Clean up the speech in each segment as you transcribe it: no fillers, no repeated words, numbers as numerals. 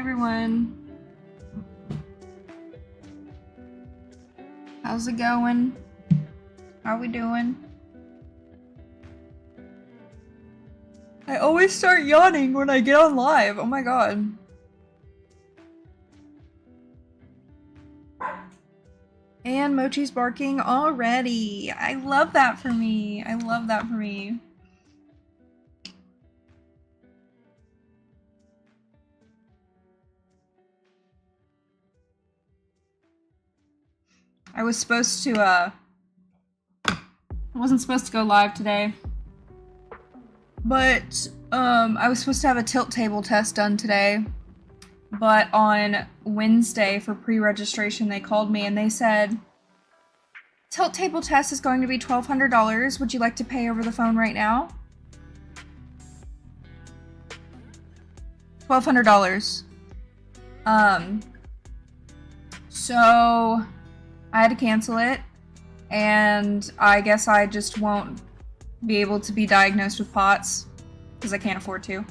everyone. How's it going? How we doing? I always start yawning when I get on live. Oh my god. And Mochi's barking already. I love that for me. I love that for me. I was supposed to, I wasn't supposed to go live today, but, I was supposed to have a tilt table test done today, but on Wednesday for pre-registration, they called me and they said, tilt table test is going to be $1,200. Would you like to pay over the phone right now? $1,200. So I had to cancel it, and I guess I just won't be able to be diagnosed with POTS, because I can't afford to.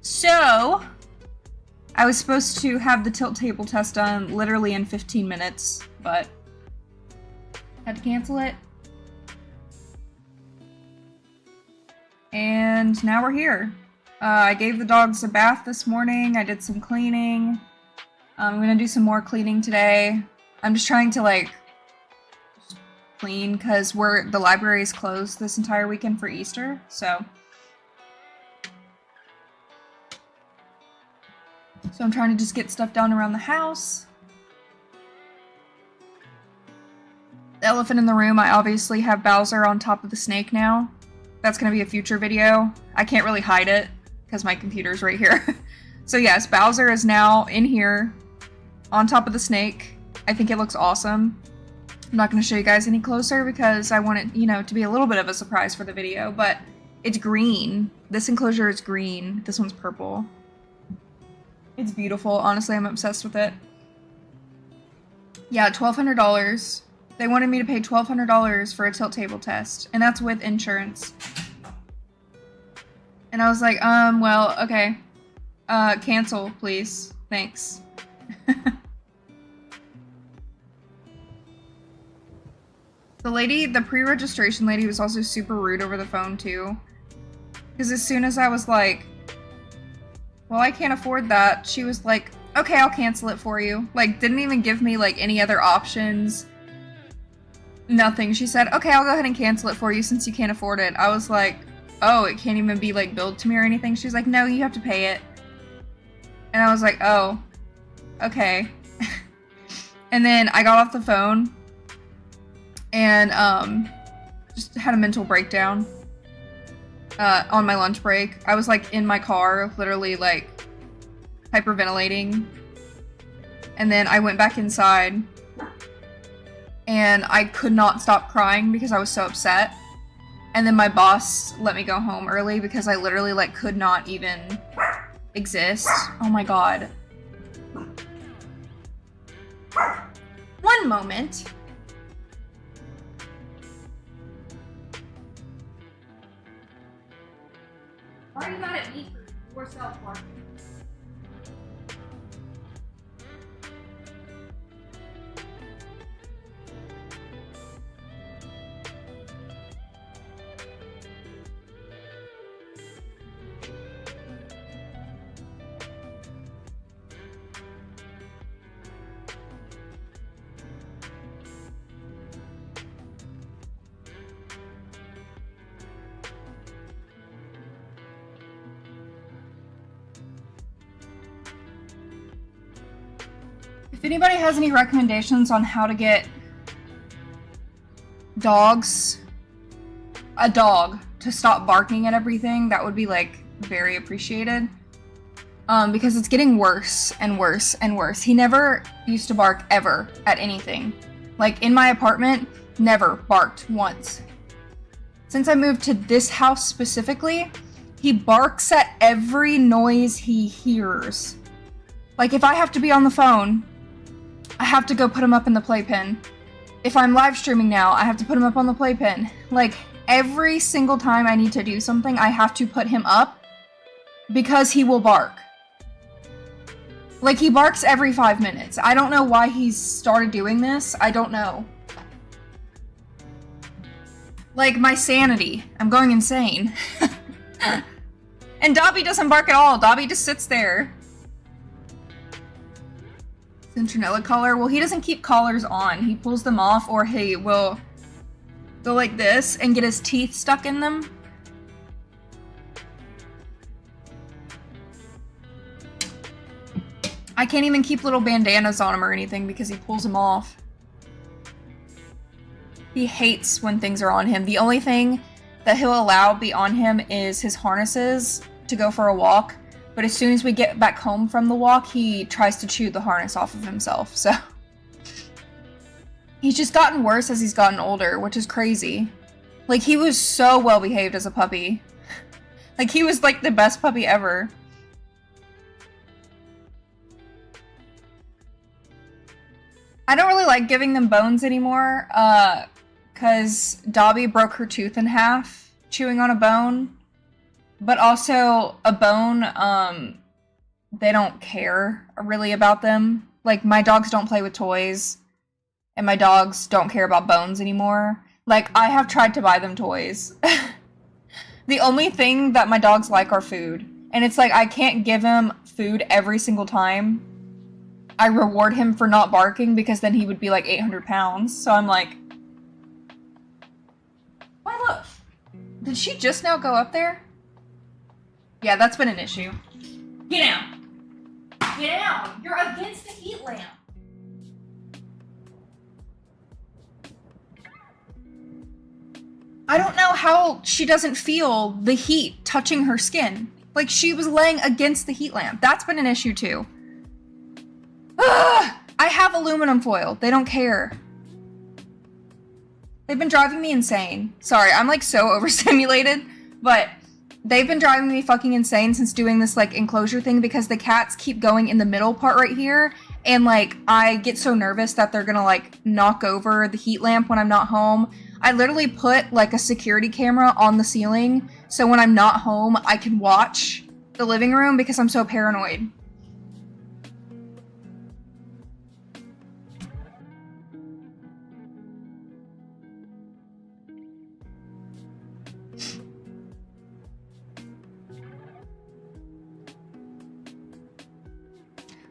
So, I was supposed to have the tilt table test done literally in 15 minutes, but had to cancel it. And now we're here. I gave the dogs a bath this morning, I did some cleaning. I'm gonna do some more cleaning today. I'm just trying to like clean because the library is closed this entire weekend for Easter, so I'm trying to just get stuff done around the house. The elephant in the room, I obviously have Bowser on top of the snake now. That's gonna be a future video. I can't really hide it because my computer's right here. So yes, Bowser is now in here on top of the snake. I think it looks awesome. I'm not going to show you guys any closer because I want it, you know, to be a little bit of a surprise for the video, but it's green. This enclosure is green. This one's purple. It's beautiful. Honestly, I'm obsessed with it. Yeah, $1,200. They wanted me to pay $1,200 for a tilt table test, and that's with insurance. And I was like, well, okay. Cancel, please. Thanks. The pre-registration lady was also super rude over the phone too. Because as soon as I was like, well, I can't afford that, she was like, okay, I'll cancel it for you. Like, didn't even give me like any other options. Nothing. She said, okay, I'll go ahead and cancel it for you since you can't afford it. I was like, oh, it can't even be like billed to me or anything. She's like, no, you have to pay it. And I was like, oh, okay. And then I got off the phone and just had a mental breakdown on my lunch break. I was like in my car, literally like hyperventilating. And then I went back inside and I could not stop crying because I was so upset. And then my boss let me go home early because I literally like could not even exist. Oh my god. One moment. Why are you mad at me for yourself, Mark? If anybody has any recommendations on how to get a dog to stop barking at everything, that would be like very appreciated. Because it's getting worse and worse and worse. He never used to bark ever at anything. Like in my apartment, never barked once. Since I moved to this house specifically, he barks at every noise he hears. Like if I have to be on the phone, I have to go put him up in the playpen. If I'm live streaming now, I have to put him up on the playpen. Like, every single time I need to do something, I have to put him up because he will bark. Like, he barks every 5 minutes. I don't know why he's started doing this. I don't know. Like, my sanity. I'm going insane. And Dobby doesn't bark at all. Dobby just sits there. Citronella collar. Well, he doesn't keep collars on. He pulls them off, or he will go like this and get his teeth stuck in them. I can't even keep little bandanas on him or anything because he pulls them off. He hates when things are on him. The only thing that he'll allow be on him is his harnesses to go for a walk. But as soon as we get back home from the walk, he tries to chew the harness off of himself, so. He's just gotten worse as he's gotten older, which is crazy. Like, he was so well behaved as a puppy. Like, he was like the best puppy ever. I don't really like giving them bones anymore, because Dobby broke her tooth in half chewing on a bone. But also, a bone, they don't care really about them. Like, my dogs don't play with toys, and my dogs don't care about bones anymore. Like, I have tried to buy them toys. The only thing that my dogs like are food. And it's like, I can't give him food every single time I reward him for not barking, because then he would be like 800 pounds. So I'm like, why look, did she just now go up there? Yeah, that's been an issue. Get down. Get down. You're against the heat lamp. I don't know how she doesn't feel the heat touching her skin. Like, she was laying against the heat lamp. That's been an issue too. Ugh! I have aluminum foil. They don't care. They've been driving me insane. Sorry, I'm like so overstimulated, but they've been driving me fucking insane since doing this like enclosure thing, because the cats keep going in the middle part right here, and like I get so nervous that they're gonna like knock over the heat lamp when I'm not home. I literally put like a security camera on the ceiling so when I'm not home I can watch the living room, because I'm so paranoid.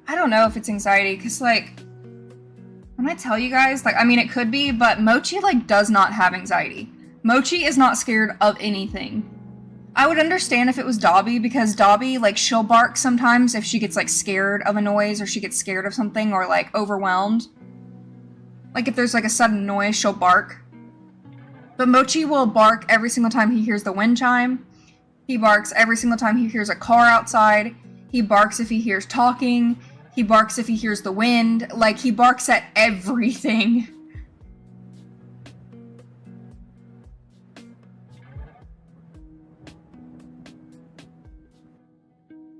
I don't know if it's anxiety, because, like, when I tell you guys, like, I mean, it could be, but Mochi, like, does not have anxiety. Mochi is not scared of anything. I would understand if it was Dobby, because Dobby, like, she'll bark sometimes if she gets, like, scared of a noise, or she gets scared of something, or, like, overwhelmed. Like, if there's, like, a sudden noise, she'll bark. But Mochi will bark every single time he hears the wind chime. He barks every single time he hears a car outside. He barks if he hears talking. He barks if he hears the wind. Like, he barks at everything.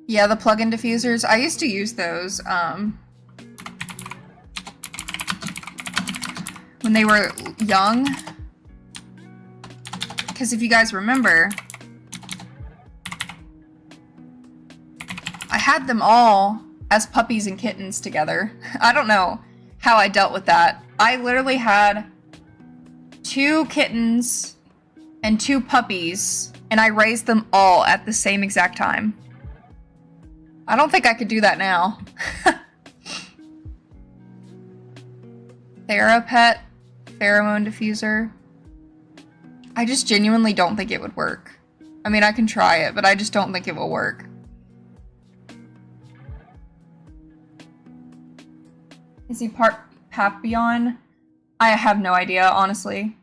Yeah, the plug-in diffusers. I used to use those, when they were young. Because if you guys remember, I had them all as puppies and kittens together. I don't know how I dealt with that. I literally had 2 kittens and 2 puppies, and I raised them all at the same exact time. I don't think I could do that now. Therapet pheromone diffuser. I just genuinely don't think it would work. I mean, I can try it, but I just don't think it will work. Is he part Papillon? I have no idea, honestly.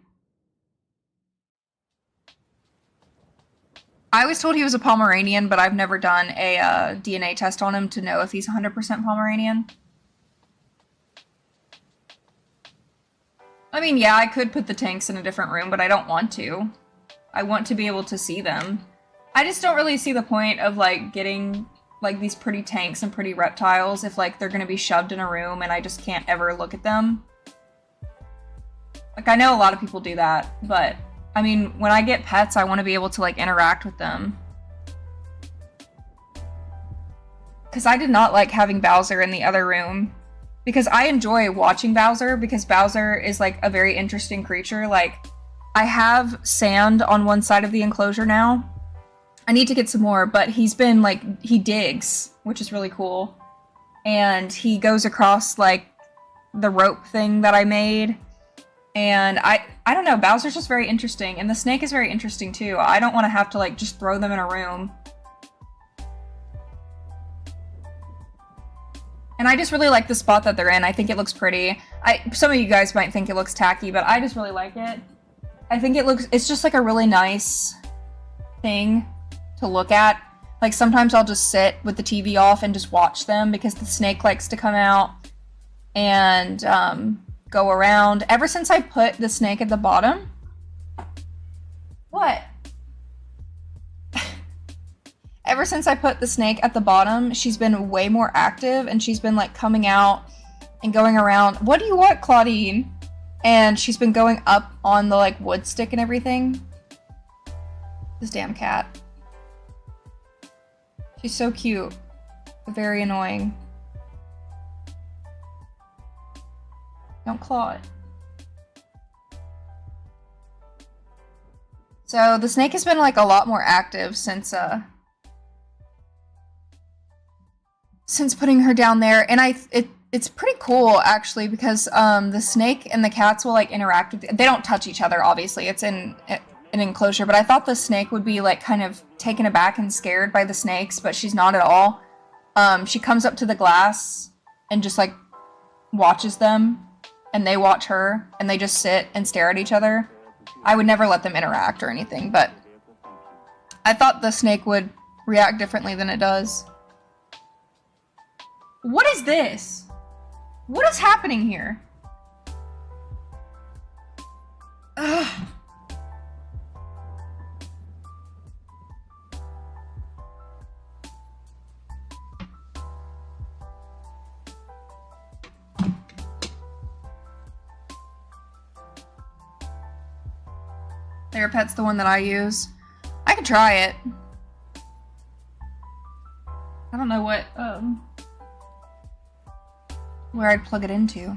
I was told he was a Pomeranian, but I've never done a DNA test on him to know if he's 100% Pomeranian. I mean, yeah, I could put the tanks in a different room, but I don't want to. I want to be able to see them. I just don't really see the point of, like, getting, like, these pretty tanks and pretty reptiles if, like, they're gonna be shoved in a room and I just can't ever look at them. Like, I know a lot of people do that, but, I mean, when I get pets, I want to be able to, like, interact with them. because I did not like having Bowser in the other room. Because I enjoy watching Bowser, because Bowser is like a very interesting creature. Like, I have sand on one side of the enclosure now. I need to get some more, but he's been like, he digs, which is really cool. And he goes across like the rope thing that I made. And I don't know, Bowser's just very interesting. And the snake is very interesting too. I don't want to have to like just throw them in a room. And I just really like the spot that they're in. I think it looks pretty. Some of you guys might think it looks tacky, but I just really like it. I think it's just like a really nice thing to look at. Like sometimes I'll just sit with the TV off and just watch them because the snake likes to come out and go around. Ever since I put the snake at the bottom. What? Ever since I put the snake at the bottom, she's been way more active and she's been like coming out and going around. What do you want, Claudine? And she's been going up on the like wood stick and everything. This damn cat. She's so cute, but very annoying. Don't claw it. So the snake has been like a lot more active since putting her down there, and it's pretty cool actually because the snake and the cats will like interact with. They don't touch each other, obviously. It's in an enclosure, but I thought the snake would be like kind of taken aback and scared by the snakes, but she's not at all. She comes up to the glass and just like watches them, and they watch her, and they just sit and stare at each other. I would never let them interact or anything, but I thought the snake would react differently than it does. What is this? What is happening here? Ugh. Therapet's the one that I use. I could try it. I don't know what, where I'd plug it into.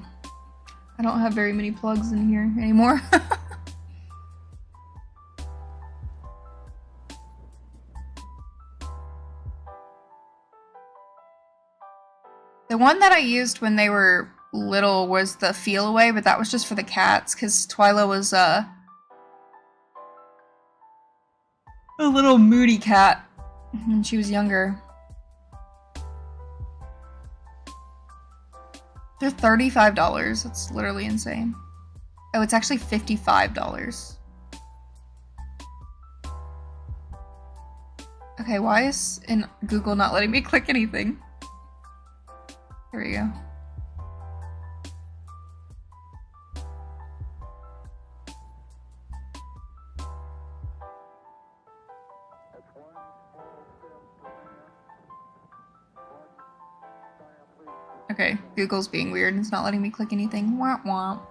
I don't have very many plugs in here anymore. The one that I used when they were little was the Feel Away, but that was just for the cats, because Twyla was, a little moody cat when she was younger. They're $35. That's literally insane. Oh, it's actually $55. Okay, why is in Google not letting me click anything? Here we go. Okay, Google's being weird. It's not letting me click anything. Womp womp.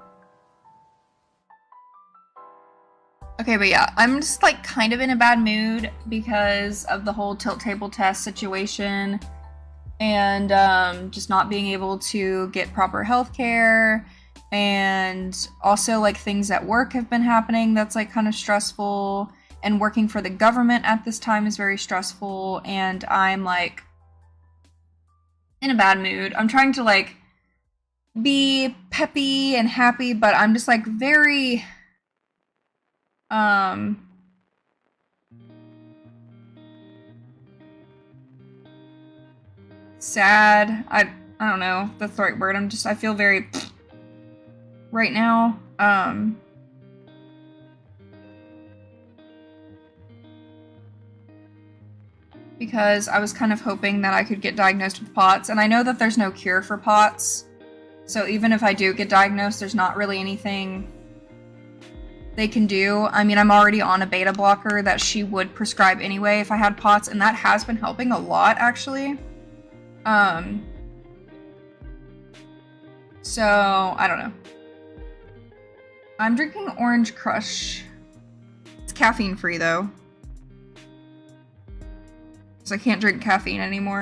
Okay, but yeah, I'm just like kind of in a bad mood because of the whole tilt table test situation and just not being able to get proper health care, and also like things at work have been happening that's like kind of stressful, and working for the government at this time is very stressful, and I'm like in a bad mood. I'm trying to like be peppy and happy, but I'm just like very sad. I don't know if that's the right word. I feel very right now. Because I was kind of hoping that I could get diagnosed with POTS, and I know that there's no cure for POTS, so even if I do get diagnosed, there's not really anything they can do. I mean, I'm already on a beta blocker that she would prescribe anyway if I had POTS, and that has been helping a lot, actually. So, I don't know. I'm drinking Orange Crush. It's caffeine free, though. So I can't drink caffeine anymore.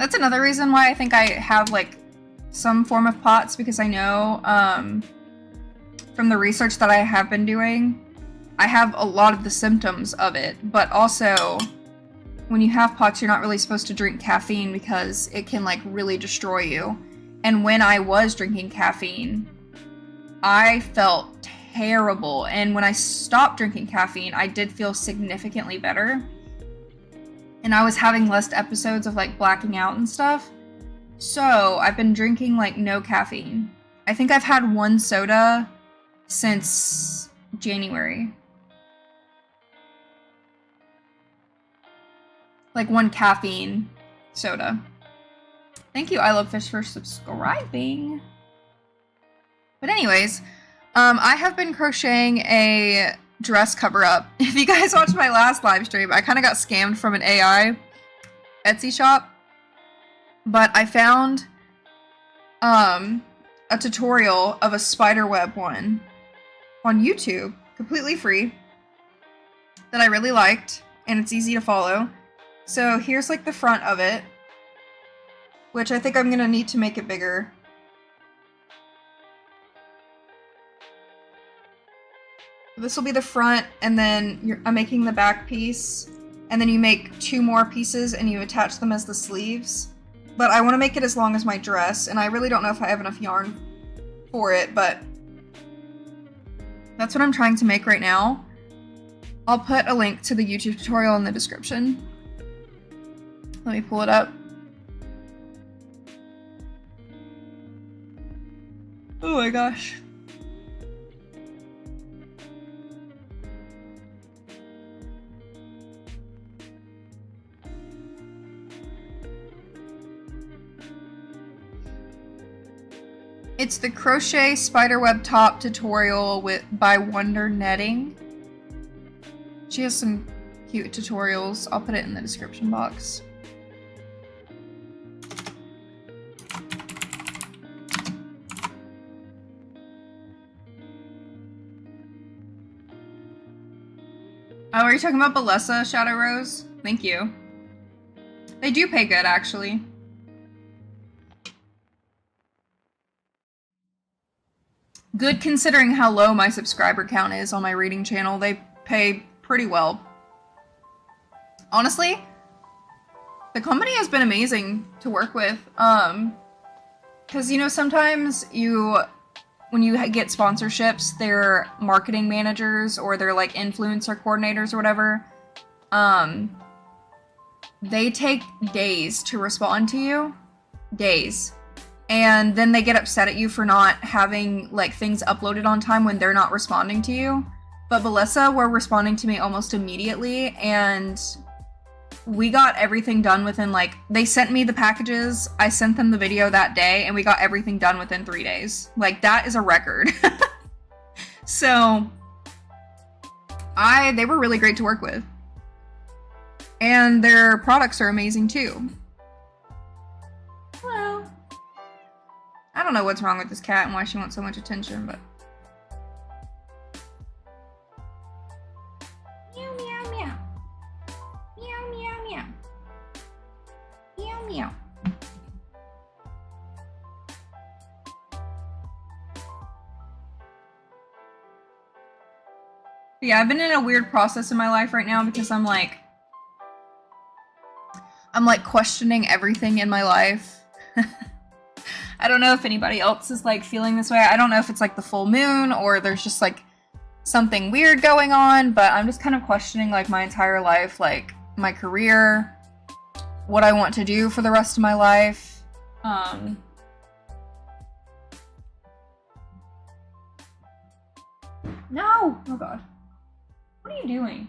That's another reason why I think I have like some form of POTS, because I know from the research that I have been doing, I have a lot of the symptoms of it, but also when you have POTS, you're not really supposed to drink caffeine because it can like really destroy you. And when I was drinking caffeine, I felt terrible. And when I stopped drinking caffeine, I did feel significantly better. And I was having less episodes of like blacking out and stuff. So I've been drinking like no caffeine. I think I've had one soda since January. Like one caffeine soda. Thank you, I Love Fish, for subscribing. But anyways, I have been crocheting a dress cover-up. If you guys watched my last live stream, I kind of got scammed from an AI Etsy shop. But I found a tutorial of a spiderweb one on YouTube, completely free, that I really liked, and it's easy to follow. So here's like the front of it, which I think I'm gonna need to make it bigger. This will be the front, and then I'm making the back piece, and then you make 2 more pieces and you attach them as the sleeves. But I want to make it as long as my dress, and I really don't know if I have enough yarn for it, but that's what I'm trying to make right now. I'll put a link to the YouTube tutorial in the description. Let me pull it up. Oh my gosh. It's the crochet spiderweb top tutorial by Wonder Netting. She has some cute tutorials. I'll put it in the description box. Oh, are you talking about Alyssa, Shadow Rose? Thank you. They do pay good, actually. Good considering how low my subscriber count is on my reading channel. They pay pretty well. Honestly, the company has been amazing to work with. Because, you know, sometimes when you get sponsorships, they're marketing managers or they're like influencer coordinators or whatever. They take days to respond to you. Days. And then they get upset at you for not having like things uploaded on time when they're not responding to you. But Alyssa were responding to me almost immediately, and we got everything done within like, they sent me the packages, I sent them the video that day, and we got everything done within 3 days. Like, that is a record. So they were really great to work with. And their products are amazing too. Hello. I don't know what's wrong with this cat and why she wants so much attention, but... Meow, meow, meow. Meow, meow, meow. Meow, meow. But yeah, I've been in a weird process in my life right now because I'm like questioning everything in my life. I don't know if anybody else is like feeling this way. I don't know if it's like the full moon or there's just like something weird going on, but I'm just kind of questioning like my entire life, like my career, what I want to do for the rest of my life. No! Oh god. What are you doing?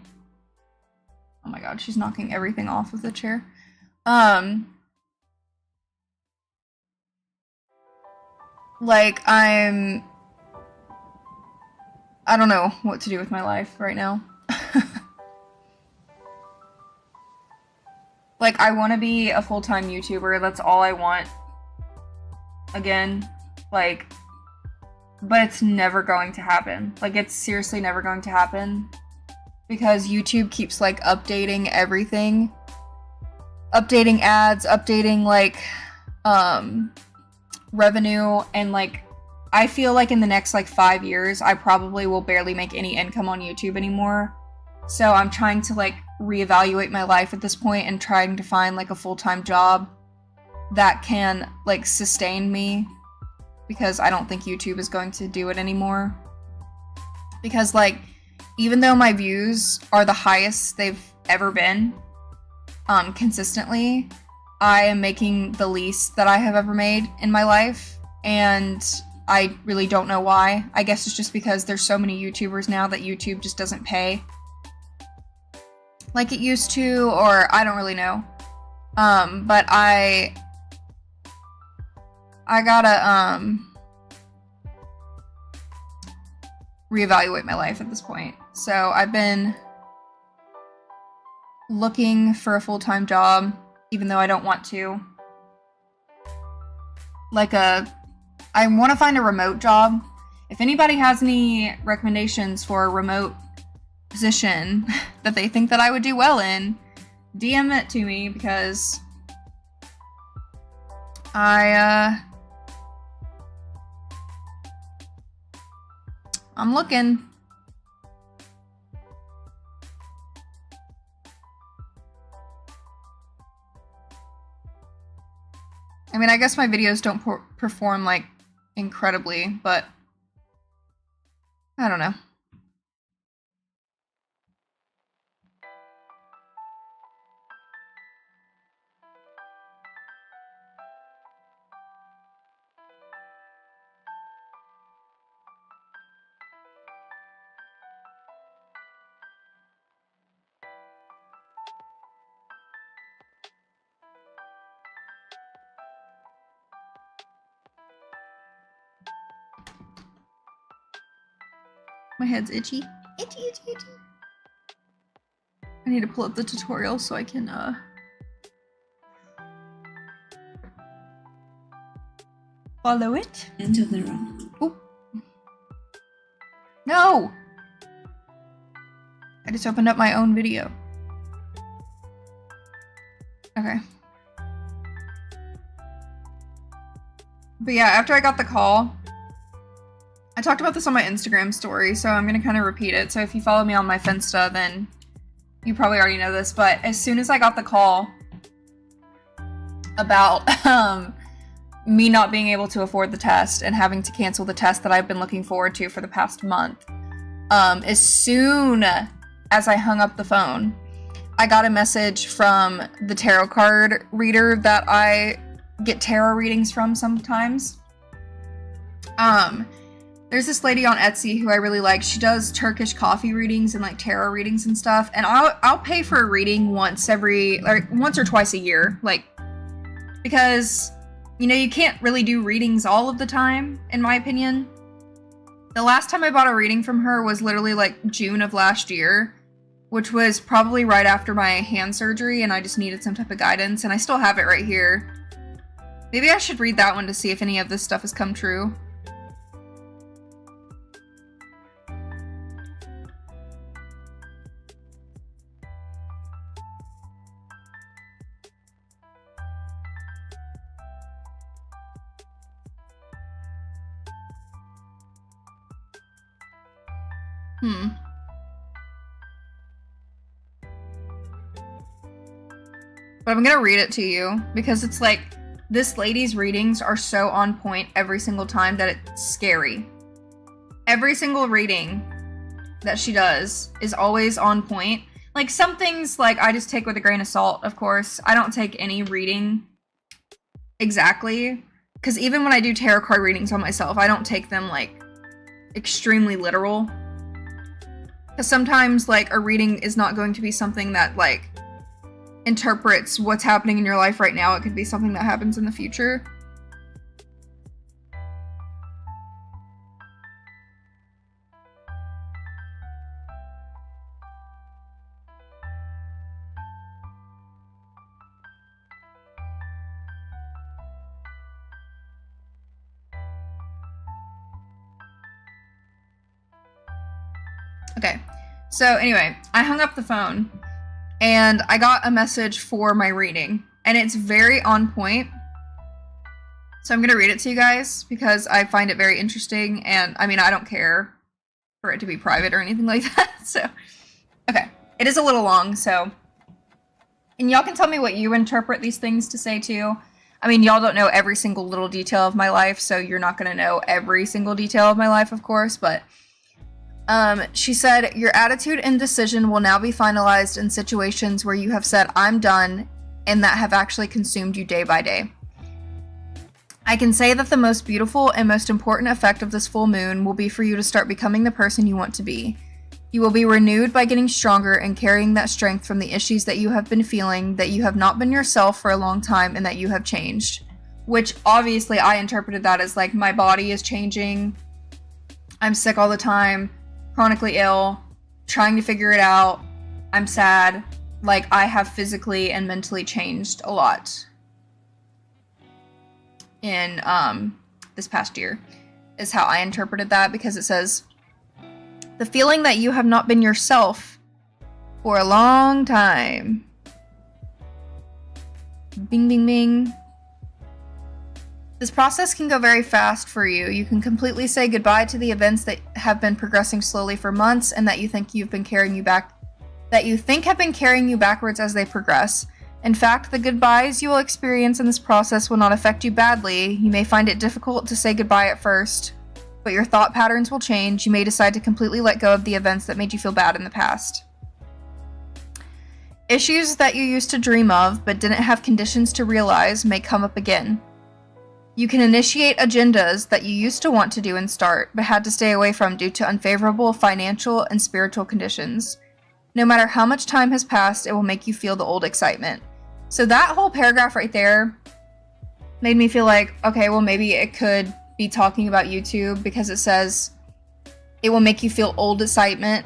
Oh my god, she's knocking everything off of the chair. Like, I don't know what to do with my life right now. Like, I want to be a full-time YouTuber. That's all I want. Again. Like, but it's never going to happen. Like, it's seriously never going to happen. Because YouTube keeps, like, updating everything. updating ads, updating like revenue, and like I feel like in the next like 5 years I probably will barely make any income on YouTube anymore. So I'm trying to like reevaluate my life at this point and trying to find like a full-time job that can like sustain me, because I don't think YouTube is going to do it anymore. Because like even though my views are the highest they've ever been, consistently, I am making the least that I have ever made in my life, and I really don't know why. I guess it's just because there's so many YouTubers now that YouTube just doesn't pay like it used to, or I don't really know. But I gotta reevaluate my life at this point. So I've been looking for a full-time job, even though I don't want to. Like I want to find a remote job. If anybody has any recommendations for a remote position that they think that I would do well in, DM it to me, because I'm looking. I mean, I guess my videos don't perform like incredibly, but I don't know. My head's itchy. Itchy, itchy, itchy. I need to pull up the tutorial so I can, follow it. Enter the room. Oh. No! I just opened up my own video. Okay. But yeah, after I got the call, I talked about this on my Instagram story, so I'm gonna kind of repeat it. So if you follow me on my Finsta, then you probably already know this, but as soon as I got the call about me not being able to afford the test and having to cancel the test that I've been looking forward to for the past month, as soon as I hung up the phone, I got a message from the tarot card reader that I get tarot readings from sometimes. There's this lady on Etsy who I really like. She does Turkish coffee readings and like tarot readings and stuff. And I'll pay for a reading once or twice a year, like, because, you know, you can't really do readings all of the time, in my opinion. The last time I bought a reading from her was literally like June of last year, which was probably right after my hand surgery, and I just needed some type of guidance, and I still have it right here. Maybe I should read that one to see if any of this stuff has come true. But I'm gonna read it to you, because it's like, this lady's readings are so on point every single time that it's scary. Every single reading that she does is always on point. Like, some things, like, I just take with a grain of salt, of course. I don't take any reading exactly, because even when I do tarot card readings on myself, I don't take them, like, extremely literal. Because sometimes, like, a reading is not going to be something that, like, interprets what's happening in your life right now. It could be something that happens in the future. Okay, so anyway, I hung up the phone, and I got a message for my reading, and it's very on point. So I'm going to read it to you guys because I find it very interesting, and I mean, I don't care for it to be private or anything like that. So, okay. It is a little long, so, and y'all can tell me what you interpret these things to say too. I mean, y'all don't know every single little detail of my life, so you're not going to know every single detail of my life, of course, but she said, your attitude and decision will now be finalized in situations where you have said, I'm done, and that have actually consumed you day by day. I can say that the most beautiful and most important effect of this full moon will be for you to start becoming the person you want to be. You will be renewed by getting stronger and carrying that strength from the issues that you have been feeling, that you have not been yourself for a long time, and that you have changed. Which, obviously, I interpreted that as, like, my body is changing, I'm sick all the time, chronically ill, trying to figure it out, I'm sad, like, I have physically and mentally changed a lot in, this past year, is how I interpreted that, because it says, the feeling that you have not been yourself for a long time. Bing, bing, bing. This process can go very fast for you. You can completely say goodbye to the events that have been progressing slowly for months and that you think have been carrying you backwards as they progress. In fact, the goodbyes you will experience in this process will not affect you badly. You may find it difficult to say goodbye at first, but your thought patterns will change. You may decide to completely let go of the events that made you feel bad in the past. Issues that you used to dream of but didn't have conditions to realize may come up again. You can initiate agendas that you used to want to do and start, but had to stay away from due to unfavorable financial and spiritual conditions. No matter how much time has passed, it will make you feel the old excitement. So that whole paragraph right there made me feel like, okay, well, maybe it could be talking about YouTube, because it says it will make you feel old excitement.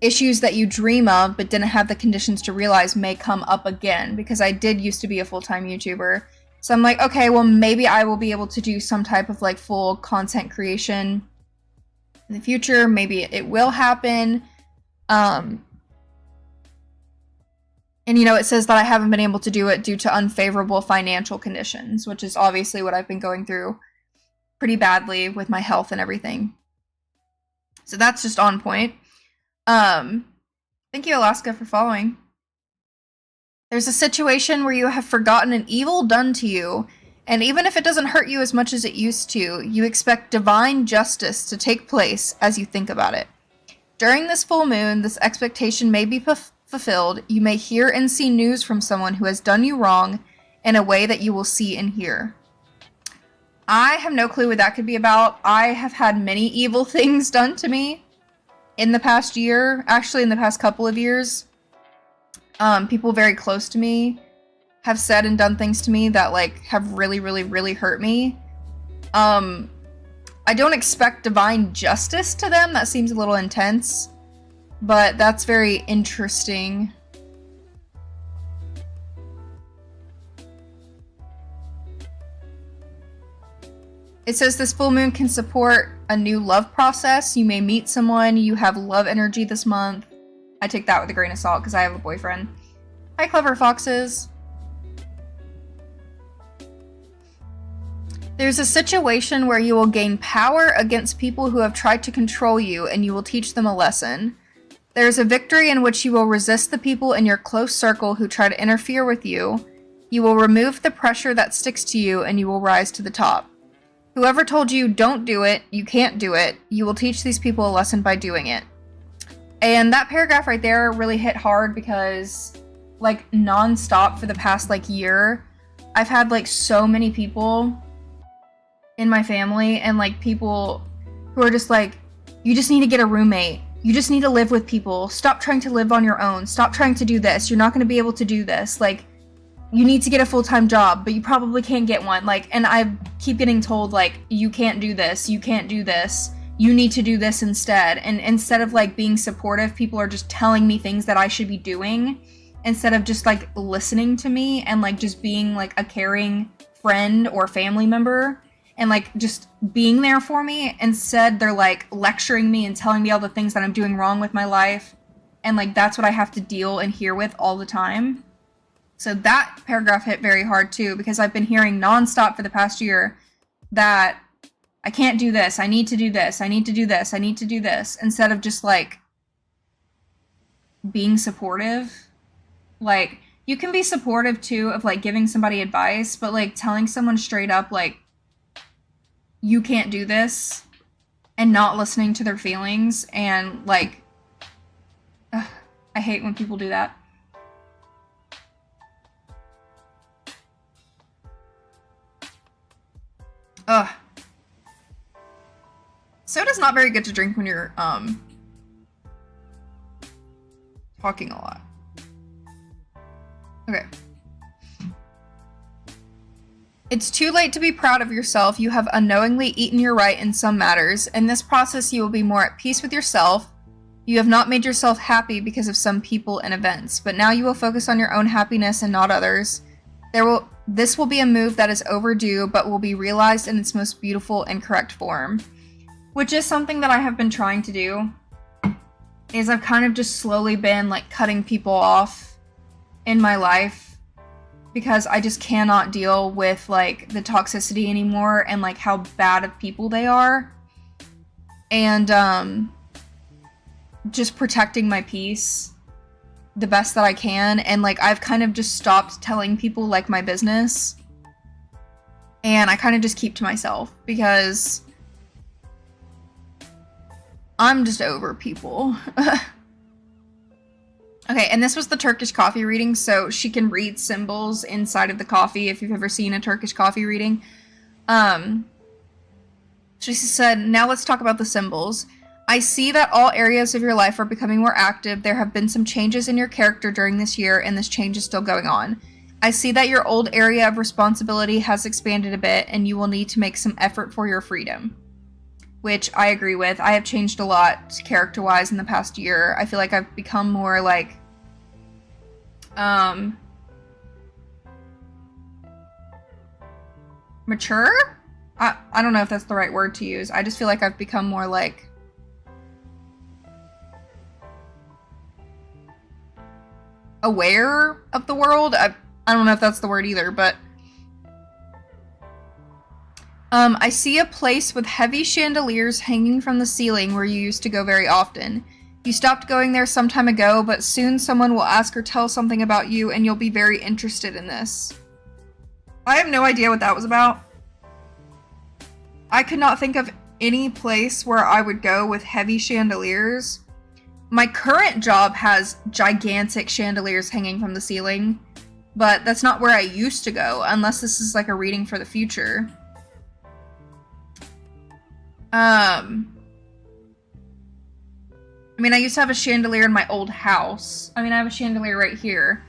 Issues that you dream of but didn't have the conditions to realize may come up again, because I did used to be a full-time YouTuber. So I'm like, okay, well, maybe I will be able to do some type of like full content creation in the future. Maybe it will happen. And, you know, it says that I haven't been able to do it due to unfavorable financial conditions, which is obviously what I've been going through pretty badly with my health and everything. So that's just on point. Thank you, Alaska, for following. There's a situation where you have forgotten an evil done to you, and even if it doesn't hurt you as much as it used to, you expect divine justice to take place as you think about it. During this full moon, this expectation may be fulfilled. You may hear and see news from someone who has done you wrong in a way that you will see and hear. I have no clue what that could be about. I have had many evil things done to me in the past year, actually in the past couple of years. People very close to me have said and done things to me that like have really, really, really hurt me. I don't expect divine justice to them. That seems a little intense, but that's very interesting. It says this full moon can support a new love process. You may meet someone, you have love energy this month. I take that with a grain of salt because I have a boyfriend. Hi, clever foxes. There's a situation where you will gain power against people who have tried to control you, and you will teach them a lesson. There's a victory in which you will resist the people in your close circle who try to interfere with you. You will remove the pressure that sticks to you, and you will rise to the top. Whoever told you don't do it, you can't do it, you will teach these people a lesson by doing it. And that paragraph right there really hit hard because, like, non-stop for the past, like, year, I've had, like, so many people in my family and, like, people who are just like, you just need to get a roommate. You just need to live with people. Stop trying to live on your own. Stop trying to do this. You're not going to be able to do this. Like, you need to get a full-time job, but you probably can't get one. Like, and I keep getting told, like, you can't do this. You can't do this. You need to do this instead. And instead of, like, being supportive, people are just telling me things that I should be doing instead of just, like, listening to me and, like, just being, like, a caring friend or family member. and like just being there for me. Instead, they're like lecturing me and telling me all the things that I'm doing wrong with my life. And like that's what I have to deal and hear with all the time. So that paragraph hit very hard too, because I've been hearing nonstop for the past year that I can't do this, I need to do this, I need to do this, I need to do this, instead of just like being supportive. Like, you can be supportive too of like giving somebody advice, but like telling someone straight up like you can't do this and not listening to their feelings, and like I hate when people do that. Ugh. Soda's not very good to drink when you're talking a lot. Okay. It's too late to be proud of yourself. You have unknowingly eaten your right in some matters. In this process, you will be more at peace with yourself. You have not made yourself happy because of some people and events, but now you will focus on your own happiness and not others. This will be a move that is overdue, but will be realized in its most beautiful and correct form. Which is something that I have been trying to do. Is I've kind of just slowly been like cutting people off in my life, because I just cannot deal with like the toxicity anymore and like how bad of people they are. And just protecting my peace the best that I can. And like I've kind of just stopped telling people like my business, and I kind of just keep to myself because I'm just over people. Okay, and this was the Turkish coffee reading, so she can read symbols inside of the coffee if you've ever seen a Turkish coffee reading. She said, now let's talk about the symbols. I see that all areas of your life are becoming more active. There have been some changes in your character during this year, and this change is still going on. I see that your old area of responsibility has expanded a bit, and you will need to make some effort for your freedom. Which I agree with. I have changed a lot character-wise in the past year. I feel like I've become more like mature? I don't know if that's the right word to use. I just feel like I've become more like aware of the world. I don't know if that's the word either, but I see a place with heavy chandeliers hanging from the ceiling where you used to go very often. You stopped going there some time ago, but soon someone will ask or tell something about you, and you'll be very interested in this. I have no idea what that was about. I could not think of any place where I would go with heavy chandeliers. My current job has gigantic chandeliers hanging from the ceiling, but that's not where I used to go, unless this is like a reading for the future. I mean, I used to have a chandelier in my old house. I mean, I have a chandelier right here,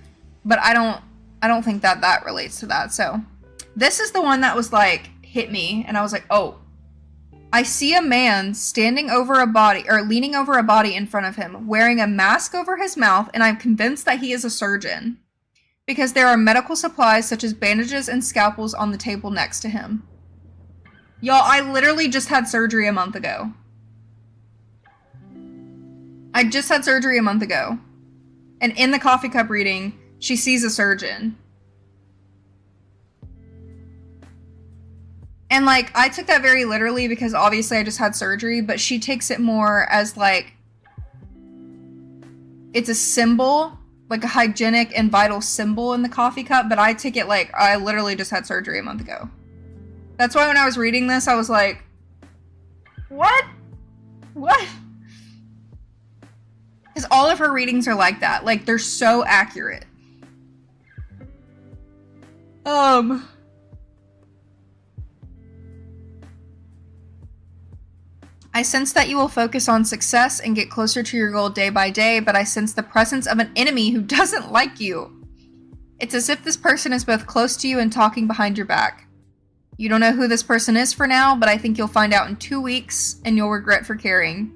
but I don't think that relates to that. So this is the one that was like, hit me, and I was like, oh, I see a man standing over a body, or leaning over a body in front of him, wearing a mask over his mouth, and I'm convinced that he is a surgeon, because there are medical supplies such as bandages and scalpels on the table next to him. Y'all, I literally just had surgery a month ago. I just had surgery a month ago. And in the coffee cup reading, she sees a surgeon. And like, I took that very literally because obviously I just had surgery, but she takes it more as like, it's a symbol, like a hygienic and vital symbol in the coffee cup, but I take it like, I literally just had surgery a month ago. That's why when I was reading this, I was like, what? What? Because all of her readings are like that. Like, they're so accurate. I sense that you will focus on success and get closer to your goal day by day, but I sense the presence of an enemy who doesn't like you. It's as if this person is both close to you and talking behind your back. You don't know who this person is for now, but I think you'll find out in 2 weeks, and you'll regret for caring.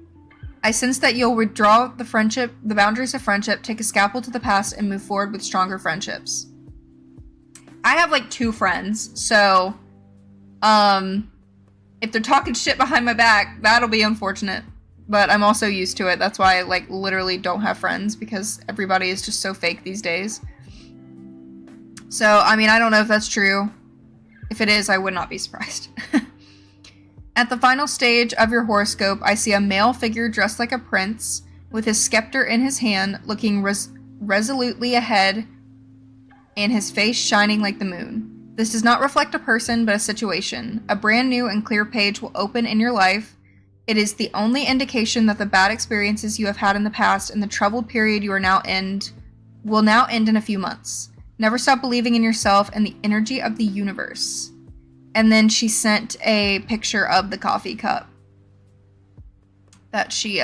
I sense that you'll withdraw the boundaries of friendship, take a scalpel to the past, and move forward with stronger friendships. I have like 2 friends, so, if they're talking shit behind my back, that'll be unfortunate. But I'm also used to it. That's why I, like, literally don't have friends, because everybody is just so fake these days. So, I mean, I don't know if that's true. If it is, I would not be surprised. At the final stage of your horoscope, I see a male figure dressed like a prince, with his scepter in his hand, looking resolutely ahead, and his face shining like the moon. This does not reflect a person, but a situation. A brand new and clear page will open in your life. It is the only indication that the bad experiences you have had in the past and the troubled period you are now in will now end in a few months. Never stop believing in yourself and the energy of the universe. And then she sent a picture of the coffee cup that she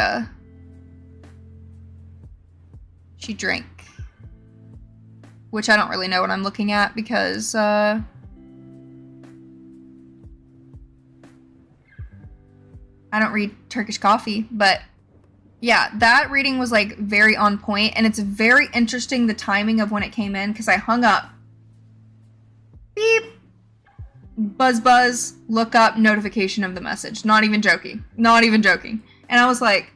drank. Which I don't really know what I'm looking at, because I don't read Turkish coffee. But yeah, that reading was like very on point, and it's very interesting the timing of when it came in, because I hung up, beep, buzz buzz, look up, notification of the message. Not even joking. And I was like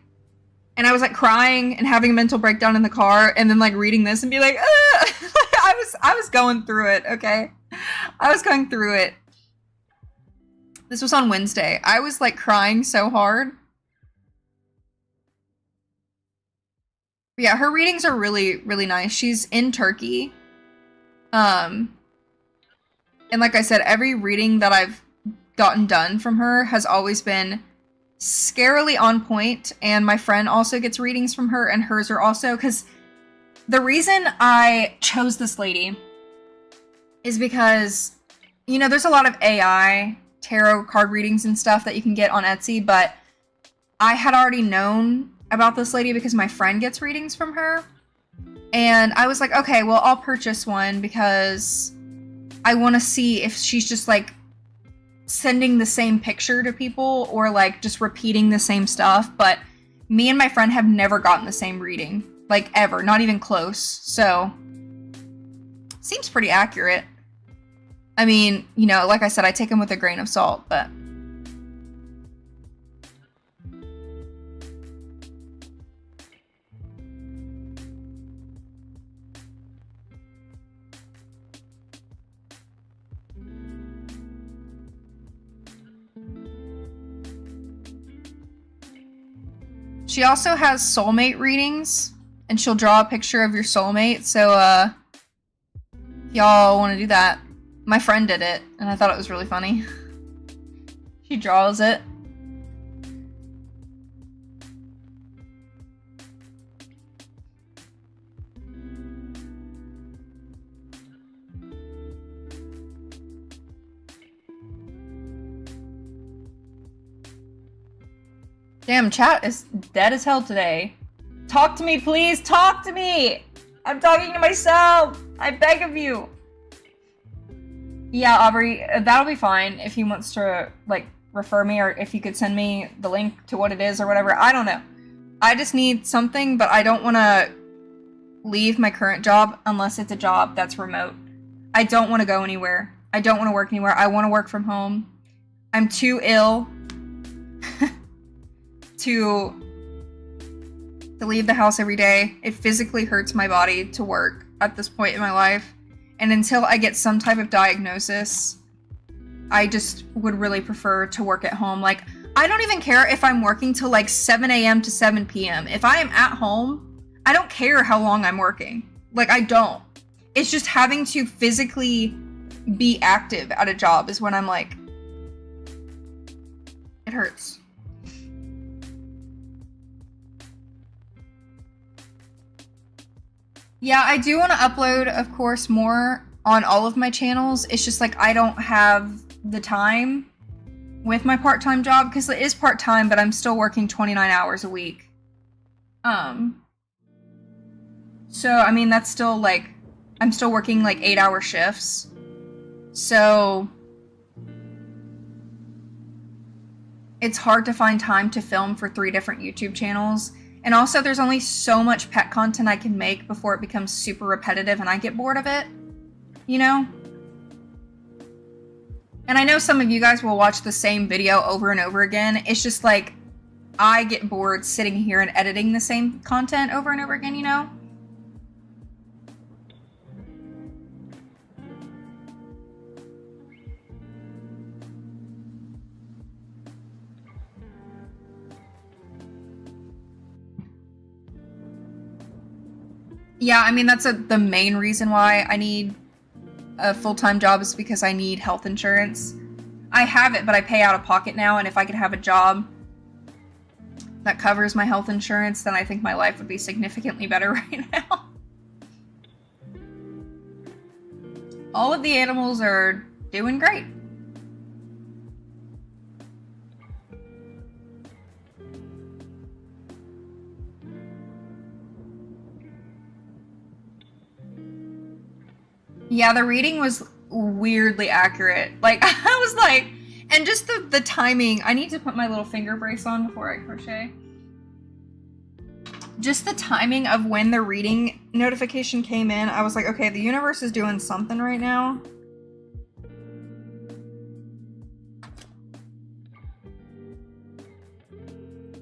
crying and having a mental breakdown in the car, and then like reading this and be like, ah! I was going through it, okay? I was going through it. This was on Wednesday. I was like crying so hard. But yeah, her readings are really, really nice. She's in Turkey. And like I said, every reading that I've gotten done from her has always been scarily on point. And my friend also gets readings from her, and hers are also, because the reason I chose this lady is because, you know, there's a lot of AI tarot card readings and stuff that you can get on Etsy, but I had already known about this lady because my friend gets readings from her. And I was like, okay, well, I'll purchase one because I want to see if she's just like sending the same picture to people or like just repeating the same stuff. But me and my friend have never gotten the same reading. Like, ever. Not even close. So, seems pretty accurate. I mean, you know, like I said, I take them with a grain of salt, but... She also has soulmate readings, and she'll draw a picture of your soulmate, so, if y'all want to do that. My friend did it, and I thought it was really funny. She draws it. Damn, chat is dead as hell today. Talk to me, please. Talk to me. I'm talking to myself. I beg of you. Yeah, Aubrey, that'll be fine if he wants to, like, refer me, or if you could send me the link to what it is or whatever. I don't know. I just need something, but I don't want to leave my current job unless it's a job that's remote. I don't want to go anywhere. I don't want to work anywhere. I want to work from home. I'm too ill to leave the house every day. It physically hurts my body to work at this point in my life. And until I get some type of diagnosis, I just would really prefer to work at home. Like, I don't even care if I'm working till like 7 a.m. to 7 p.m. If I am at home, I don't care how long I'm working. Like, I don't. It's just having to physically be active at a job is when I'm like, it hurts. Yeah, I do want to upload, of course, more on all of my channels. It's just like I don't have the time with my part-time job, because it is part-time, but I'm still working 29 hours a week. So, I mean, that's still like, I'm still working like 8-hour shifts. So, it's hard to find time to film for 3 different YouTube channels. And also, there's only so much pet content I can make before it becomes super repetitive and I get bored of it. You know? And I know some of you guys will watch the same video over and over again. It's just like, I get bored sitting here and editing the same content over and over again, you know? Yeah, I mean, that's the main reason why I need a full-time job is because I need health insurance. I have it, but I pay out of pocket now, and if I could have a job that covers my health insurance, then I think my life would be significantly better right now. All of the animals are doing great. Yeah, the reading was weirdly accurate. Like, I was like, and just the timing. I need to put my little finger brace on before I crochet. Just the timing of when the reading notification came in, I was like, okay, the universe is doing something right now.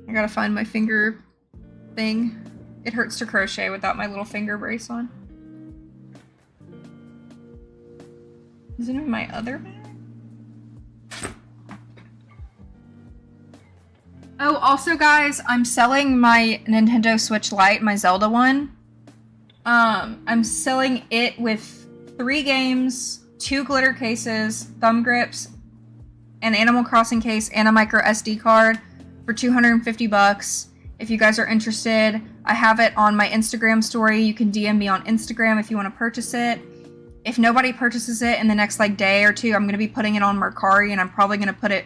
I gotta find my finger thing. It hurts to crochet without my little finger brace on. Is it in my other bag? Oh, also guys, I'm selling my Nintendo Switch Lite, my Zelda one. I'm selling it with 3 games, 2 glitter cases, thumb grips, an Animal Crossing case, and a micro SD card for $250. If you guys are interested, I have it on my Instagram story. You can DM me on Instagram if you want to purchase it. If nobody purchases it in the next like day or 2, I'm going to be putting it on Mercari, and I'm probably going to put it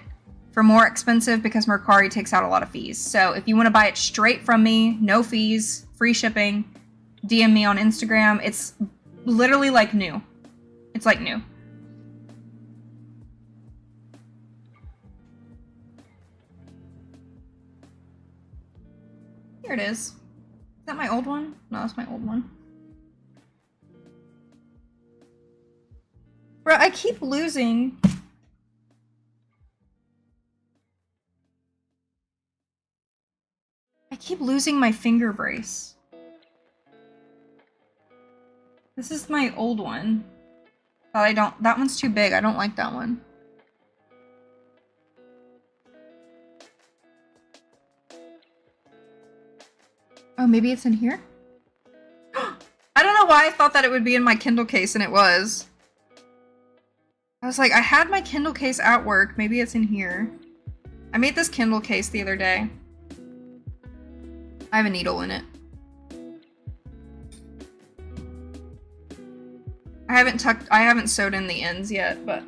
for more expensive because Mercari takes out a lot of fees. So if you want to buy it straight from me, no fees, free shipping, DM me on Instagram. It's literally like new. It's like new. Here it is. Is that my old one? No, that's my old one. Bro, I keep losing. I keep losing my finger brace. This is my old one. But that one's too big. I don't like that one. Oh, maybe it's in here? I don't know why I thought that it would be in my Kindle case, and it was. I was like, I had my Kindle case at work. Maybe it's in here. I made this Kindle case the other day. I have a needle in it. I haven't sewed in the ends yet, but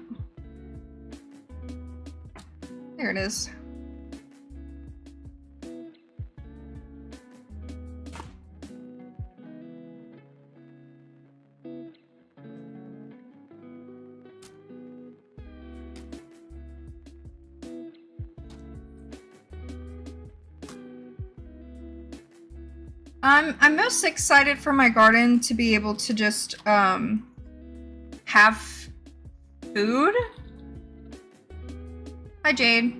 there it is. I'm most excited for my garden to be able to just have food. Hi, Jade.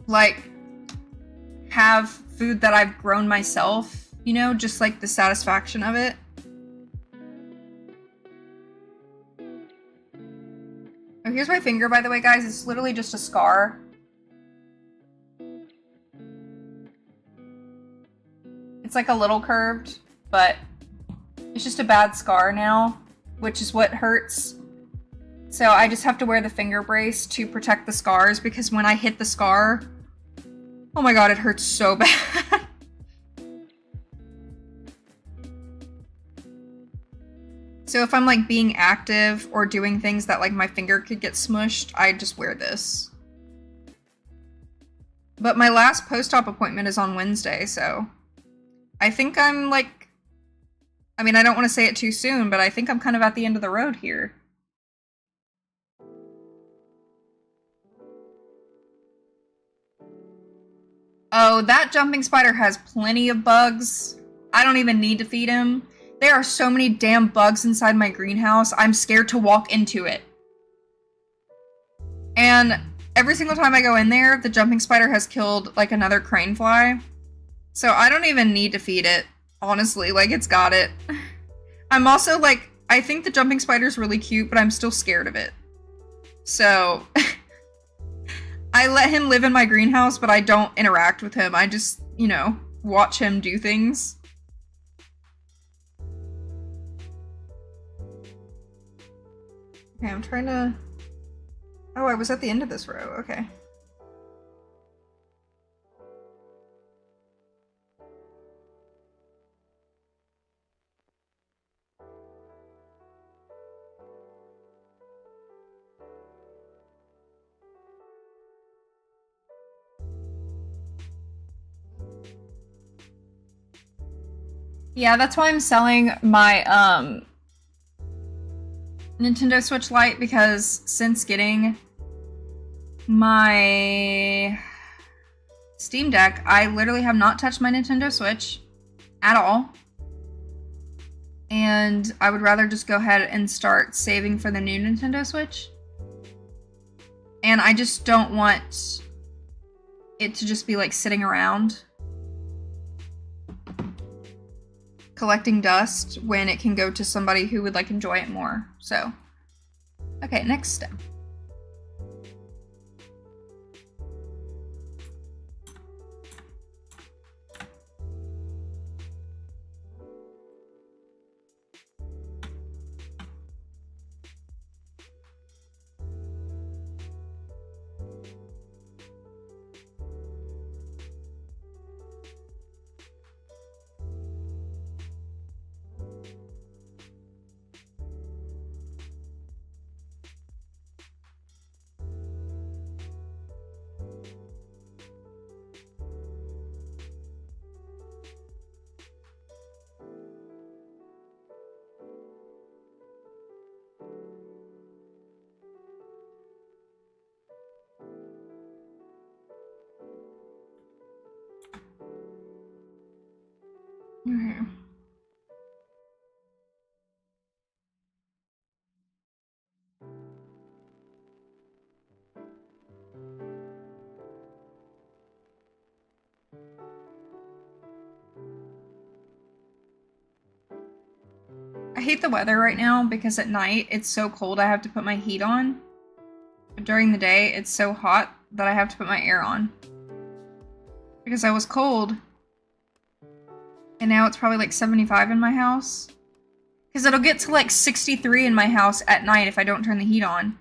Like have food that I've grown myself, you know, just like the satisfaction of it. Oh, here's my finger, by the way, guys. It's literally just a scar. It's like a little curved, but it's just a bad scar now, which is what hurts. So I just have to wear the finger brace to protect the scars, because when I hit the scar, oh my god, it hurts so bad. So if I'm like being active or doing things that like my finger could get smushed, I just wear this. But my last post-op appointment is on Wednesday, so I think I'm like, I mean, I don't want to say it too soon, but I think I'm kind of at the end of the road here. Oh, that jumping spider has plenty of bugs. I don't even need to feed him. There are so many damn bugs inside my greenhouse, I'm scared to walk into it. And every single time I go in there, the jumping spider has killed, like, another crane fly. So I don't even need to feed it, honestly. Like, it's got it. I'm also, like, I think the jumping spider's really cute, but I'm still scared of it. So I let him live in my greenhouse, but I don't interact with him. I just, you know, watch him do things. Okay, I'm trying to... Oh, I was at the end of this row. Okay. Yeah, that's why I'm selling my Nintendo Switch Lite, because since getting my Steam Deck, I literally have not touched my Nintendo Switch at all. And I would rather just go ahead and start saving for the new Nintendo Switch. And I just don't want it to just be like sitting around collecting dust when it can go to somebody who would like enjoy it more. So, okay, next step. Okay. I hate the weather right now because at night it's so cold I have to put my heat on. But during the day it's so hot that I have to put my air on. Because I was cold. And now it's probably like 75 in my house. Because it'll get to like 63 in my house at night if I don't turn the heat on.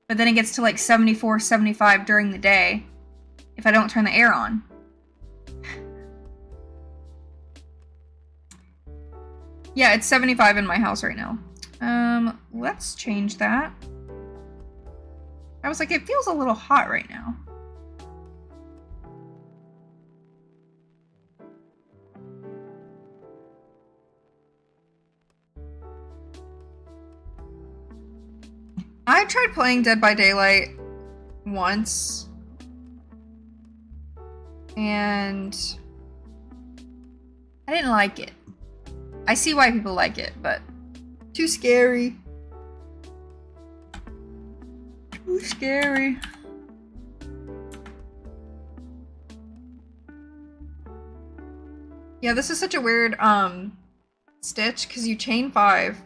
But then it gets to like 74, 75 during the day if I don't turn the air on. Yeah, it's 75 in my house right now. Let's change that. I was like, it feels a little hot right now. I tried playing Dead by Daylight once. And I didn't like it. I see why people like it, but too scary. Too scary. Yeah, this is such a weird stitch because you chain 5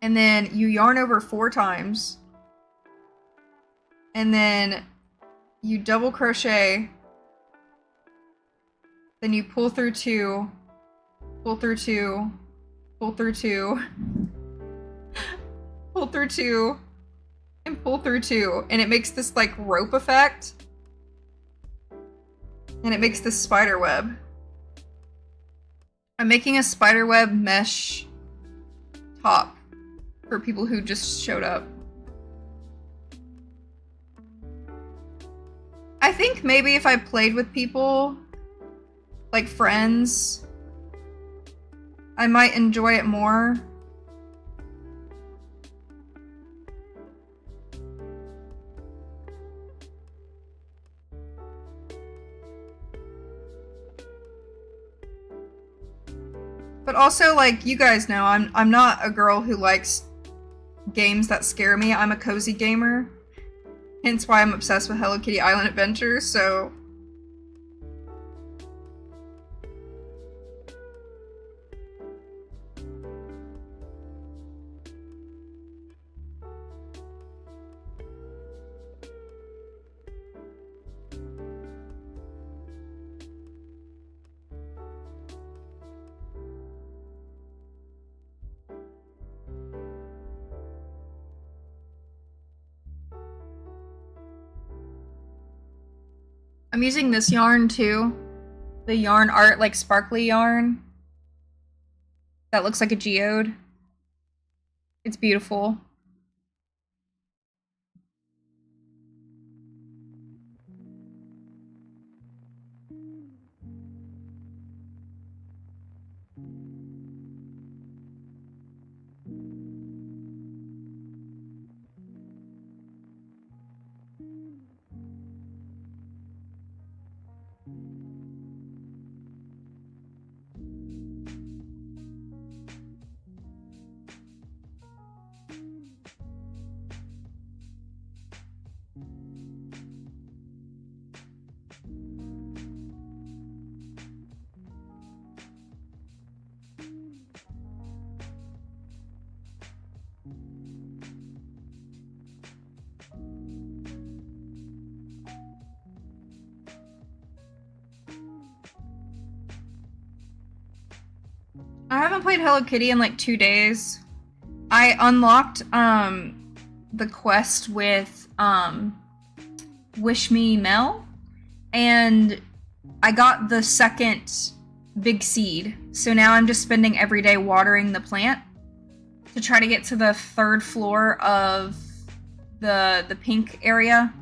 and then you yarn over 4 times and then you double crochet, then you pull through 2, pull through 2, pull through 2, pull through 2, and pull through 2, and it makes this like rope effect, and it makes this spider web. I'm making a spider web mesh top for people who just showed up. I think maybe if I played with people, like friends, I might enjoy it more. But also, like, you guys know, I'm not a girl who likes games that scare me. I'm a cozy gamer. Hence why I'm obsessed with Hello Kitty Island Adventure, so... I'm using this yarn too. The yarn art, like sparkly yarn. That looks like a geode. It's beautiful. I haven't played Hello Kitty in like 2 days. I unlocked the quest with Wish Me Mel, and I got the second big seed. So now I'm just spending every day watering the plant to try to get to the 3rd floor of the pink area.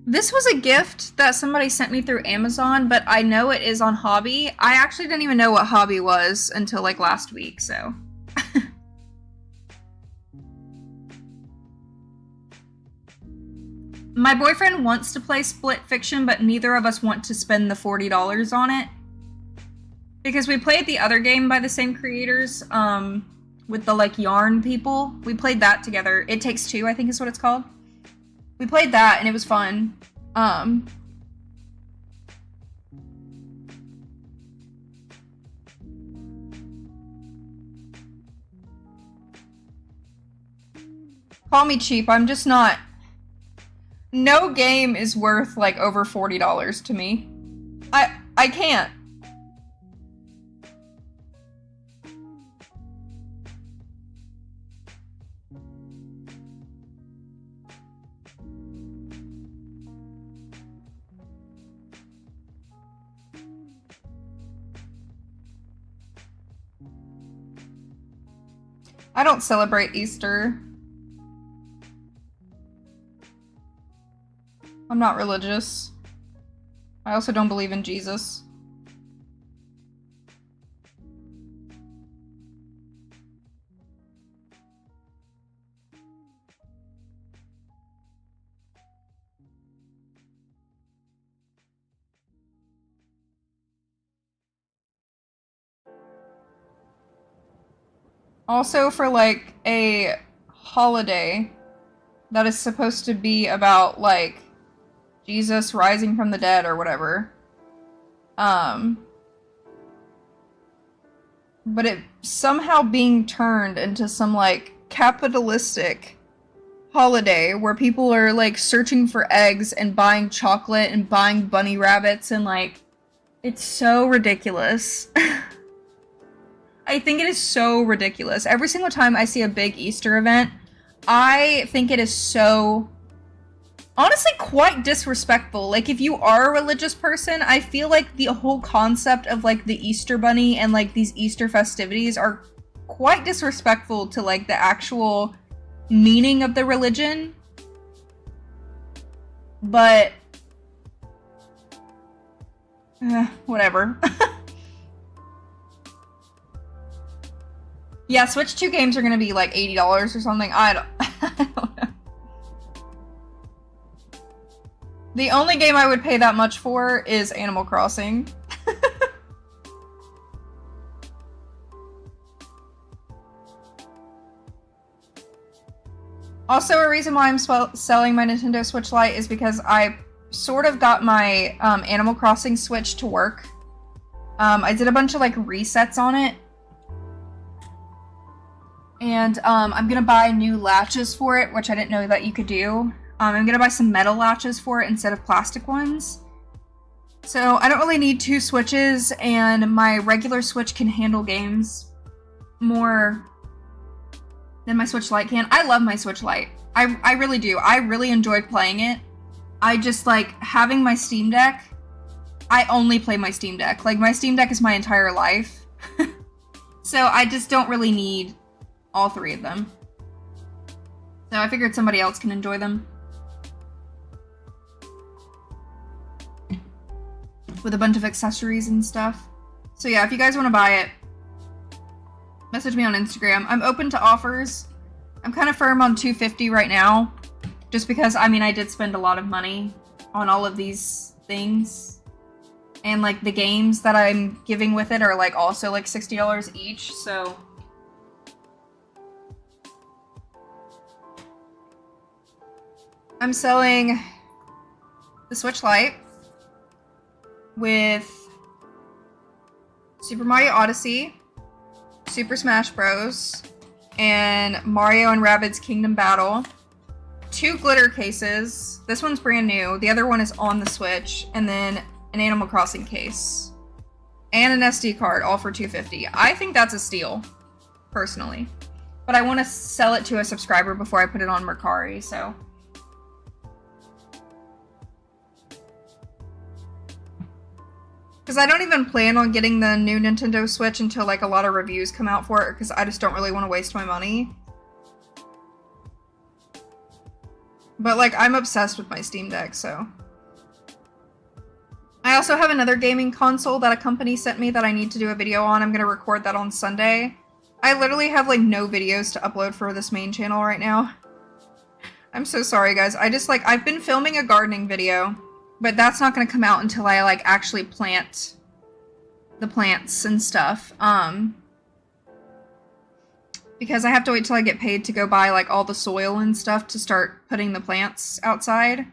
This was a gift that somebody sent me through Amazon, but I know it is on Hobby. I actually didn't even know what Hobby was until like last week, so. My boyfriend wants to play Split Fiction, but neither of us want to spend the $40 on it. Because we played the other game by the same creators, with the like yarn people. We played that together. It Takes Two, I think is what it's called. We played that and it was fun. Call me cheap, I'm just not. No game is worth like over $40 to me. I can't. I don't celebrate Easter. I'm not religious. I also don't believe in Jesus. Also, for like a holiday that is supposed to be about like Jesus rising from the dead or whatever. But it somehow being turned into some like capitalistic holiday where people are like searching for eggs and buying chocolate and buying bunny rabbits and like it's so ridiculous. I think it is so ridiculous. Every single time I see a big Easter event, I think it is so, honestly, quite disrespectful. Like, if you are a religious person, I feel like the whole concept of, like, the Easter Bunny and, like, these Easter festivities are quite disrespectful to, like, the actual meaning of the religion. But, whatever. Yeah, Switch 2 games are gonna be like $80 or something. I don't know. The only game I would pay that much for is Animal Crossing. Also, a reason why I'm selling my Nintendo Switch Lite is because I sort of got my Animal Crossing Switch to work. I did a bunch of like resets on it. And I'm gonna buy new latches for it, which I didn't know that you could do. I'm gonna buy some metal latches for it instead of plastic ones. So I don't really need two Switches, and my regular Switch can handle games more than my Switch Lite can. I love my Switch Lite. I really do. I really enjoyed playing it. I just like having my Steam Deck. I only play my Steam Deck. Like, my Steam Deck is my entire life. So I just don't really need all three of them. So I figured somebody else can enjoy them. With a bunch of accessories and stuff. So yeah, if you guys want to buy it, message me on Instagram. I'm open to offers. I'm kind of firm on $250 right now. Just because, I mean, I did spend a lot of money on all of these things. And like the games that I'm giving with it are like also like $60 each, so. I'm selling the Switch Lite with Super Mario Odyssey, Super Smash Bros, and Mario and Rabbids Kingdom Battle. 2 glitter cases. This one's brand new. The other one is on the Switch. And then an Animal Crossing case. And an SD card, all for $250. I think that's a steal, personally. But I want to sell it to a subscriber before I put it on Mercari, so. Because I don't even plan on getting the new Nintendo Switch until like a lot of reviews come out for it, because I just don't really want to waste my money. But like, I'm obsessed with my Steam Deck, so. I also have another gaming console that a company sent me that I need to do a video on. I'm going to record that on Sunday. I literally have like no videos to upload for this main channel right now. I'm so sorry, guys. I've been filming a gardening video, but that's not going to come out until I like actually plant the plants and stuff. Because I have to wait till I get paid to go buy like all the soil and stuff to start putting the plants outside.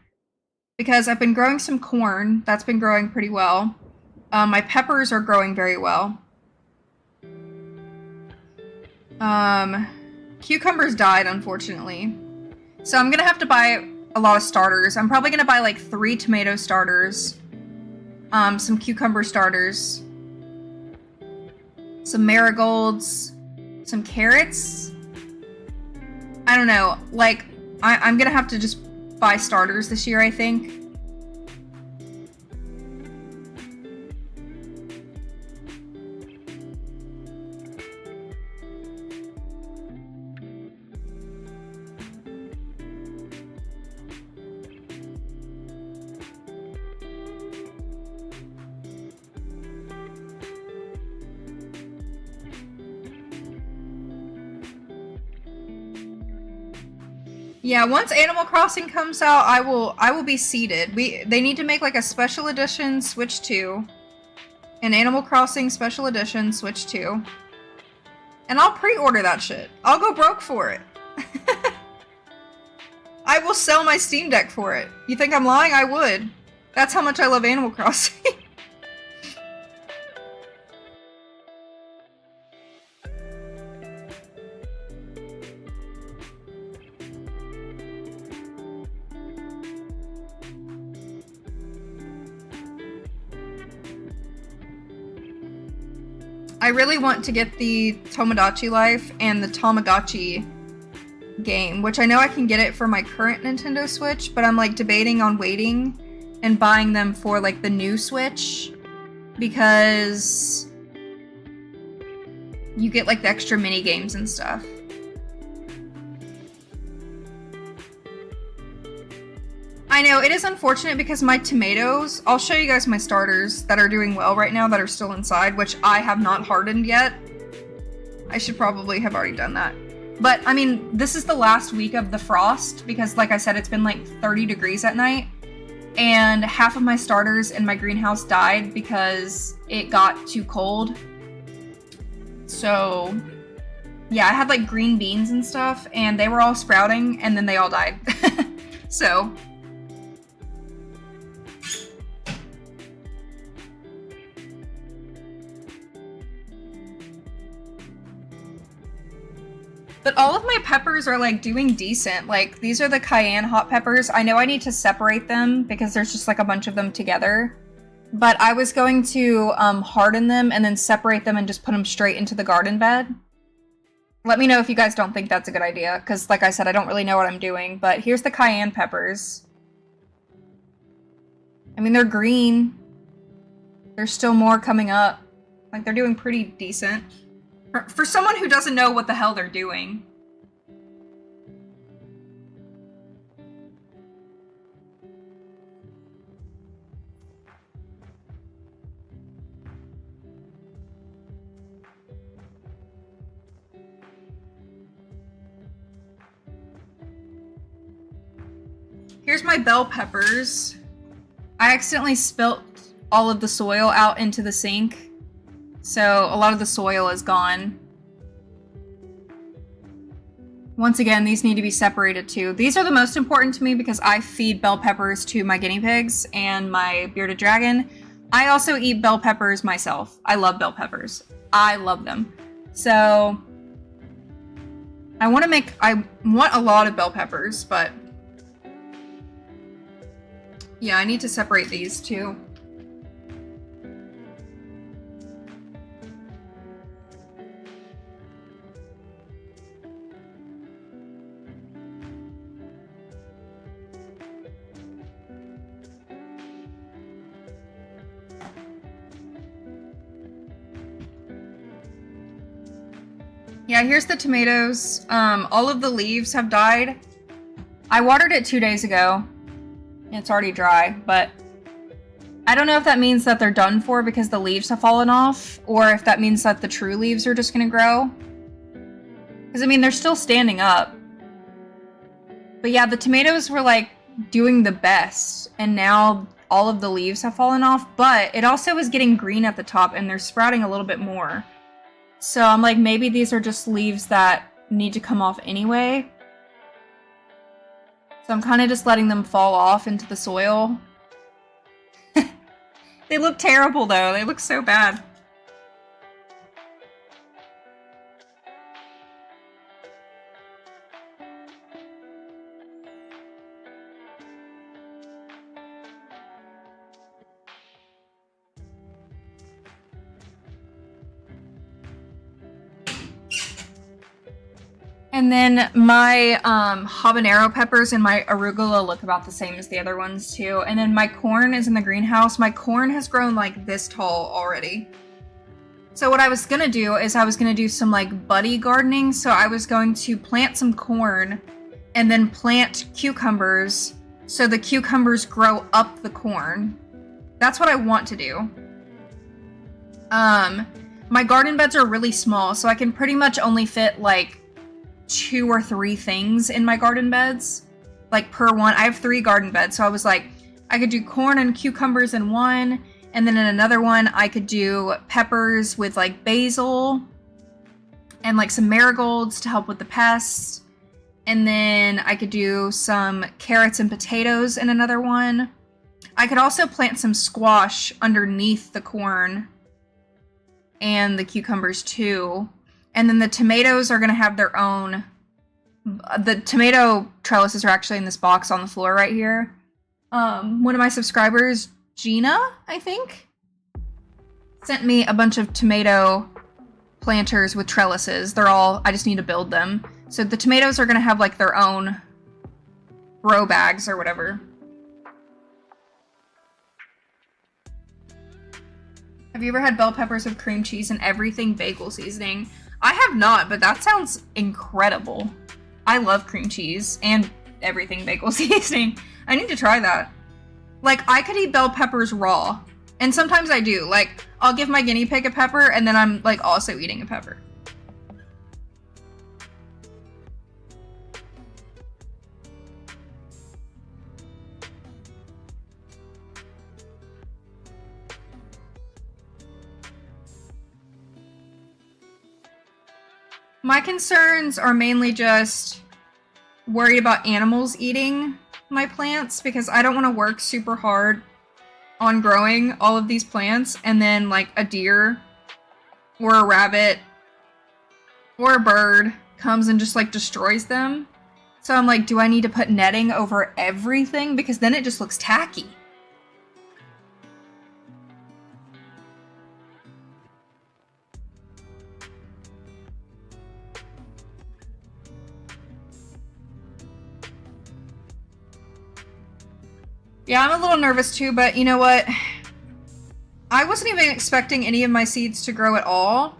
Because I've been growing some corn. That's been growing pretty well. My peppers are growing very well. Cucumbers died, unfortunately. So I'm gonna have to buy a lot of starters. I'm probably gonna buy like 3 tomato starters. Some cucumber starters. Some marigolds. Some carrots. I don't know. Like, I'm gonna have to just buy starters this year, I think. Yeah, once Animal Crossing comes out, I will be seated. They need to make like a special edition Switch 2. An Animal Crossing special edition Switch 2. And I'll pre-order that shit. I'll go broke for it. I will sell my Steam Deck for it. You think I'm lying? I would. That's how much I love Animal Crossing. I really want to get the Tomodachi Life and the Tamagotchi game, which I know I can get it for my current Nintendo Switch, but I'm like debating on waiting and buying them for like the new Switch, because you get like the extra mini games and stuff. I know, it is unfortunate because my tomatoes, I'll show you guys my starters that are doing well right now that are still inside, which I have not hardened yet. I should probably have already done that. But, I mean, this is the last week of the frost because, like I said, it's been like 30 degrees at night. And half of my starters in my greenhouse died because it got too cold. So, yeah, I had like green beans and stuff, and they were all sprouting, and then they all died. So... But all of my peppers are like doing decent. Like these are the cayenne hot peppers. I know I need to separate them because there's just like a bunch of them together. But I was going to harden them and then separate them and just put them straight into the garden bed. Let me know if you guys don't think that's a good idea, because like I said, I don't really know what I'm doing. But here's the cayenne peppers. I mean, they're green. There's still more coming up. Like they're doing pretty decent. For someone who doesn't know what the hell they're doing. Here's my bell peppers. I accidentally spilt all of the soil out into the sink. So a lot of the soil is gone. Once again, these need to be separated too. These are the most important to me because I feed bell peppers to my guinea pigs and my bearded dragon. I also eat bell peppers myself. I love bell peppers. I love them. So I want a lot of bell peppers, but yeah, I need to separate these too. Yeah, here's the tomatoes. All of the leaves have died. I watered it 2 days ago. It's already dry, but I don't know if that means that they're done for because the leaves have fallen off, or if that means that the true leaves are just gonna grow. Because, I mean, they're still standing up. But yeah, the tomatoes were, like, doing the best, and now all of the leaves have fallen off, but it also is getting green at the top, and they're sprouting a little bit more. So I'm like, maybe these are just leaves that need to come off anyway. So I'm kind of just letting them fall off into the soil. They look terrible though. They look so bad. And then my habanero peppers and my arugula look about the same as the other ones too. And then my corn is in the greenhouse. My corn has grown like this tall already. So what I was gonna do is I was gonna do some like buddy gardening. So I was going to plant some corn and then plant cucumbers so the cucumbers grow up the corn. That's what I want to do. My garden beds are really small, so I can pretty much only fit like 2 or 3 things in my garden beds, like per one. I have 3 garden beds, so I was like, I could do corn and cucumbers in one, and then in another one I could do peppers with like basil and like some marigolds to help with the pests, and then I could do some carrots and potatoes in another one. I could also plant some squash underneath the corn and the cucumbers too. And then the tomatoes are going to have their own. The tomato trellises are actually in this box on the floor right here. One of my subscribers, Gina, I think, sent me a bunch of tomato planters with trellises. They're all, I just need to build them. So the tomatoes are going to have like their own grow bags or whatever. Have you ever had bell peppers with cream cheese and everything bagel seasoning? I have not, but that sounds incredible. I love cream cheese and everything bagel seasoning. I need to try that. Like, I could eat bell peppers raw. And sometimes I do. Like, I'll give my guinea pig a pepper and then I'm like also eating a pepper. My concerns are mainly just worried about animals eating my plants because I don't want to work super hard on growing all of these plants and then like a deer or a rabbit or a bird comes and just like destroys them. So I'm like, do I need to put netting over everything? Because then it just looks tacky. Yeah, I'm a little nervous too, but you know what? I wasn't even expecting any of my seeds to grow at all.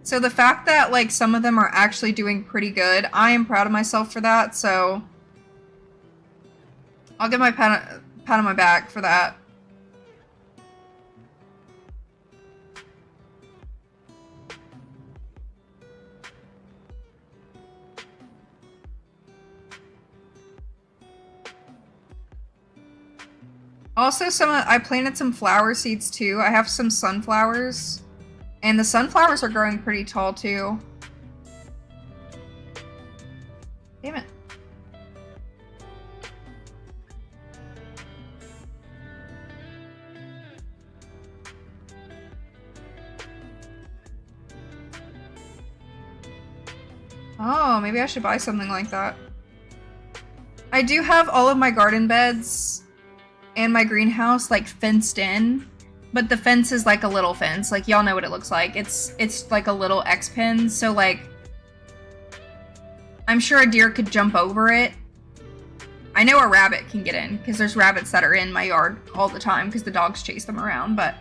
So the fact that like some of them are actually doing pretty good, I am proud of myself for that, so I'll give my pat on my back for that. Also, I planted some flower seeds too. I have some sunflowers, and the sunflowers are growing pretty tall too. Damn it. Oh, maybe I should buy something like that. I do have all of my garden beds and my greenhouse like fenced in, but the fence is like a little fence. Like y'all know what it looks like. It's like a little X pin, so like I'm sure a deer could jump over it. I know a rabbit can get in because there's rabbits that are in my yard all the time because the dogs chase them around, but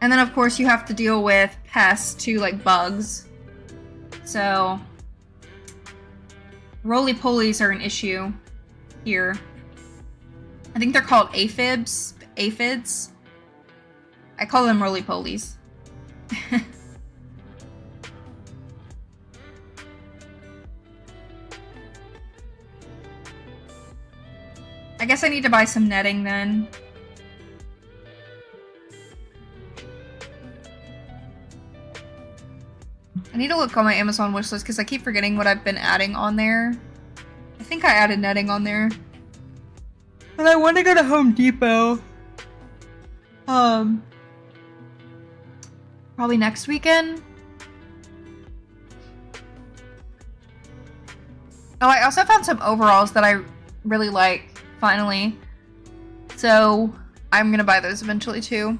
and then of course you have to deal with pests too, like bugs. So roly-polies are an issue here. I think they're called aphids. Aphids. I call them roly-polies. I guess I need to buy some netting then. I need to look on my Amazon wishlist because I keep forgetting what I've been adding on there. I think I added netting on there. And I want to go to Home Depot. Probably next weekend. Oh, I also found some overalls that I really like, finally. So I'm gonna buy those eventually too.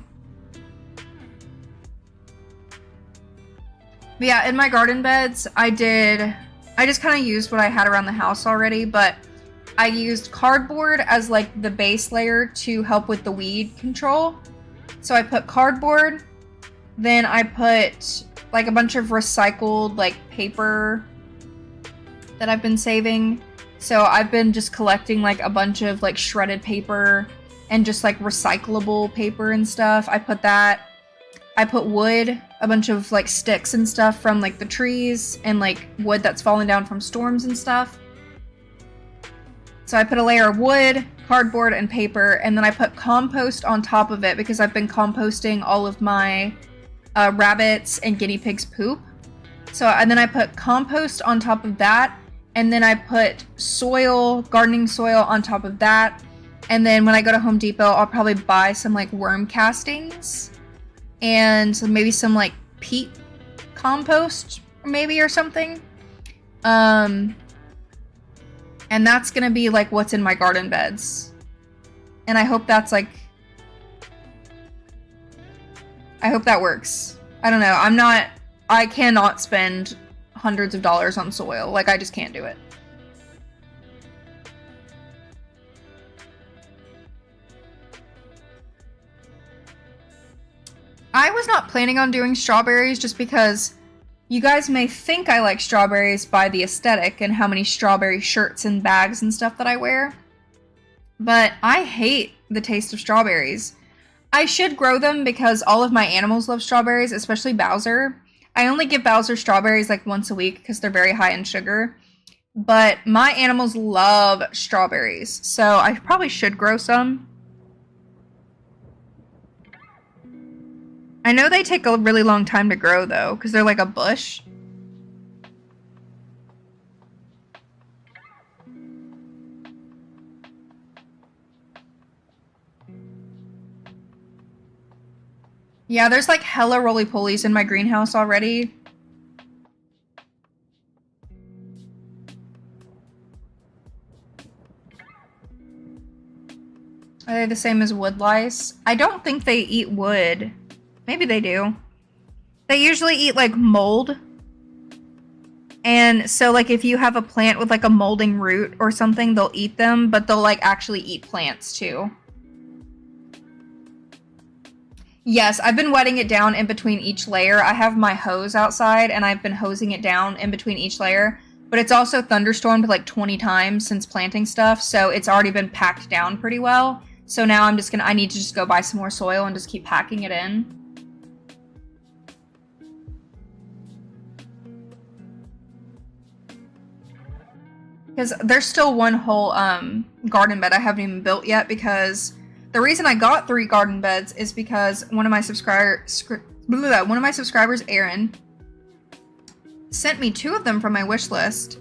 But yeah, in my garden beds, I just kind of used what I had around the house already, but I used cardboard as like the base layer to help with the weed control. So I put cardboard, then I put like a bunch of recycled like paper that I've been saving. So I've been just collecting like a bunch of like shredded paper and just like recyclable paper and stuff. I put that. I put wood, a bunch of like sticks and stuff from like the trees and like wood that's fallen down from storms and stuff. So I put a layer of wood, cardboard, and paper, and then I put compost on top of it because I've been composting all of my rabbits and guinea pigs poop. So, and then I put compost on top of that, and then I put soil, gardening soil on top of that. And then when I go to Home Depot, I'll probably buy some like worm castings and maybe some like peat compost maybe or something. And that's gonna be like what's in my garden beds. And I hope that's like, I hope that works. I don't know. I cannot spend hundreds of dollars on soil. Like I just can't do it. I was not planning on doing strawberries just because you guys may think I like strawberries by the aesthetic and how many strawberry shirts and bags and stuff that I wear. But I hate the taste of strawberries. I should grow them because all of my animals love strawberries, especially Bowser. I only give Bowser strawberries like once a week because they're very high in sugar. But my animals love strawberries, so I probably should grow some. I know they take a really long time to grow though, because they're like a bush. Yeah, there's like hella roly-polies in my greenhouse already. Are they the same as wood lice? I don't think they eat wood. Maybe they do. They usually eat like mold. And so like if you have a plant with like a molding root or something, they'll eat them, but they'll like actually eat plants too. Yes, I've been wetting it down in between each layer. I have my hose outside and I've been hosing it down in between each layer, but it's also thunderstormed like 20 times since planting stuff, so it's already been packed down pretty well. So now I need to just go buy some more soil and just keep packing it in. Because there's still one whole garden bed I haven't even built yet, because the reason I got 3 garden beds is because one of my subscribers, Aaron, sent me 2 of them from my wish list,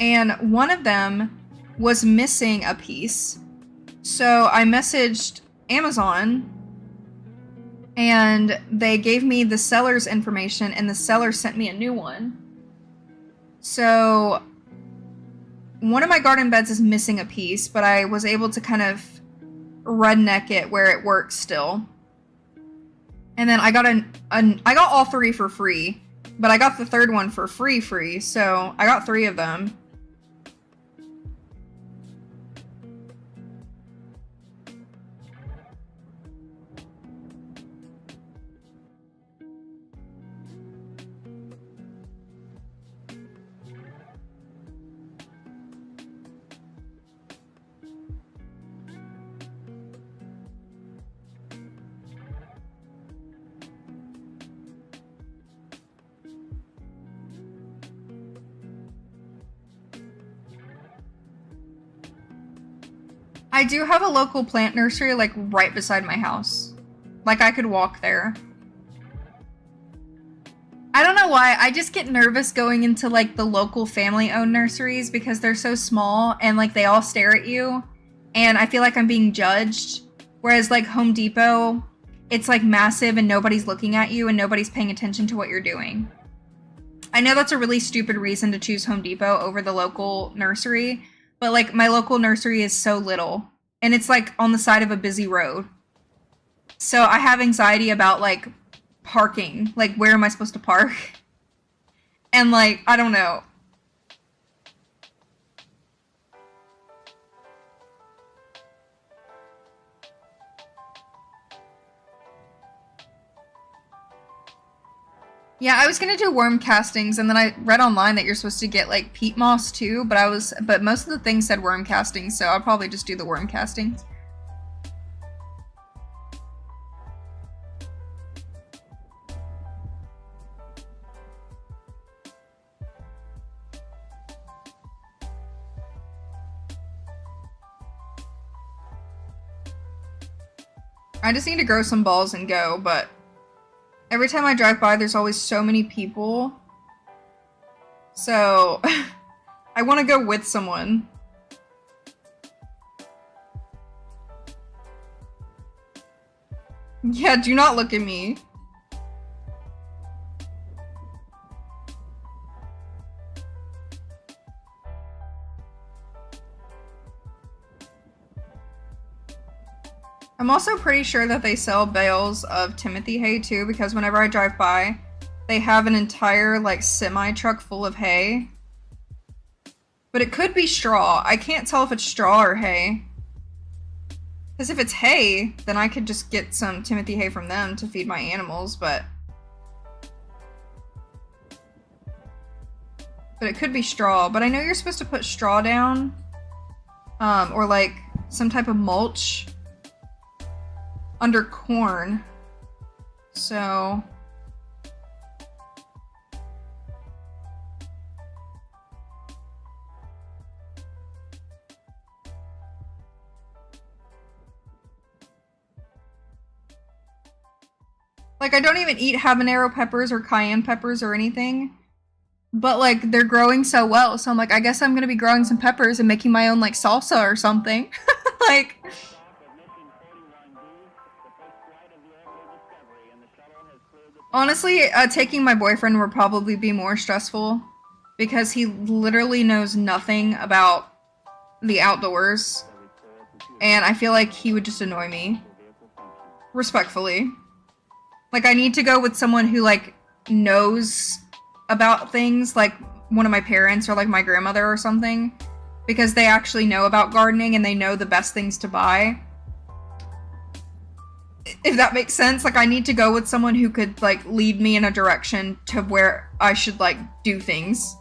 and one of them was missing a piece. So I messaged Amazon, and they gave me the seller's information, and the seller sent me a new one. So one of my garden beds is missing a piece, but I was able to kind of redneck it where it works still. And then I got I got all 3 for free, but I got the 3rd one for free, so I got 3 of them. I do have a local plant nursery, like, right beside my house. Like, I could walk there. I don't know why, I just get nervous going into, like, the local family-owned nurseries because they're so small and, like, they all stare at you. And I feel like I'm being judged. Whereas, like, Home Depot, it's, like, massive and nobody's looking at you and nobody's paying attention to what you're doing. I know that's a really stupid reason to choose Home Depot over the local nursery, but like my local nursery is so little and it's like on the side of a busy road. So I have anxiety about like parking. Like, where am I supposed to park? And like, I don't know. Yeah, I was gonna do worm castings, and then I read online that you're supposed to get like peat moss too, but most of the things said worm castings, so I'll probably just do the worm castings. I just need to grow some balls and go, but every time I drive by, there's always so many people. So, I want to go with someone. Yeah, do not look at me. I'm also pretty sure that they sell bales of Timothy hay too, because whenever I drive by, they have an entire like semi-truck full of hay. But it could be straw. I can't tell if it's straw or hay. Because if it's hay, then I could just get some Timothy hay from them to feed my animals, but it could be straw. But I know you're supposed to put straw down, or like some type of mulch under corn. So Like, I don't even eat habanero peppers or cayenne peppers or anything. But, like, they're growing so well. So I'm like, I guess I'm going to be growing some peppers and making my own, like, salsa or something. Like... Honestly, taking my boyfriend would probably be more stressful. Because he literally knows nothing about the outdoors. And I feel like he would just annoy me. Respectfully. Like, I need to go with someone who, like, knows about things, like one of my parents or, like, my grandmother or something. Because they actually know about gardening and they know the best things to buy. If that makes sense. Like, I need to go with someone who could, like, lead me in a direction to where I should, like, do things.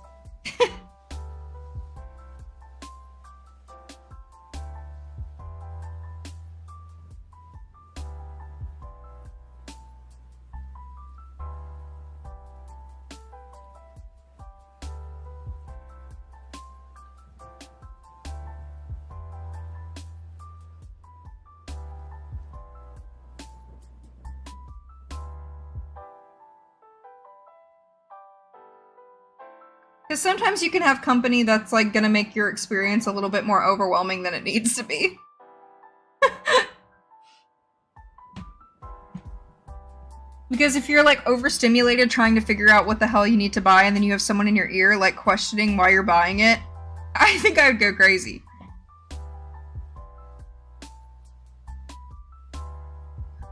Because sometimes you can have company that's, like, gonna make your experience a little bit more overwhelming than it needs to be. Because if you're, like, overstimulated trying to figure out what the hell you need to buy and then you have someone in your ear, like, questioning why you're buying it, I think I would go crazy.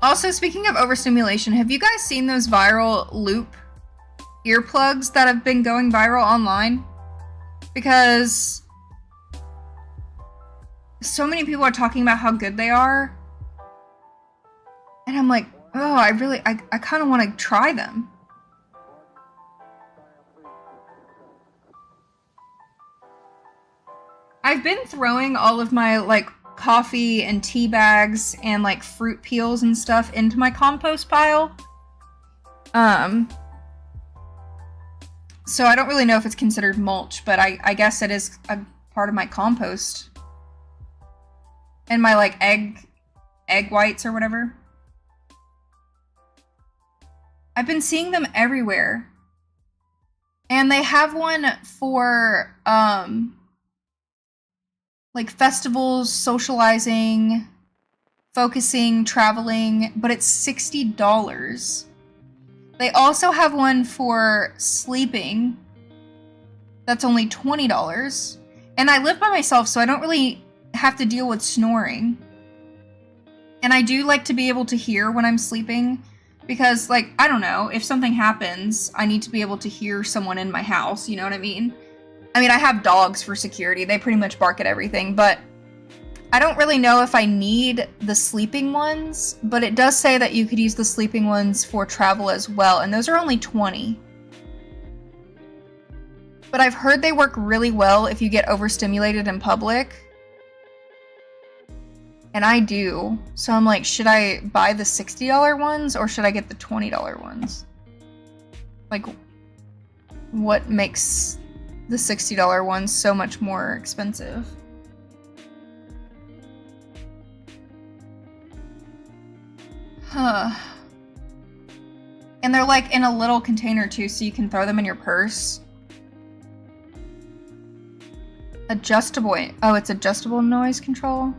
Also, speaking of overstimulation, have you guys seen those viral loop earplugs that have been going viral online? Because so many people are talking about how good they are. And I'm like, oh, I kind of want to try them. I've been throwing all of my, like, coffee and tea bags and, like, fruit peels and stuff into my compost pile. So I don't really know if it's considered mulch, but I guess it is a part of my compost. And my, like, egg whites or whatever. I've been seeing them everywhere. And they have one for, like, festivals, socializing, focusing, traveling, but it's $60. They also have one for sleeping that's only $20. And I live by myself, so I don't really have to deal with snoring. And I do like to be able to hear when I'm sleeping because, like, I don't know, if something happens, I need to be able to hear someone in my house, you know what I mean? I mean, I have dogs for security. They pretty much bark at everything, but I don't really know if I need the sleeping ones, but it does say that you could use the sleeping ones for travel as well, and those are only $20. But I've heard they work really well if you get overstimulated in public. And I do. So I'm like, should I buy the $60 ones or should I get the $20 ones? Like, what makes the $60 ones so much more expensive? Huh. And they're, like, in a little container too, so you can throw them in your purse. Adjustable. Oh, it's adjustable noise control.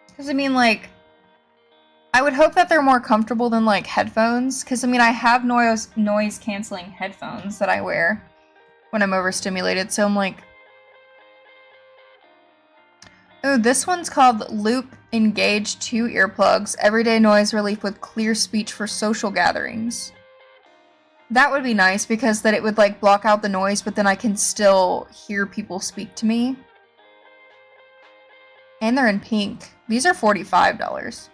Because, I mean, like, I would hope that they're more comfortable than, like, headphones. Because, I mean, I have noise-canceling headphones that I wear when I'm overstimulated. So I'm like... Oh, this one's called Loop Engage 2 Earplugs. Everyday noise relief with clear speech for social gatherings. That would be nice, because then it would, like, block out the noise, but then I can still hear people speak to me. And they're in pink. These are $45.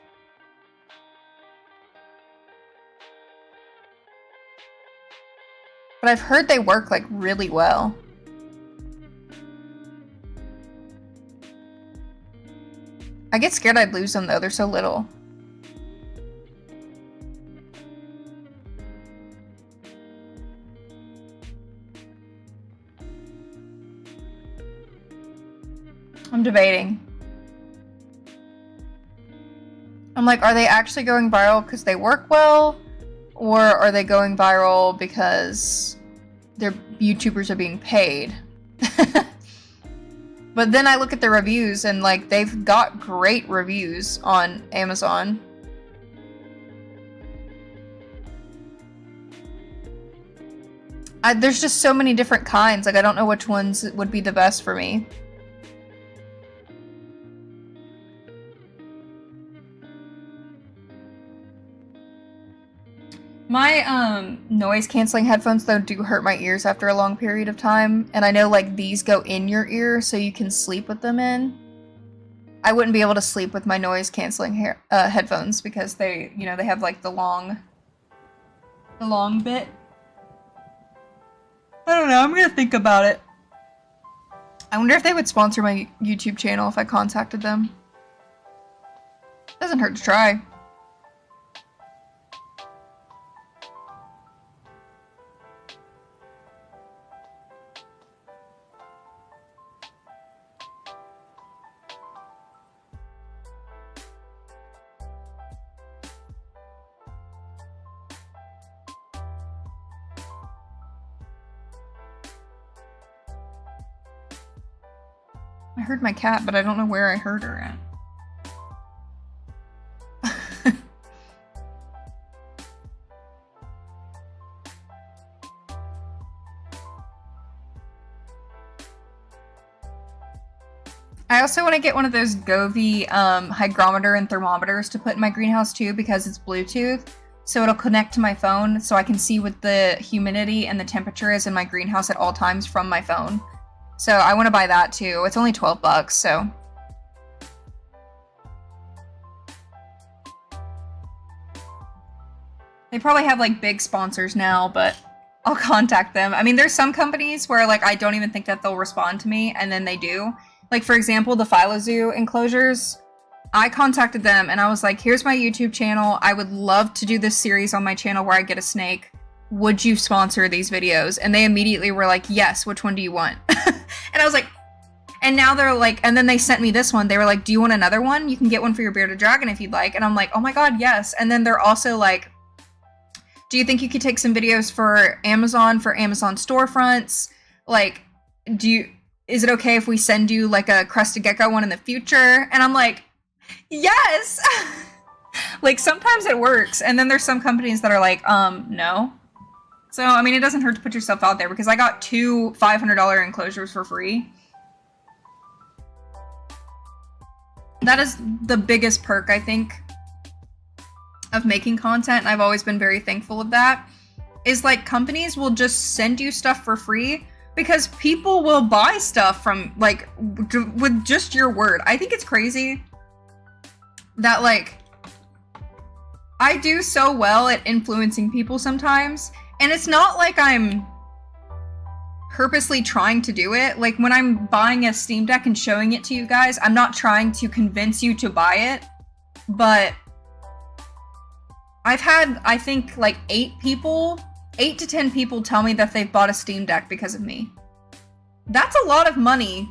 But I've heard they work, like, really well. I get scared I'd lose them though, they're so little. I'm debating. I'm like, are they actually going viral because they work well? Or are they going viral because their YouTubers are being paid? But then I look at the reviews and like they've got great reviews on Amazon. There's just so many different kinds. Like I don't know which ones would be the best for me. My noise canceling headphones though do hurt my ears after a long period of time, and I know like these go in your ear so you can sleep with them in. I wouldn't be able to sleep with my noise canceling headphones because they, you know, they have like the long bit. I don't know, I'm gonna think about it. I wonder if they would sponsor my YouTube channel if I contacted them. Doesn't hurt to try. I heard my cat, but I don't know where I heard her at. I also want to get one of those Govee hygrometer and thermometers to put in my greenhouse too because it's Bluetooth. So it'll connect to my phone so I can see what the humidity and the temperature is in my greenhouse at all times from my phone. So I want to buy that too. It's only 12 bucks, so. They probably have like big sponsors now, but I'll contact them. I mean, there's some companies where like I don't even think that they'll respond to me, and then they do. Like for example, the Philo-Zoo enclosures. I contacted them and I was like, here's my YouTube channel. I would love to do this series on my channel where I get a snake. Would you sponsor these videos? And they immediately were like, yes, which one do you want? And I was like, and now they're like, and then they sent me this one. They were like, do you want another one? You can get one for your bearded dragon if you'd like. And I'm like, oh my god, yes. And then they're also like, do you think you could take some videos for Amazon storefronts? Like, is it okay if we send you like a crested gecko one in the future? And I'm like, yes. Like sometimes it works. And then there's some companies that are like, no. So, I mean, it doesn't hurt to put yourself out there because I got 2 $500 enclosures for free. That is the biggest perk, I think, of making content, and I've always been very thankful of that, is like companies will just send you stuff for free because people will buy stuff from like with just your word. I think it's crazy that like I do so well at influencing people sometimes, and it's not like I'm purposely trying to do it. Like when I'm buying a Steam Deck and showing it to you guys, I'm not trying to convince you to buy it, but I've had, I think, like 8 to 10 people tell me that they've bought a Steam Deck because of me. That's a lot of money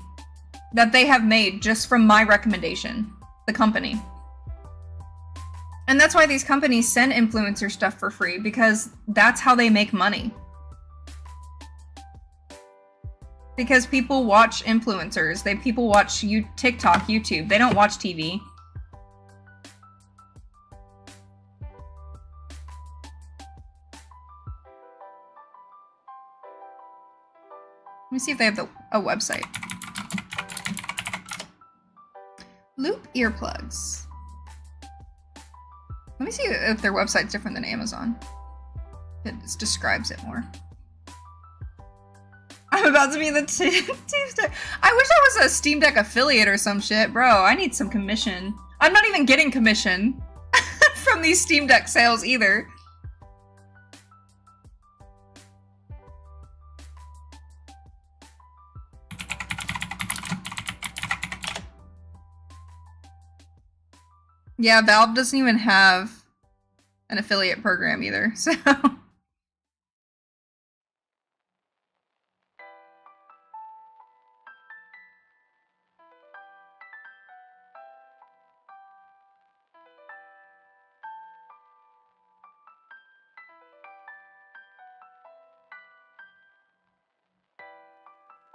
that they have made just from my recommendation, the company. And that's why these companies send influencer stuff for free, because that's how they make money. Because people watch influencers. People watch TikTok, YouTube. They don't watch TV. Let me see if they have a website. Loop earplugs. Let me see if their website's different than Amazon. It just describes it more. I'm about to be the Steam Deck. I wish I was a Steam Deck affiliate or some shit. Bro, I need some commission. I'm not even getting commission from these Steam Deck sales either. Yeah, Valve doesn't even have an affiliate program either, so.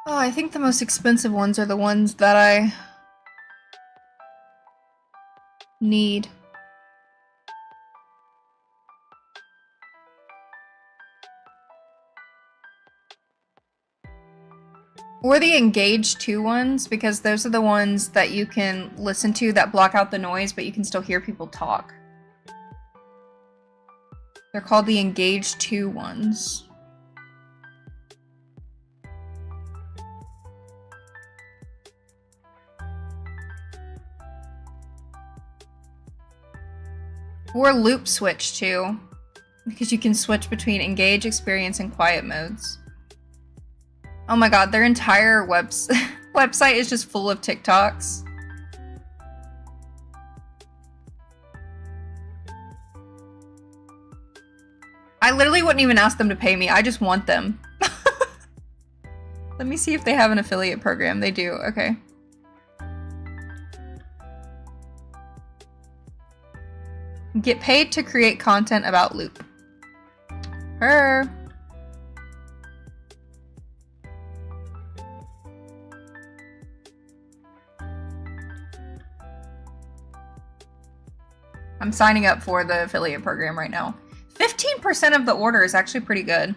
Oh, I think the most expensive ones are the ones that I need. Or the Engage 2 ones, because those are the ones that you can listen to that block out the noise, but you can still hear people talk. They're called the Engage 2 ones. Or Loop Switch too, because you can switch between Engage, Experience, and Quiet modes. Oh my god, their entire website is just full of TikToks. I literally wouldn't even ask them to pay me, I just want them. Let me see if they have an affiliate program. They do, okay. Get paid to create content about Loop. Her. I'm signing up for the affiliate program right now. 15% of the order is actually pretty good.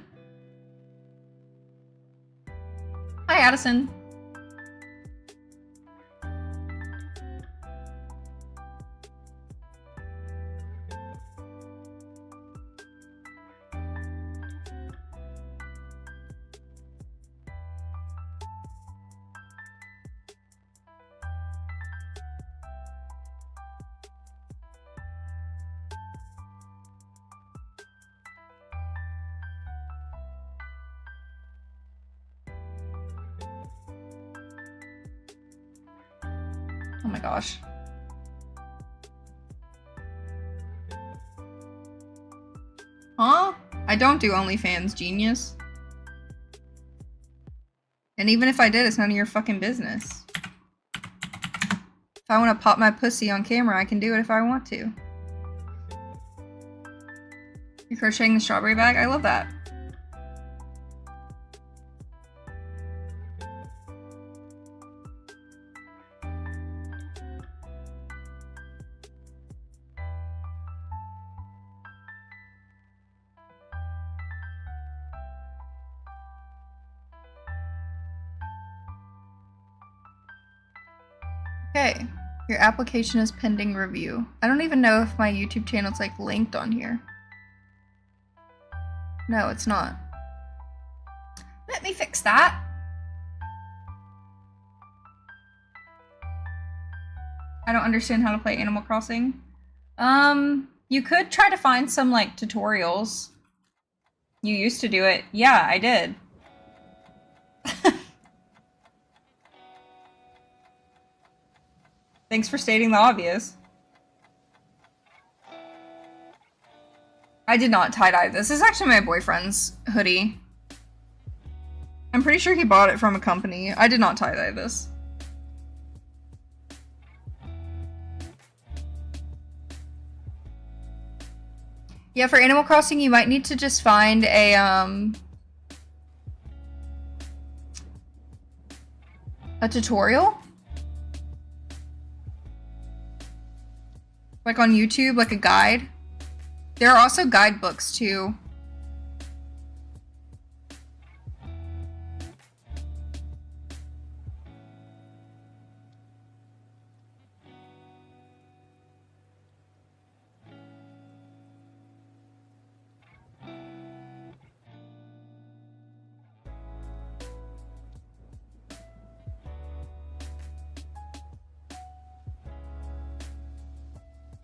Hi, Addison. Oh my gosh. Huh? I don't do OnlyFans, genius. And even if I did, it's none of your fucking business. If I want to pop my pussy on camera, I can do it if I want to. You're crocheting the strawberry bag? I love that. Okay, your application is pending review. I don't even know if my YouTube channel's like linked on here. No, it's not. Let me fix that. I don't understand how to play Animal Crossing. You could try to find some like tutorials. You used to do it. Yeah, I did. Thanks for stating the obvious. I did not tie-dye this. This is actually my boyfriend's hoodie. I'm pretty sure he bought it from a company. I did not tie-dye this. Yeah, for Animal Crossing, you might need to just find a tutorial. Like on YouTube, like a guide. There are also guidebooks too.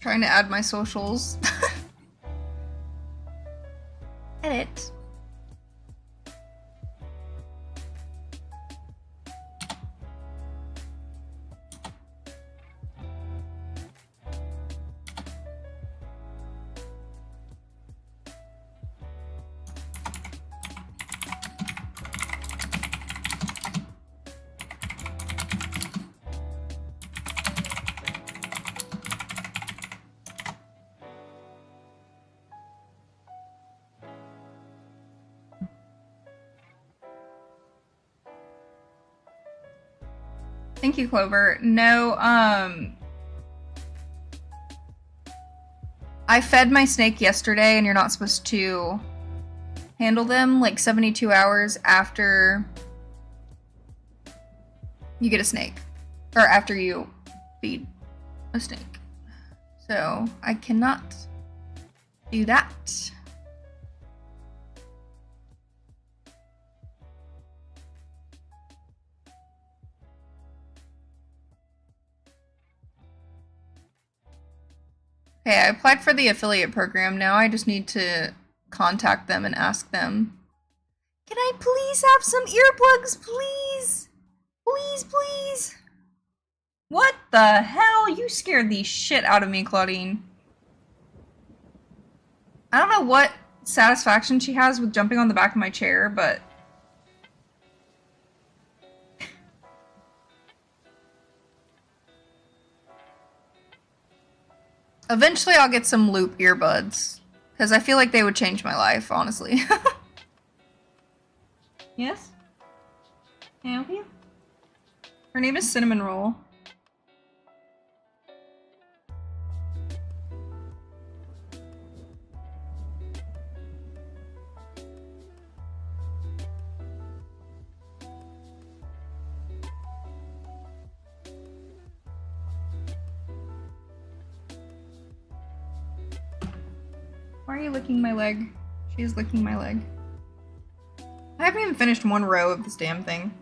Trying to add my socials. Edit. Thank you, Clover. No, I fed my snake yesterday, and you're not supposed to handle them like 72 hours after you get a snake, or after you feed a snake. So I cannot do that. Okay, I applied for the affiliate program. Now I just need to contact them and ask them, can I please have some earplugs, please? Please, please. What the hell? You scared the shit out of me, Claudine. I don't know what satisfaction she has with jumping on the back of my chair, but... Eventually I'll get some loop earbuds, because I feel like they would change my life, honestly. Yes? Can I help you? Her name is Cinnamon Roll. Why are you licking my leg? She is licking my leg. I haven't even finished one row of this damn thing.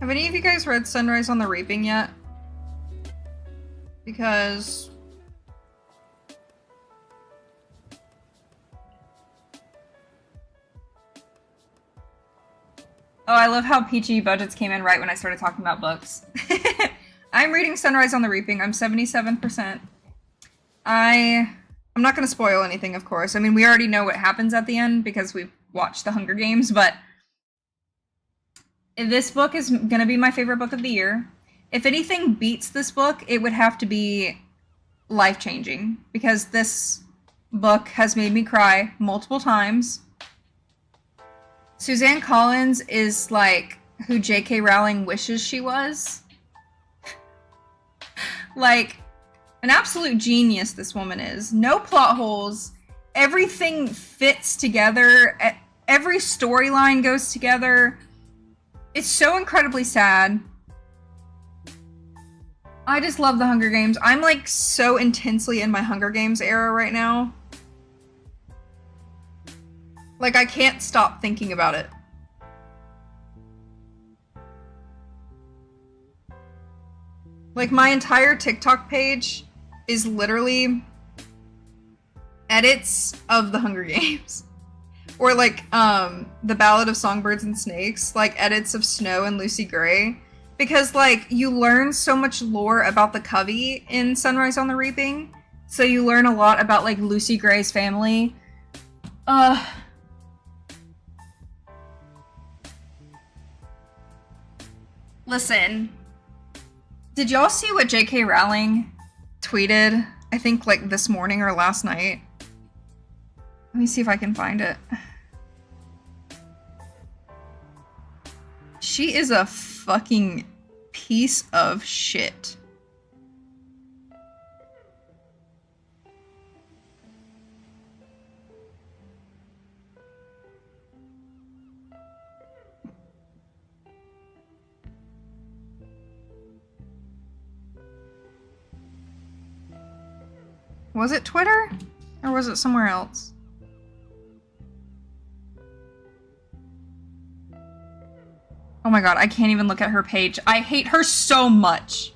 Have any of you guys read Sunrise on the Reaping yet? Because... Oh, I love how peachy budgets came in right when I started talking about books. I'm reading Sunrise on the Reaping. I'm 77%. I'm not going to spoil anything, of course. I mean, we already know what happens at the end because we've watched The Hunger Games, but this book is going to be my favorite book of the year. If anything beats this book, it would have to be life-changing, because this book has made me cry multiple times. Suzanne Collins is like who J.K. Rowling wishes she was. Like, an absolute genius this woman is. No plot holes. Everything fits together. Every storyline goes together. It's so incredibly sad. I just love The Hunger Games. I'm like so intensely in my Hunger Games era right now. Like, I can't stop thinking about it. Like, my entire TikTok page is literally edits of The Hunger Games. Or like, The Ballad of Songbirds and Snakes, like edits of Snow and Lucy Gray. Because, like, you learn so much lore about the Covey in Sunrise on the Reaping. So you learn a lot about, like, Lucy Gray's family. Listen. Did y'all see what J.K. Rowling tweeted? I think, like, this morning or last night. Let me see if I can find it. She is a fucking piece of shit. Was it Twitter? Or was it somewhere else? Oh my god, I can't even look at her page. I hate her so much.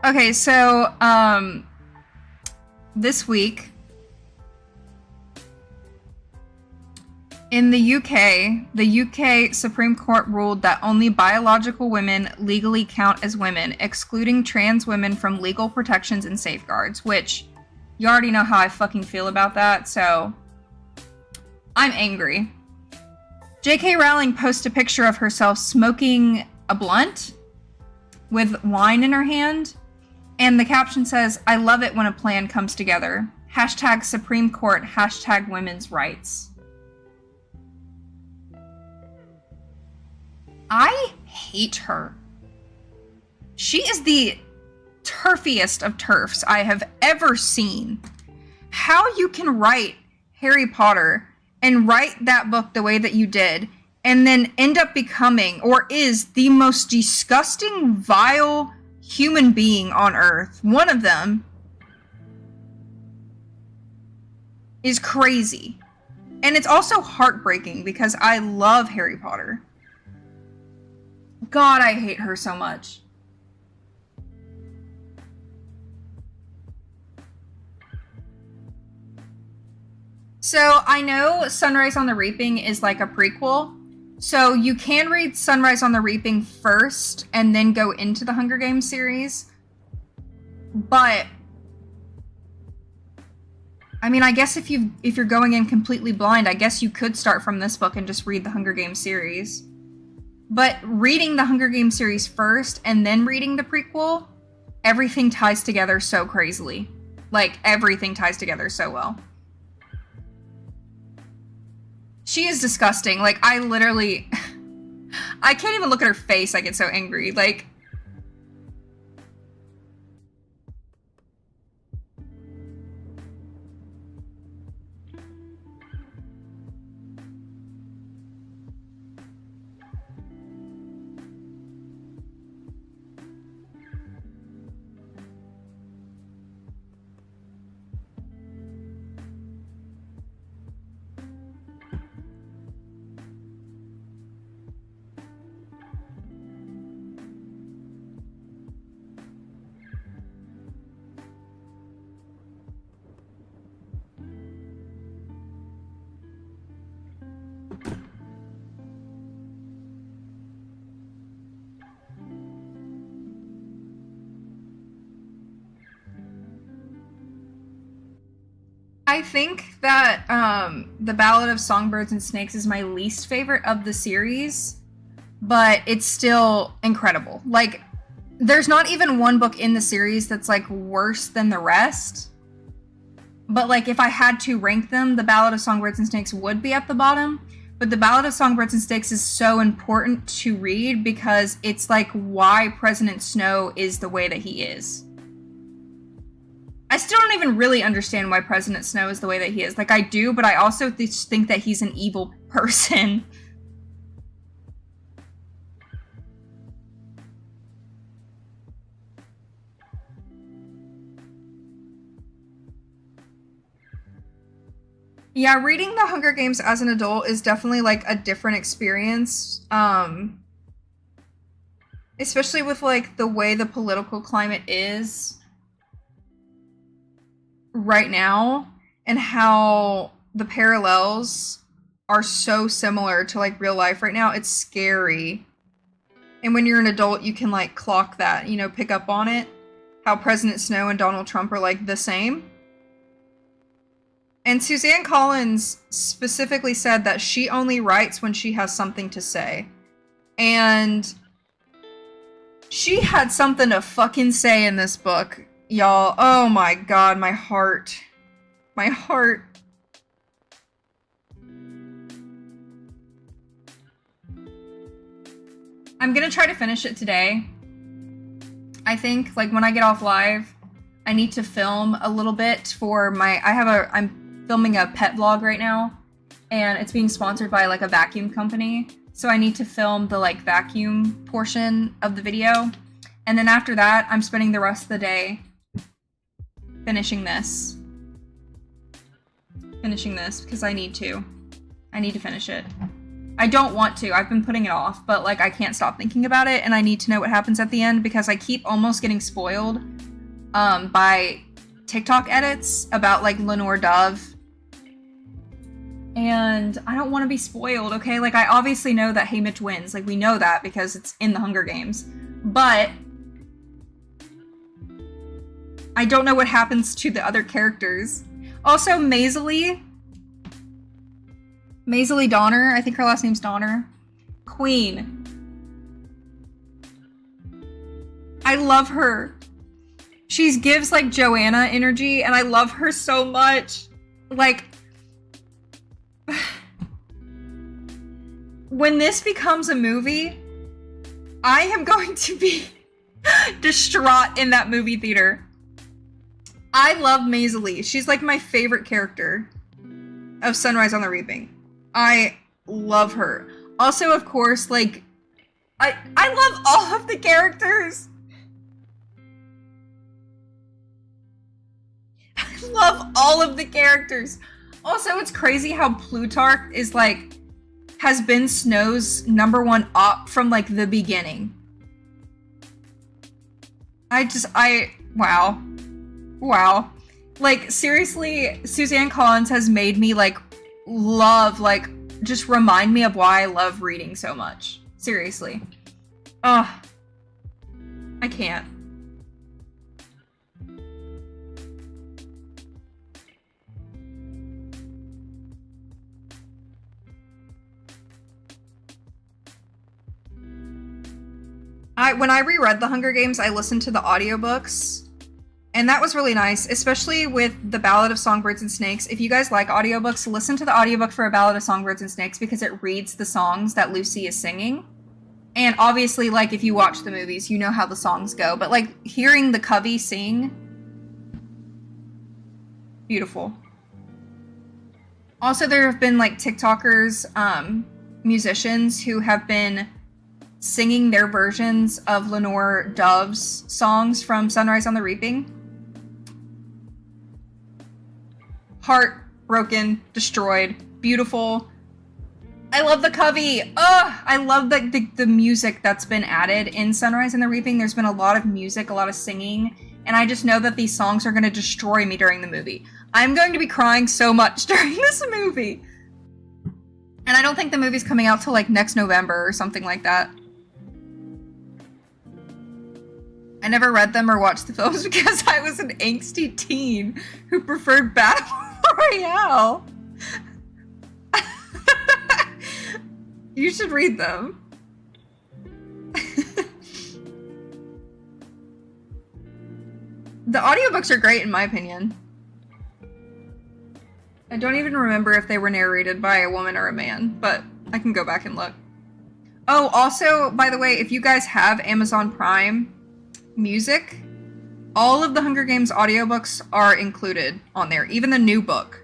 Okay, so, this week, in the UK Supreme Court ruled that only biological women legally count as women, excluding trans women from legal protections and safeguards, which, you already know how I fucking feel about that, so I'm angry. J.K. Rowling posts a picture of herself smoking a blunt with wine in her hand. And the caption says, "I love it when a plan comes together. Hashtag Supreme Court, hashtag women's rights." I hate her. She is the turfiest of turfs I have ever seen. How you can write Harry Potter and write that book the way that you did, and then end up becoming, or is, the most disgusting, vile human being on earth. One of them is crazy. And it's also heartbreaking because I love Harry Potter. God, I hate her so much. So I know Sunrise on the Reaping is like a prequel. So you can read Sunrise on the Reaping first and then go into the Hunger Games series. But I mean, I guess if you're going in completely blind, I guess you could start from this book and just read the Hunger Games series. But reading the Hunger Games series first and then reading the prequel, everything ties together so crazily. Like, everything ties together so well. She is disgusting. Like, I literally... I can't even look at her face. I get so angry. Like... I think that The Ballad of Songbirds and Snakes is my least favorite of the series, but it's still incredible. Like, there's not even one book in the series that's, like, worse than the rest. But, like, if I had to rank them, The Ballad of Songbirds and Snakes would be at the bottom. But The Ballad of Songbirds and Snakes is so important to read because it's, like, why President Snow is the way that he is. I still don't even really understand why President Snow is the way that he is. Like, I do, but I also think that he's an evil person. Yeah, reading The Hunger Games as an adult is definitely, like, a different experience. Especially with, like, the way the political climate is right now, and how the parallels are so similar to, like, real life right now. It's scary. And when you're an adult, you can, like, clock that, you know, pick up on it. How President Snow and Donald Trump are, like, the same. And Suzanne Collins specifically said that she only writes when she has something to say. And she had something to fucking say in this book, y'all. Oh my god, my heart. My heart. I'm gonna try to finish it today. I think, like, when I get off live, I need to film a little bit for my, I'm filming a pet vlog right now, and it's being sponsored by, like, a vacuum company, so I need to film the, like, vacuum portion of the video, and then after that, I'm spending the rest of the day finishing this. Because I need to. I need to finish it. I don't want to. I've been putting it off, but, like, I can't stop thinking about it, and I need to know what happens at the end, because I keep almost getting spoiled by TikTok edits about, like, Lenore Dove. And I don't want to be spoiled, okay? Like, I obviously know that Haymitch wins. Like, we know that because it's in the Hunger Games. But I don't know what happens to the other characters. Also, Maisley Donner, I think her last name's Donner. Queen. I love her. She gives, like, Joanna energy, and I love her so much. Like, when this becomes a movie, I am going to be distraught in that movie theater. I love Maisley. She's, like, my favorite character of Sunrise on the Reaping. I love her. Also, of course, like, I love all of the characters. I love all of the characters. Also, it's crazy how Plutarch is, like, has been Snow's #1 op from, like, the beginning. Wow. Wow. Like, seriously, Suzanne Collins has made me, like, love, like, just remind me of why I love reading so much. Seriously. Ugh. I can't. When I reread The Hunger Games, I listened to the audiobooks, and that was really nice, especially with The Ballad of Songbirds and Snakes. If you guys like audiobooks, listen to the audiobook for A Ballad of Songbirds and Snakes, because it reads the songs that Lucy is singing. And obviously, like, if you watch the movies, you know how the songs go, but, like, hearing the Covey sing, beautiful. Also, there have been, like, TikTokers, musicians who have been singing their versions of Lenore Dove's songs from Sunrise on the Reaping. Heartbroken, destroyed, beautiful. I love the Covey. Ugh! I love the music that's been added in Sunrise on the Reaping. There's been a lot of music, a lot of singing, and I just know that these songs are going to destroy me during the movie. I'm going to be crying so much during this movie. And I don't think the movie's coming out till, like, next November or something like that. I never read them or watched the films because I was an angsty teen who preferred Battle Royale. You should read them. The audiobooks are great in my opinion. I don't even remember if they were narrated by a woman or a man, but I can go back and look. Oh, also, by the way, if you guys have Amazon Prime Music, all of the Hunger Games audiobooks are included on there, even the new book.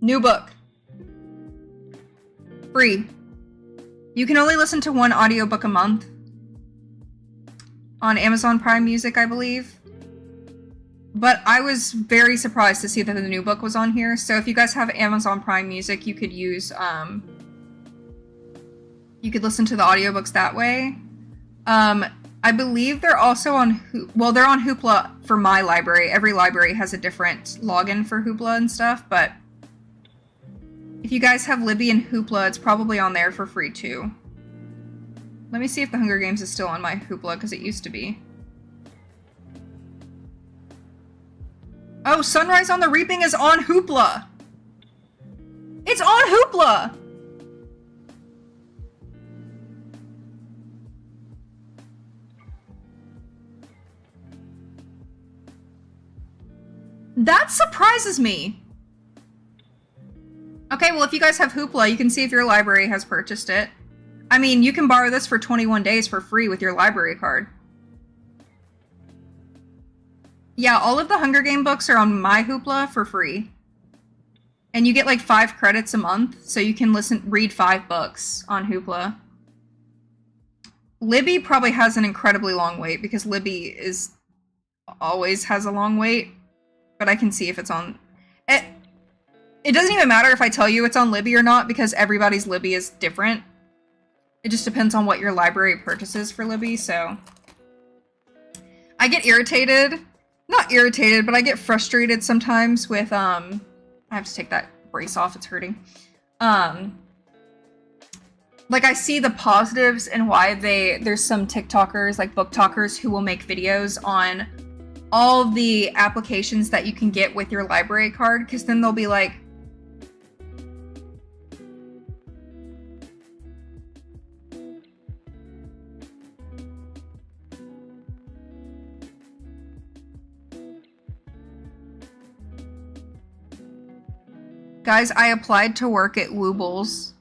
New book. Free. You can only listen to one audiobook a month on Amazon Prime Music, I believe. But I was very surprised to see that the new book was on here. So if you guys have Amazon Prime Music, you could use, you could listen to the audiobooks that way. I believe they're also on, they're on Hoopla for my library. Every library has a different login for Hoopla and stuff, but if you guys have Libby and Hoopla, it's probably on there for free too. Let me see if the Hunger Games is still on my Hoopla, because it used to be. Oh, Sunrise on the Reaping is on Hoopla! It's on Hoopla! That surprises me. Okay, well, if you guys have Hoopla, you can see if your library has purchased it. I mean, you can borrow this for 21 days for free with your library card. Yeah, all of the Hunger Game books are on my Hoopla for free. And you get like 5 credits a month, so you can read 5 books on Hoopla. Libby probably has an incredibly long wait because Libby always has a long wait, but I can see if it's on. It doesn't even matter if I tell you it's on Libby or not because everybody's Libby is different. It just depends on what your library purchases for Libby, so. I get irritated. Not irritated, but I get frustrated sometimes with, I have to take that brace off, it's hurting. Like, I see the positives and why there's some TikTokers, like book talkers, who will make videos on all the applications that you can get with your library card, because then they'll be like, guys, I applied to work at Woobles.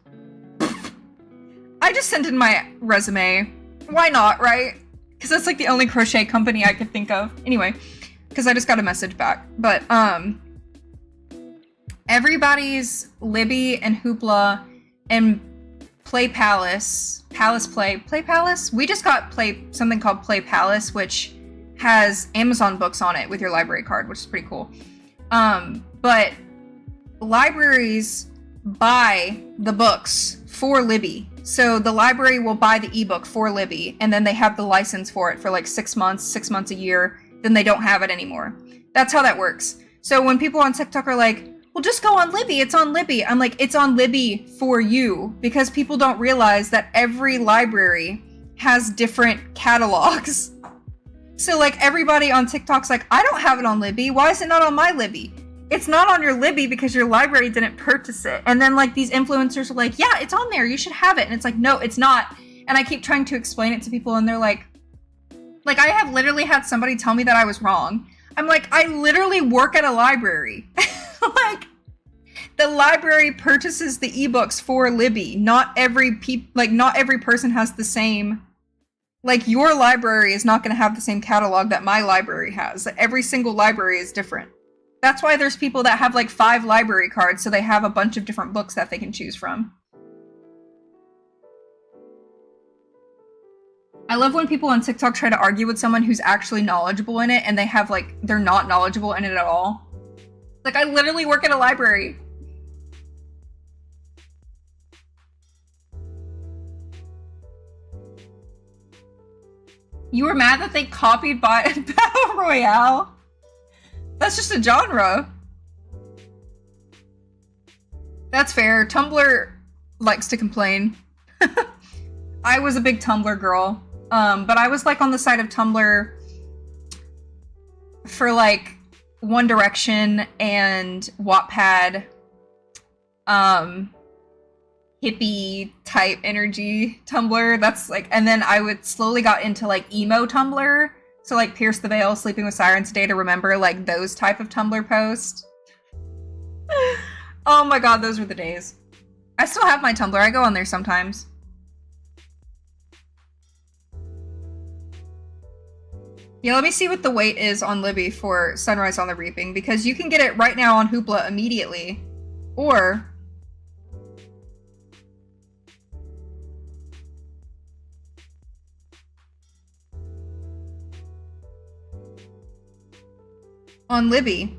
I just sent in my resume. Why not, right? Because that's like the only crochet company I could think of. Anyway, because I just got a message back. But everybody's Libby and Hoopla and Play Palace, Play Palace? We just got something called Play Palace, which has Amazon books on it with your library card, which is pretty cool. But libraries buy the books for Libby. So the library will buy the ebook for Libby, and then they have the license for it for like 6 months a year, then they don't have it anymore. That's how that works. So when people on TikTok are like, well, just go on Libby, it's on Libby. I'm like, it's on Libby for you, because people don't realize that every library has different catalogs. So like everybody on TikTok's like, I don't have it on Libby. Why is it not on my Libby? It's not on your Libby because your library didn't purchase it. And then like these influencers are like, yeah, it's on there, you should have it. And it's like, no, it's not. And I keep trying to explain it to people and they're like I have literally had somebody tell me that I was wrong. I'm like, I literally work at a library. Like, the library purchases the ebooks for Libby. Not every person has the same, like, your library is not going to have the same catalog that my library has. Every single library is different. That's why there's people that have like 5 library cards, so they have a bunch of different books that they can choose from. I love when people on TikTok try to argue with someone who's actually knowledgeable in it, and they're not knowledgeable in it at all. Like, I literally work at a library. You were mad that they copied Battle Royale? That's just a genre. That's fair. Tumblr likes to complain. I was a big Tumblr girl. But I was like on the side of Tumblr for like One Direction and Wattpad, hippie type energy Tumblr. That's like, and then I would slowly got into like emo Tumblr. So like Pierce the Veil, Sleeping with Sirens, Day to Remember, like those type of Tumblr posts. Oh my god, those were the days. I still have my Tumblr. I go on there sometimes. Yeah, let me see what the wait is on Libby for Sunrise on the Reaping, because you can get it right now on Hoopla immediately, or on Libby.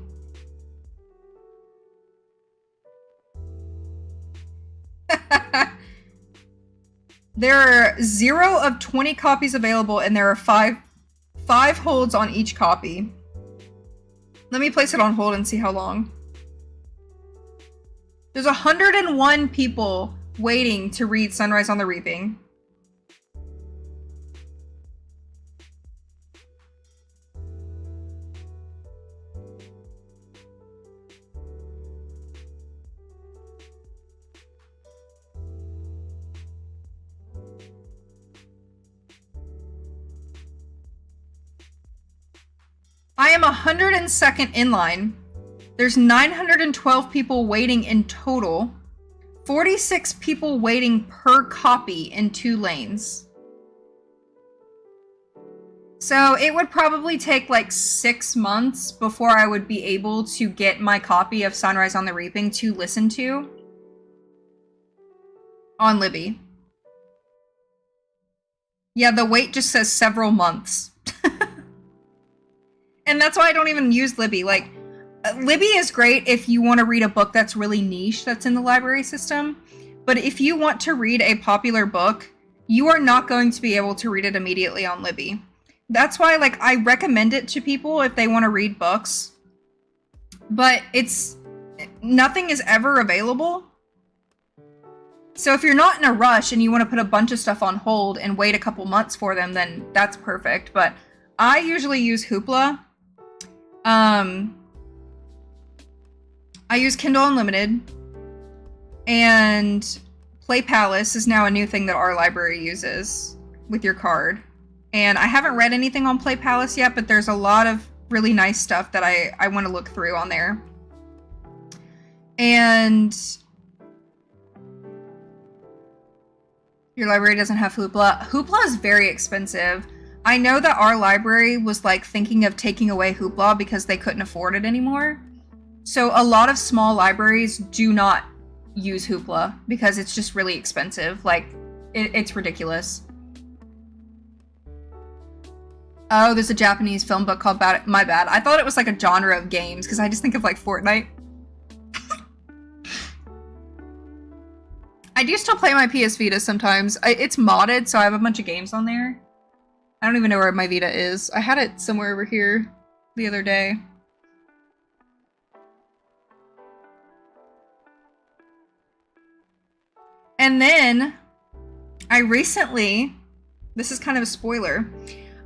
There are 0 of 20 copies available, and there are 5 holds on each copy. Let me place it on hold and see how long. There's 101 people waiting to read Sunrise on the Reaping. I am 102nd in line. There's 912 people waiting in total. 46 people waiting per copy in 2 lanes. So it would probably take like 6 months before I would be able to get my copy of Sunrise on the Reaping to listen to on Libby. Yeah, the wait just says several months. And that's why I don't even use Libby. Like, Libby is great if you want to read a book that's really niche that's in the library system. But if you want to read a popular book, you are not going to be able to read it immediately on Libby. That's why, like, I recommend it to people if they want to read books. But nothing is ever available. So if you're not in a rush and you want to put a bunch of stuff on hold and wait a couple months for them, then that's perfect. But I usually use Hoopla. I use Kindle Unlimited. And Play Palace is now a new thing that our library uses with your card. And I haven't read anything on Play Palace yet, but there's a lot of really nice stuff that I want to look through on there. And your library doesn't have Hoopla. Hoopla is very expensive. I know that our library was like thinking of taking away Hoopla because they couldn't afford it anymore. So a lot of small libraries do not use Hoopla because it's just really expensive. Like, it's ridiculous. Oh, there's a Japanese film book called My Bad. I thought it was like a genre of games because I just think of like Fortnite. I do still play my PS Vita sometimes. It's modded, so I have a bunch of games on there. I don't even know where my Vita is. I had it somewhere over here the other day. And then I recently, this is kind of a spoiler,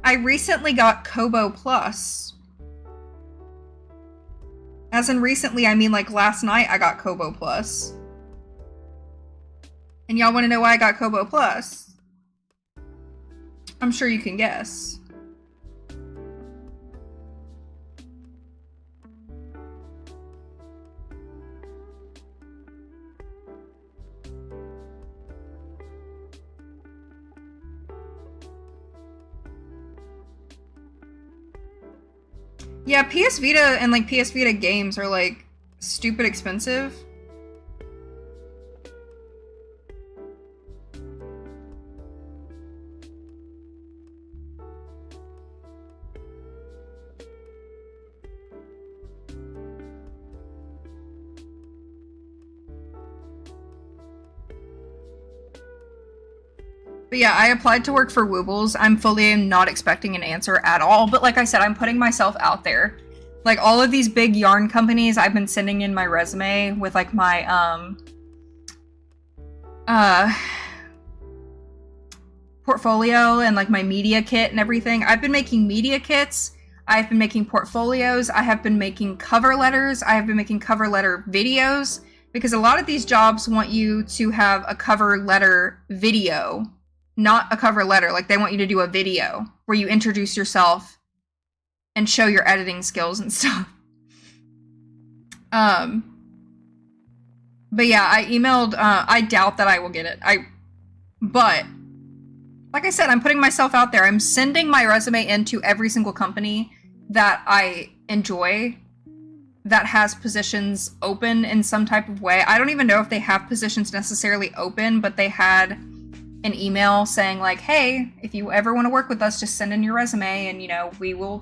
I recently got Kobo Plus. As in recently, I mean like last night I got Kobo Plus. And y'all want to know why I got Kobo Plus? I'm sure you can guess. Yeah, PS Vita and like PS Vita games are like stupid expensive. But yeah, I applied to work for Woobles. I'm fully not expecting an answer at all. But like I said, I'm putting myself out there. Like all of these big yarn companies, I've been sending in my resume with like my portfolio and like my media kit and everything. I've been making media kits. I've been making portfolios. I have been making cover letters. I have been making cover letter videos because a lot of these jobs want you to have a cover letter video. Not a cover letter, like they want you to do a video where you introduce yourself and show your editing skills and stuff. But yeah, I emailed, I doubt that I will get it. But, like I said, I'm putting myself out there. I'm sending my resume into every single company that I enjoy that has positions open in some type of way. I don't even know if they have positions necessarily open, but they had an email saying like, hey, if you ever want to work with us, just send in your resume and, you know, we will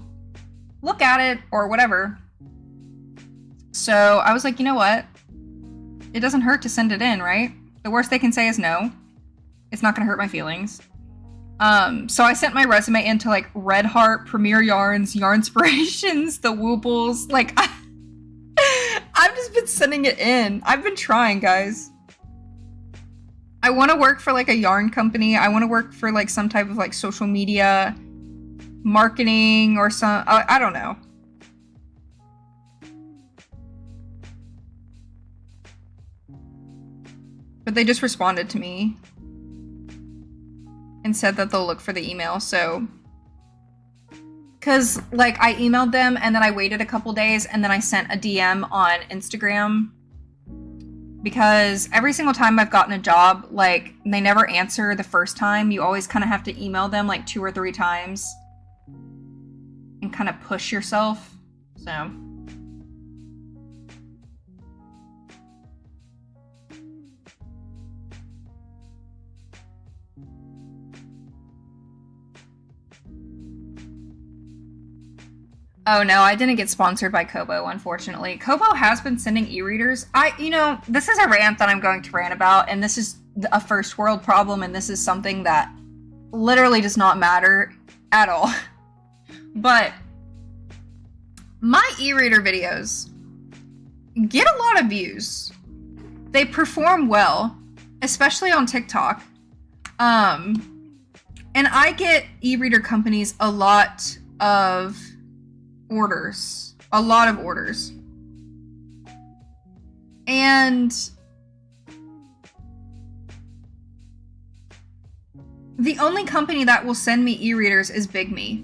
look at it or whatever. So I was like, you know what? It doesn't hurt to send it in, right? The worst they can say is no. It's not going to hurt my feelings. So I sent my resume into like Red Heart, Premier Yarns, Yarnspirations, the Woobles. Like, I've just been sending it in. I've been trying, guys. I want to work for like a yarn company. I want to work for like some type of like social media marketing or some, I don't know. But they just responded to me and said that they'll look for the email. So, cause like I emailed them and then I waited a couple days and then I sent a DM on Instagram because every single time I've gotten a job, like, they never answer the first time. You always kind of have to email them like 2 or 3 times and kind of push yourself. So oh no, I didn't get sponsored by Kobo, unfortunately. Kobo has been sending e-readers. This is a rant that I'm going to rant about, and this is a first world problem, and this is something that literally does not matter at all. But my e-reader videos get a lot of views. They perform well, especially on TikTok. And I get e-reader companies a lot of orders. And the only company that will send me e-readers is Big Me.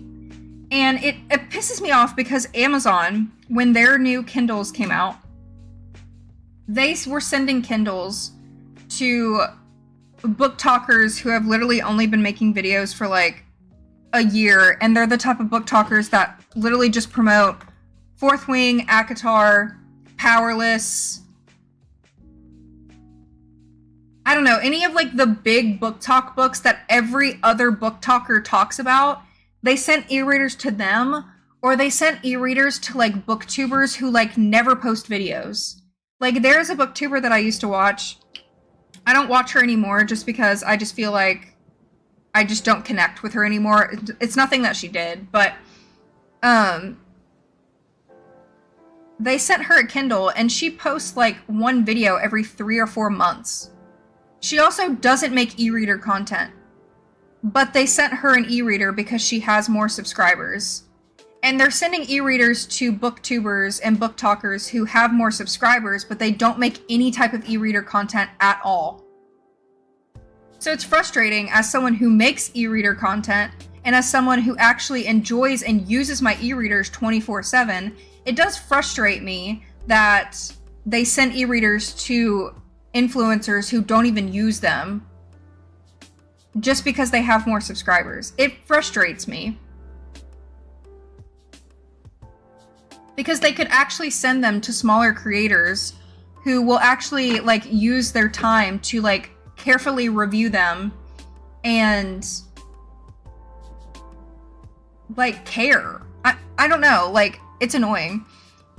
And it pisses me off because Amazon, when their new Kindles came out, they were sending Kindles to book talkers who have literally only been making videos for like a year, and they're the type of book talkers that literally just promote Fourth Wing, ACOTAR, Powerless. I don't know, any of like the big book talk books that every other book talker talks about. They sent e-readers to them, or they sent e-readers to like booktubers who like never post videos. Like, there's a booktuber that I used to watch. I don't watch her anymore just because I just feel like I just don't connect with her anymore. It's nothing that she did, but they sent her a Kindle, and she posts like one video every 3 or 4 months. She also doesn't make e-reader content, but they sent her an e-reader because she has more subscribers. And they're sending e-readers to booktubers and book talkers who have more subscribers, but they don't make any type of e-reader content at all. So it's frustrating as someone who makes e-reader content, and as someone who actually enjoys and uses my e-readers 24/7, it does frustrate me that they send e-readers to influencers who don't even use them just because they have more subscribers. It frustrates me. Because they could actually send them to smaller creators who will actually like use their time to like carefully review them and like care. I don't know, like, it's annoying.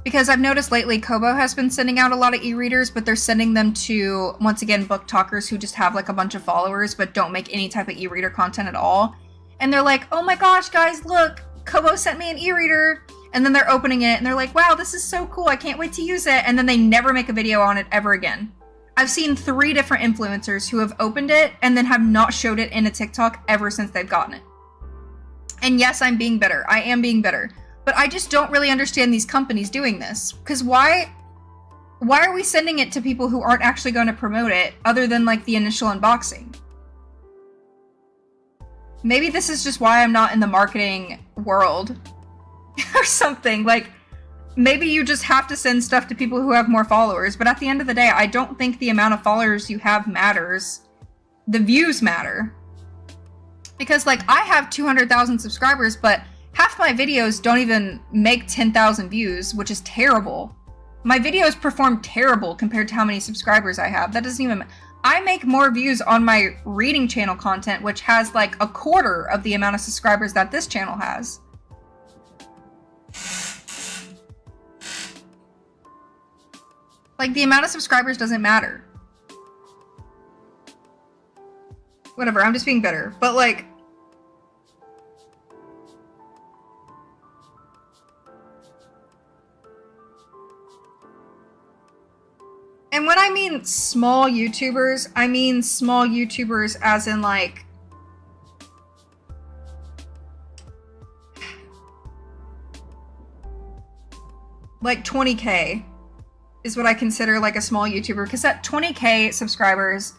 Because I've noticed lately Kobo has been sending out a lot of e-readers, but they're sending them to, once again, book talkers who just have like a bunch of followers but don't make any type of e-reader content at all. And they're like, oh my gosh, guys, look, Kobo sent me an e-reader. And then they're opening it and they're like, wow, this is so cool, I can't wait to use it. And then they never make a video on it ever again. I've seen 3 different influencers who have opened it and then have not showed it in a TikTok ever since they've gotten it. And yes, I'm being bitter. I am being bitter. But I just don't really understand these companies doing this. Because why are we sending it to people who aren't actually going to promote it other than like the initial unboxing? Maybe this is just why I'm not in the marketing world or something. Like, maybe you just have to send stuff to people who have more followers. But at the end of the day, I don't think the amount of followers you have matters. The views matter. Because like, I have 200,000 subscribers, but half my videos don't even make 10,000 views, which is terrible. My videos perform terrible compared to how many subscribers I have. That doesn't even... I make more views on my reading channel content, which has like a quarter of the amount of subscribers that this channel has. Like, the amount of subscribers doesn't matter. Whatever, I'm just being bitter. But like... And when I mean small YouTubers, I mean small YouTubers as in like... like 20K is what I consider like a small YouTuber. Because at 20K subscribers,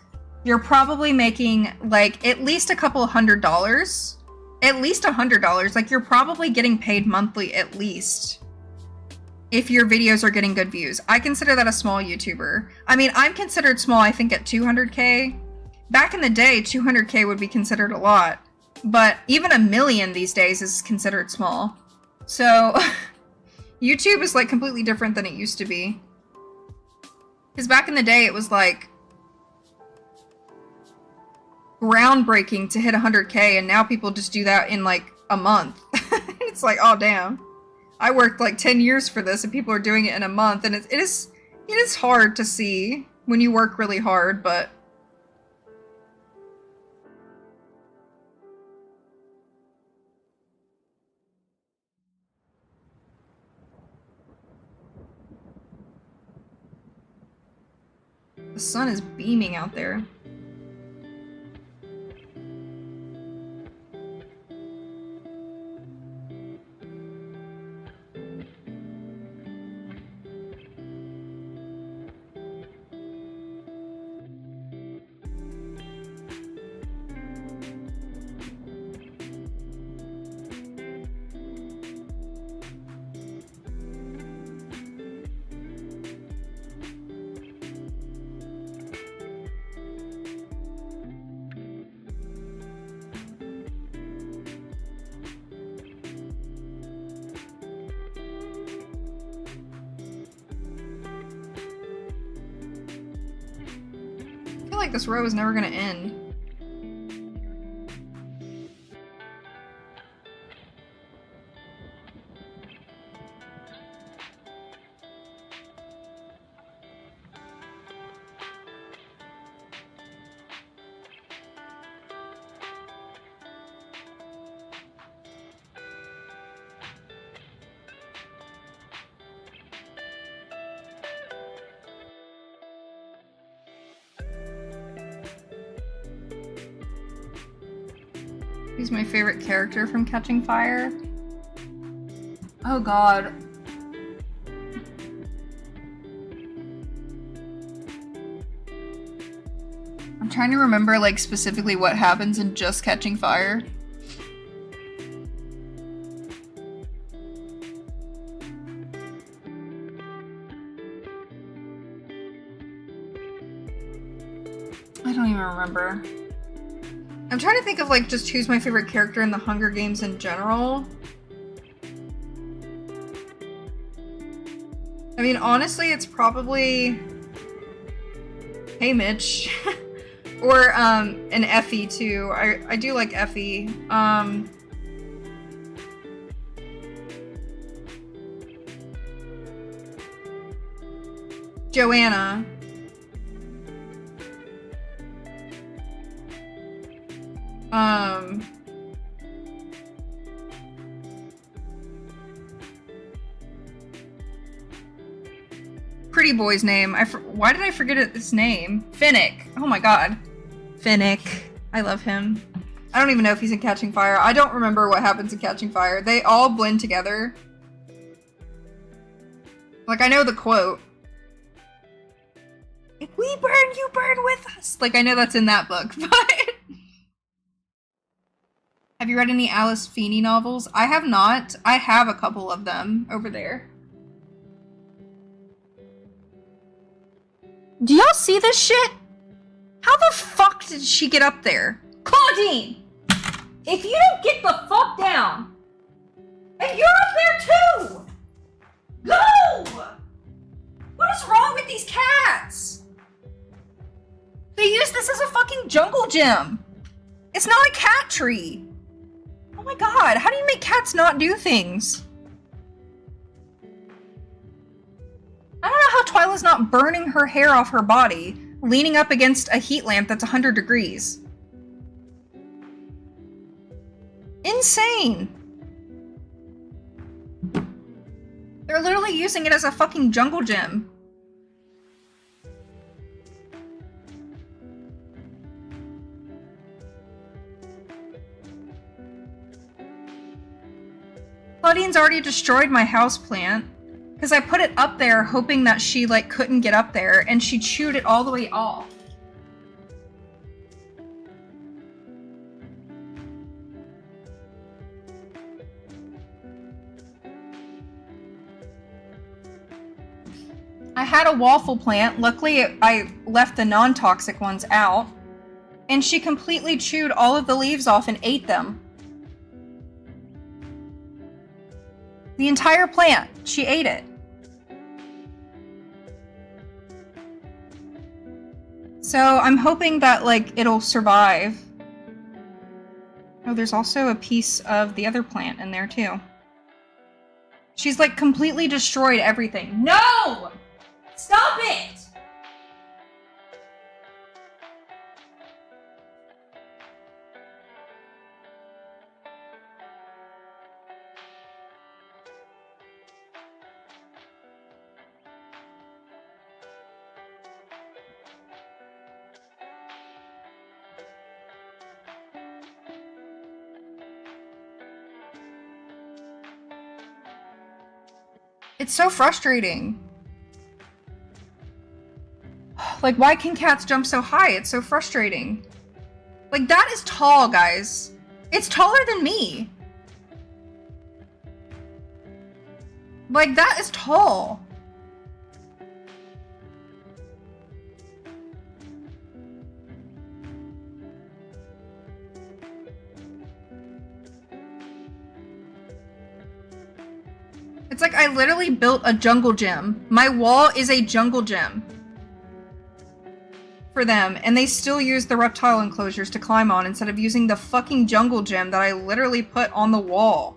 you're probably making like at least a couple $100. At least $100. Like, you're probably getting paid monthly at least. if your videos are getting good views. I consider that a small YouTuber. I mean, I'm considered small, I think, at 200K. Back in the day, 200K would be considered a lot, but even 1 million these days is considered small. So YouTube is like completely different than it used to be. Because back in the day, it was like groundbreaking to hit 100K, and now people just do that in like a month. It's like, oh damn. I worked like 10 years for this and people are doing it in a month, and it is hard to see when you work really hard, but the sun is beaming out there. I feel like this row is never gonna end. Who's my favorite character from Catching Fire? Oh god. I'm trying to remember like specifically what happens in just Catching Fire. I don't even remember. I'm trying to think of like just who's my favorite character in the Hunger Games in general. I mean, honestly, it's probably Hey Mitch. Or an Effie too. I do like Effie. Joanna. Pretty boy's name. Why did I forget his name? Finnick. Oh my god. Finnick. I love him. I don't even know if he's in Catching Fire. I don't remember what happens in Catching Fire. They all blend together. Like, I know the quote. If we burn, you burn with us. Like, I know that's in that book, but... Have you read any Alice Feeney novels? I have not. I have a couple of them over there. Do y'all see this shit? How the fuck did she get up there? Claudine! If you don't get the fuck down! And you're up there too! Go! What is wrong with these cats? They use this as a fucking jungle gym. It's not a cat tree. Oh my god, how do you make cats not do things? I don't know how Twyla's not burning her hair off her body, leaning up against a heat lamp that's 100 degrees. Insane! They're literally using it as a fucking jungle gym. Claudine's already destroyed my houseplant. Because I put it up there hoping that she, like, couldn't get up there, and she chewed it all the way off. I had a waffle plant. Luckily, I left the non-toxic ones out. And she completely chewed all of the leaves off and ate them. The entire plant. She ate it. So I'm hoping that, like, it'll survive. Oh, there's also a piece of the other plant in there, too. She's, like, completely destroyed everything. No! Stop it! It's so frustrating. Like, why can cats jump so high? It's so frustrating. Like, that is tall, guys. It's taller than me. Like, that is tall. It's like I literally built a jungle gym. My wall is a jungle gym for them, and they still use the reptile enclosures to climb on instead of using the fucking jungle gym that I literally put on the wall.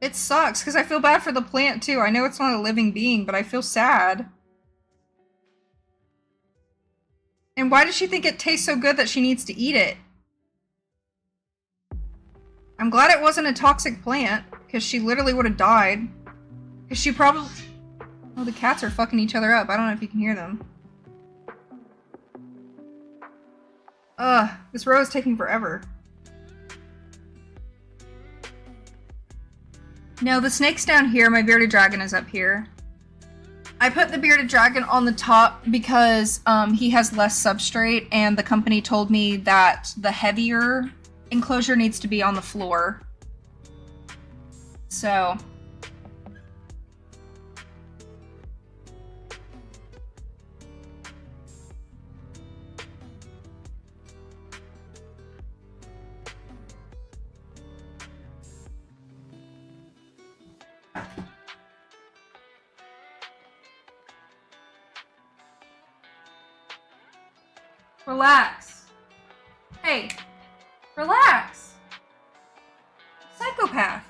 It sucks, because I feel bad for the plant, too. I know it's not a living being, but I feel sad. And why does she think it tastes so good that she needs to eat it? I'm glad it wasn't a toxic plant, because she literally would have died. Because she probably... Oh, the cats are fucking each other up. I don't know if you can hear them. Ugh, this row is taking forever. No, the snake's down here. My bearded dragon is up here. I put the bearded dragon on the top because he has less substrate, and the company told me that the heavier enclosure needs to be on the floor. So... Relax. Hey, relax. Psychopath.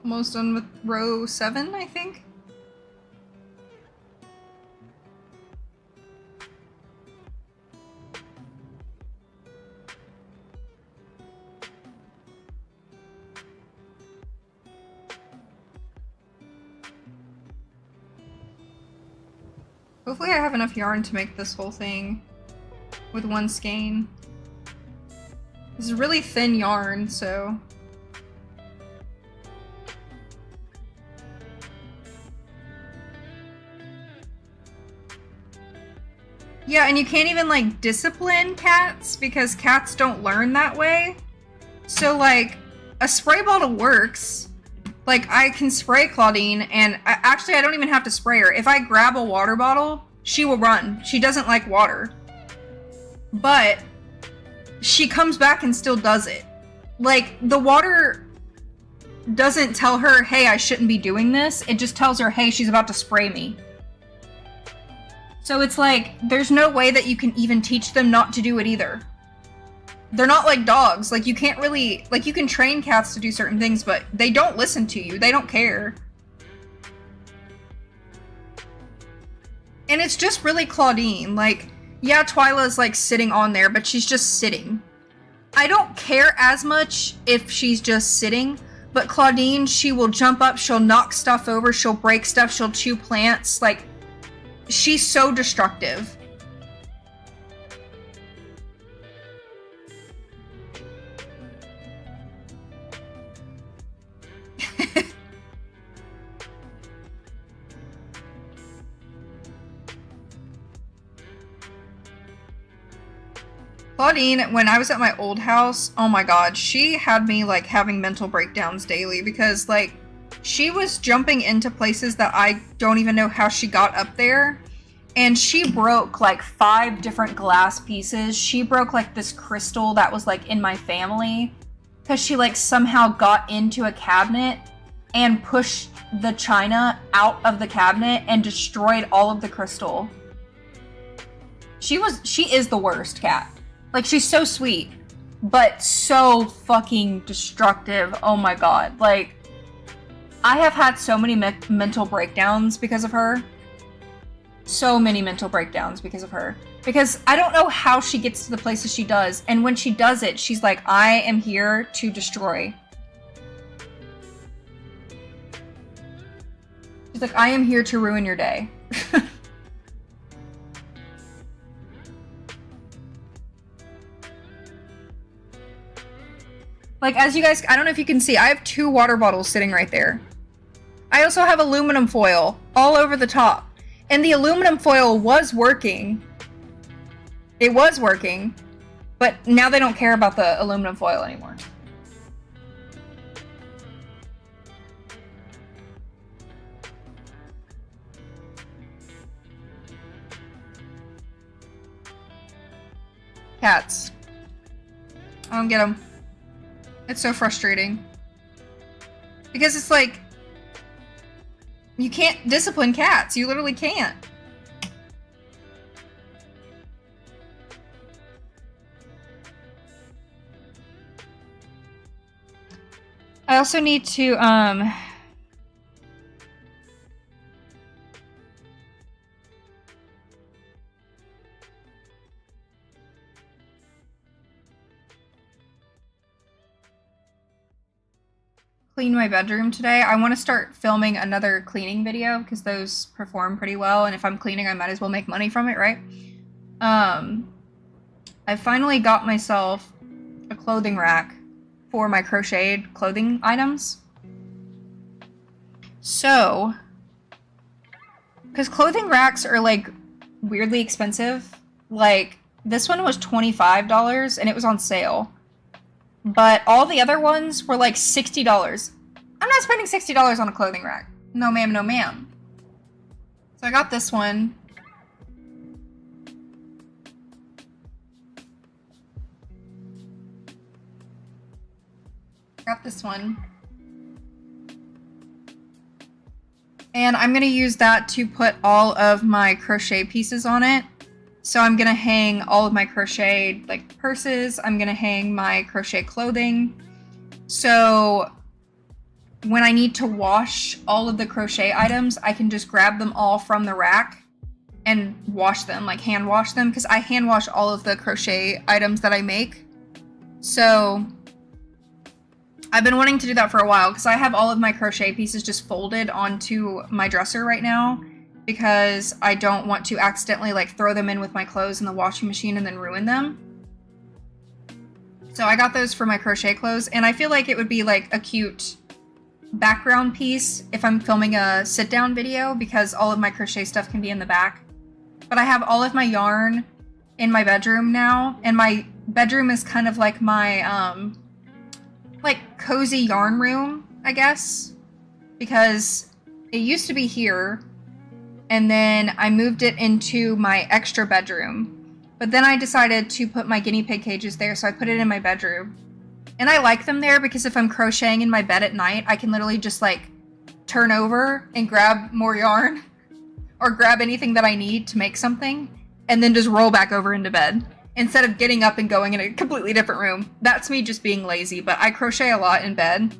Almost done with row 7, I think. Hopefully I have enough yarn to make this whole thing with one skein. This is really thin yarn, so... Yeah, and you can't even, like, discipline cats because cats don't learn that way. So, like, a spray bottle works. Like, I can spray Claudine, and actually I don't even have to spray her. If I grab a water bottle, she will run. She doesn't like water. But she comes back and still does it. Like, the water doesn't tell her, hey, I shouldn't be doing this. It just tells her, hey, she's about to spray me. So it's like, there's no way that you can even teach them not to do it either. They're not like dogs. Like, you can't really, like, you can train cats to do certain things, but they don't listen to you. They don't care. And it's just really Claudine. Like, yeah, Twyla's like sitting on there, but she's just sitting. I don't care as much if she's just sitting, but Claudine, she will jump up, she'll knock stuff over, she'll break stuff, she'll chew plants. Like, she's so destructive. Claudine, when I was at my old house, oh my god, she had me like having mental breakdowns daily because like she was jumping into places that I don't even know how she got up there. And she broke like 5 different glass pieces. She broke like this crystal that was like in my family because she like somehow got into a cabinet and pushed the china out of the cabinet and destroyed all of the crystal. She is the worst cat. Like, she's so sweet, but so fucking destructive. Oh my god. Like, I have had so many mental breakdowns because of her. So many mental breakdowns because of her. Because I don't know how she gets to the places she does. And when she does it, she's like, I am here to destroy. She's like, I am here to ruin your day. Like, as you guys, I don't know if you can see, I have 2 water bottles sitting right there. I also have aluminum foil all over the top. And the aluminum foil was working. It was working. But now they don't care about the aluminum foil anymore. Cats. I don't get them. It's so frustrating. Because it's like, you can't discipline cats. You literally can't. I also need to, clean my bedroom today. I want to start filming another cleaning video because those perform pretty well, and if I'm cleaning, I might as well make money from it, right? I finally got myself a clothing rack for my crocheted clothing items. So, because clothing racks are like weirdly expensive. Like, this one was $25 and it was on sale. But all the other ones were like $60. I'm not spending $60 on a clothing rack. No ma'am, no ma'am. So I got this one. Got this one. And I'm going to use that to put all of my crochet pieces on it. So I'm going to hang all of my crochet like purses. I'm going to hang my crochet clothing. So when I need to wash all of the crochet items, I can just grab them all from the rack and wash them, like hand wash them, because I hand wash all of the crochet items that I make. So I've been wanting to do that for a while because I have all of my crochet pieces just folded onto my dresser right now because I don't want to accidentally like throw them in with my clothes in the washing machine and then ruin them. So I got those for my crochet clothes, and I feel like it would be like a cute background piece if I'm filming a sit-down video because all of my crochet stuff can be in the back. But I have all of my yarn in my bedroom now, and my bedroom is kind of like my like cozy yarn room, I guess, because it used to be here and then I moved it into my extra bedroom, but then I decided to put my guinea pig cages there, so I put it in my bedroom. And I like them there because if I'm crocheting in my bed at night, I can literally just like turn over and grab more yarn. or grab anything that I need to make something and then just roll back over into bed instead of getting up and going in a completely different room. That's me just being lazy, but I crochet a lot in bed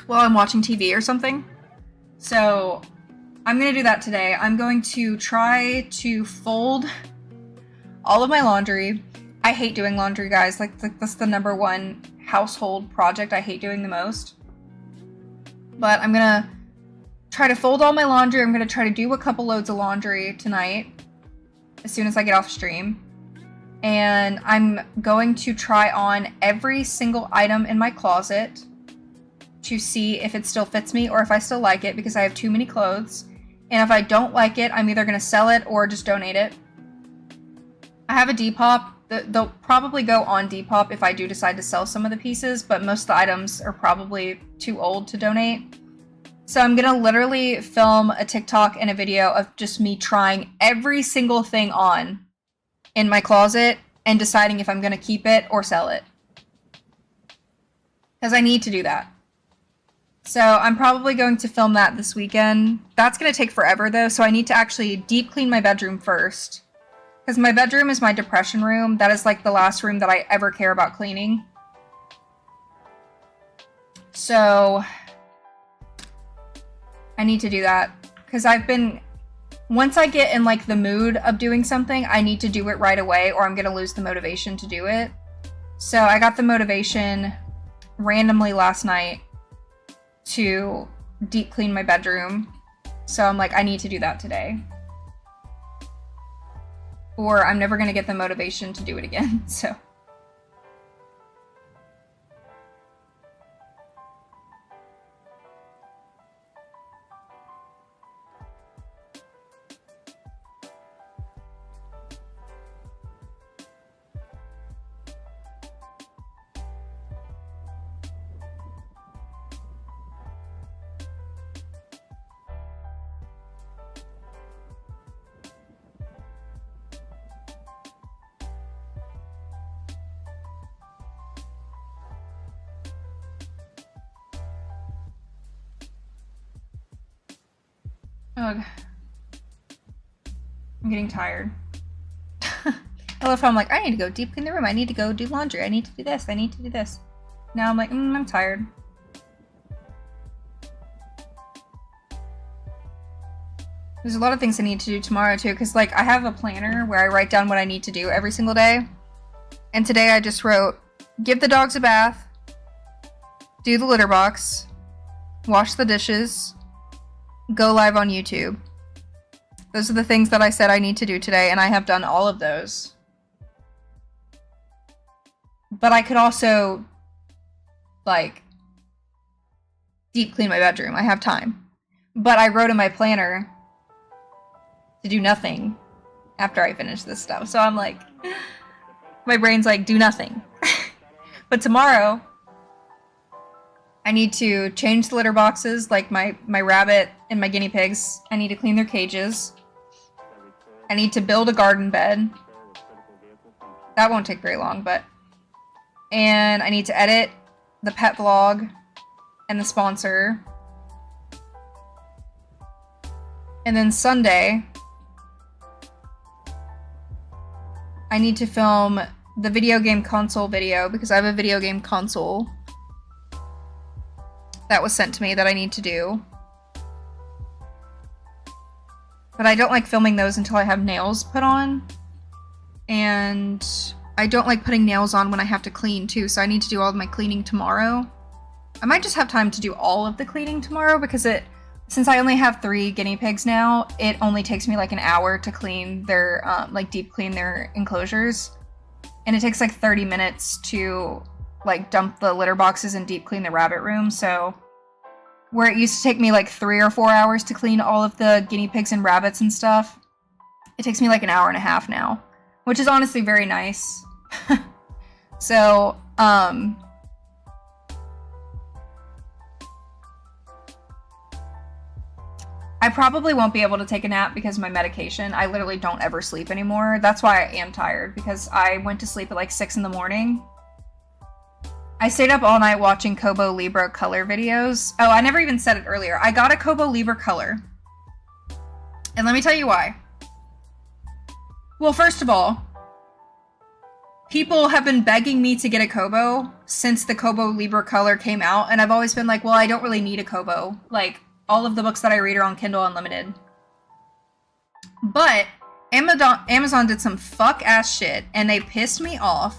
while I'm watching TV or something. So I'm gonna do that today. I'm going to try to fold all of my laundry. I hate doing laundry, guys. Like that's the number one household project I hate doing the most. But I'm gonna try to fold all my laundry. I'm gonna try to do a couple loads of laundry tonight as soon as I get off stream. And I'm going to try on every single item in my closet to see if it still fits me or if I still like it, because I have too many clothes. And if I don't like it, I'm either gonna sell it or just donate it. I have a Depop. They'll probably go on Depop if I do decide to sell some of the pieces, but most of the items are probably too old to donate. So I'm gonna literally film a TikTok and a video of just me trying every single thing on in my closet and deciding if I'm gonna keep it or sell it. Because I need to do that. So I'm probably going to film that this weekend. That's gonna take forever though, so I need to actually deep clean my bedroom first. Because my bedroom is my depression room. That is like the last room that I ever care about cleaning. So I need to do that. Because once I get in like the mood of doing something, I need to do it right away or I'm going to lose the motivation to do it. So I got the motivation randomly last night to deep clean my bedroom. So I'm like, I need to do that today. Or I'm never going to get the motivation to do it again, so. Ugh. I'm getting tired. I love how I'm like, I need to go deep clean the room. I need to go do laundry. I need to do this. I need to do this. Now I'm like, I'm tired. There's a lot of things I need to do tomorrow too, because like I have a planner where I write down what I need to do every single day. And today I just wrote, give the dogs a bath, do the litter box, wash the dishes, go live on YouTube. Those are the things that I said I need to do today, and I have done all of those. But I could also, like, deep clean my bedroom. I have time. But I wrote in my planner to do nothing after I finish this stuff. So I'm like, my brain's like, do nothing. But tomorrow, I need to change the litter boxes, like my rabbit and my guinea pigs. I need to clean their cages. I need to build a garden bed. That won't take very long, but... And I need to edit the pet vlog and the sponsor. And then Sunday, I need to film the video game console video because I have a video game console that was sent to me that I need to do. But I don't like filming those until I have nails put on. And I don't like putting nails on when I have to clean too, so I need to do all of my cleaning tomorrow. I might just have time to do all of the cleaning tomorrow because since I only have 3 guinea pigs now, it only takes me like an hour to clean their, like deep clean their enclosures. And it takes like 30 minutes to like dump the litter boxes and deep clean the rabbit room, so where it used to take me like 3 or 4 hours to clean all of the guinea pigs and rabbits and stuff, it takes me like an hour and a half now, which is honestly very nice. So, I probably won't be able to take a nap because of my medication. I literally don't ever sleep anymore. That's why I am tired, because I went to sleep at like 6 in the morning. I stayed up all night watching Kobo Libra color videos. Oh, I never even said it earlier. I got a Kobo Libra color. And let me tell you why. Well, first of all, people have been begging me to get a Kobo since the Kobo Libra Color came out, and I've always been like, well, I don't really need a Kobo. Like, all of the books that I read are on Kindle Unlimited. But Amazon did some fuck-ass shit, and they pissed me off.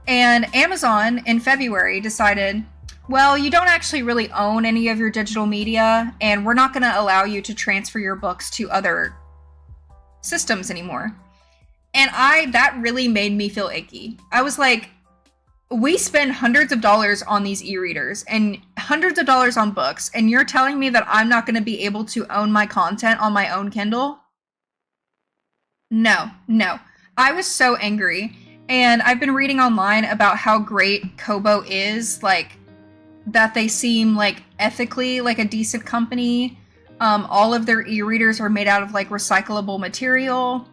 And Amazon, in February, decided, well, you don't actually really own any of your digital media, and we're not going to allow you to transfer your books to other systems anymore. And that really made me feel icky. I was like, we spend hundreds of dollars on these e-readers and hundreds of dollars on books, and you're telling me that I'm not going to be able to own my content on my own Kindle? No. I was so angry. And I've been reading online about how great Kobo is, like, that they seem like ethically like a decent company. All of their e-readers are made out of like recyclable material.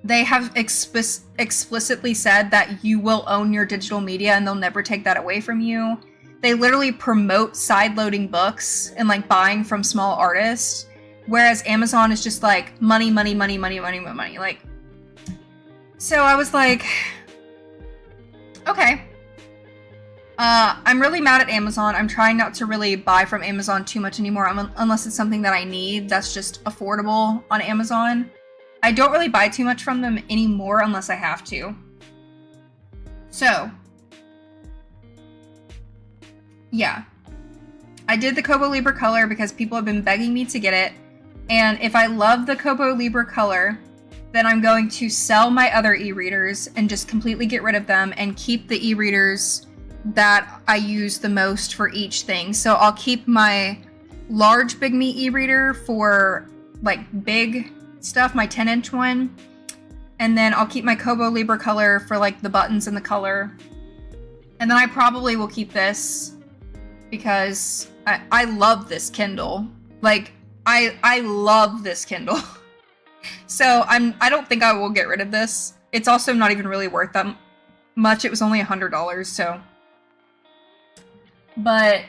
They have explicitly said that you will own your digital media and they'll never take that away from you. They literally promote side-loading books and like buying from small artists, whereas Amazon is just like money. Like, so I was like, okay. I'm really mad at Amazon. I'm trying not to really buy from Amazon too much anymore, unless it's something that I need that's just affordable on Amazon. I don't really buy too much from them anymore unless I have to. So, yeah. I did the Kobo Libra Color because people have been begging me to get it. And if I love the Kobo Libra Color, then I'm going to sell my other e-readers and just completely get rid of them and keep the e-readers that I use the most for each thing. So I'll keep my large Big Me e-reader for like big stuff, my 10-inch one. And then I'll keep my Kobo Libra Color for like the buttons and the color. And then I probably will keep this because I love this Kindle. Like, I love this Kindle. So I don't think I will get rid of this. It's also not even really worth that much. It was only $100, so. But,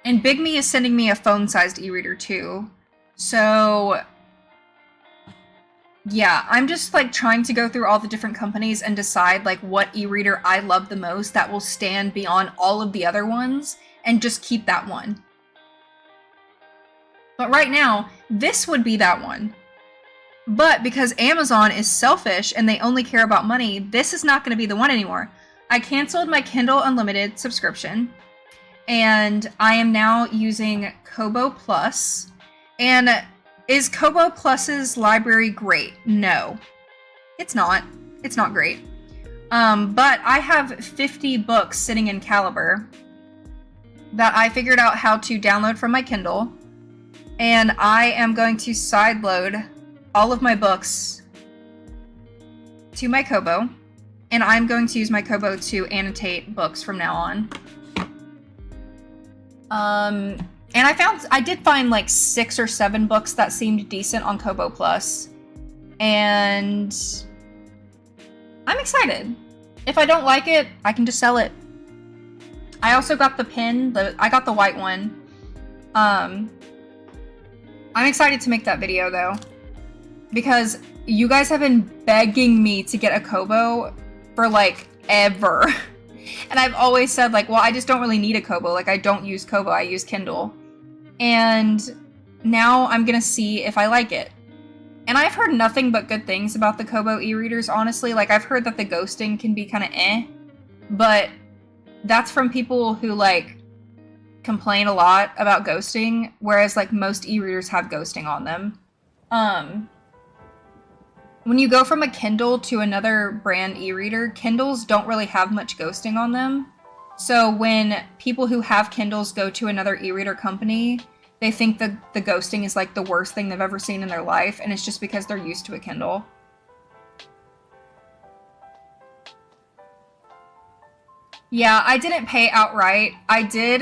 and Big Me is sending me a phone-sized e-reader too. So, yeah, I'm just like trying to go through all the different companies and decide like what e-reader I love the most that will stand beyond all of the other ones and just keep that one. But right now, this would be that one. But because Amazon is selfish and they only care about money, this is not going to be the one anymore. I canceled my Kindle Unlimited subscription, and I am now using Kobo Plus. And is Kobo Plus's library great? No, it's not. It's not great. But I have 50 books sitting in Caliber that I figured out how to download from my Kindle. And I am going to sideload all of my books to my Kobo. And I'm going to use my Kobo to annotate books from now on. And I did find like 6 or 7 books that seemed decent on Kobo Plus. And I'm excited. If I don't like it, I can just sell it. I also got the pin. I got the white one. I'm excited to make that video though, because you guys have been begging me to get a Kobo for like ever. And I've always said like, well, I just don't really need a Kobo. Like, I don't use Kobo, I use Kindle. And now I'm gonna see if I like it. And I've heard nothing but good things about the Kobo e-readers, honestly. Like, I've heard that the ghosting can be kind of but that's from people who like complain a lot about ghosting, whereas like most e-readers have ghosting on them. When you go from a Kindle to another brand e-reader, Kindles don't really have much ghosting on them. So when people who have Kindles go to another e-reader company, they think that the ghosting is like the worst thing they've ever seen in their life, and it's just because they're used to a Kindle. Yeah, I didn't pay outright. I did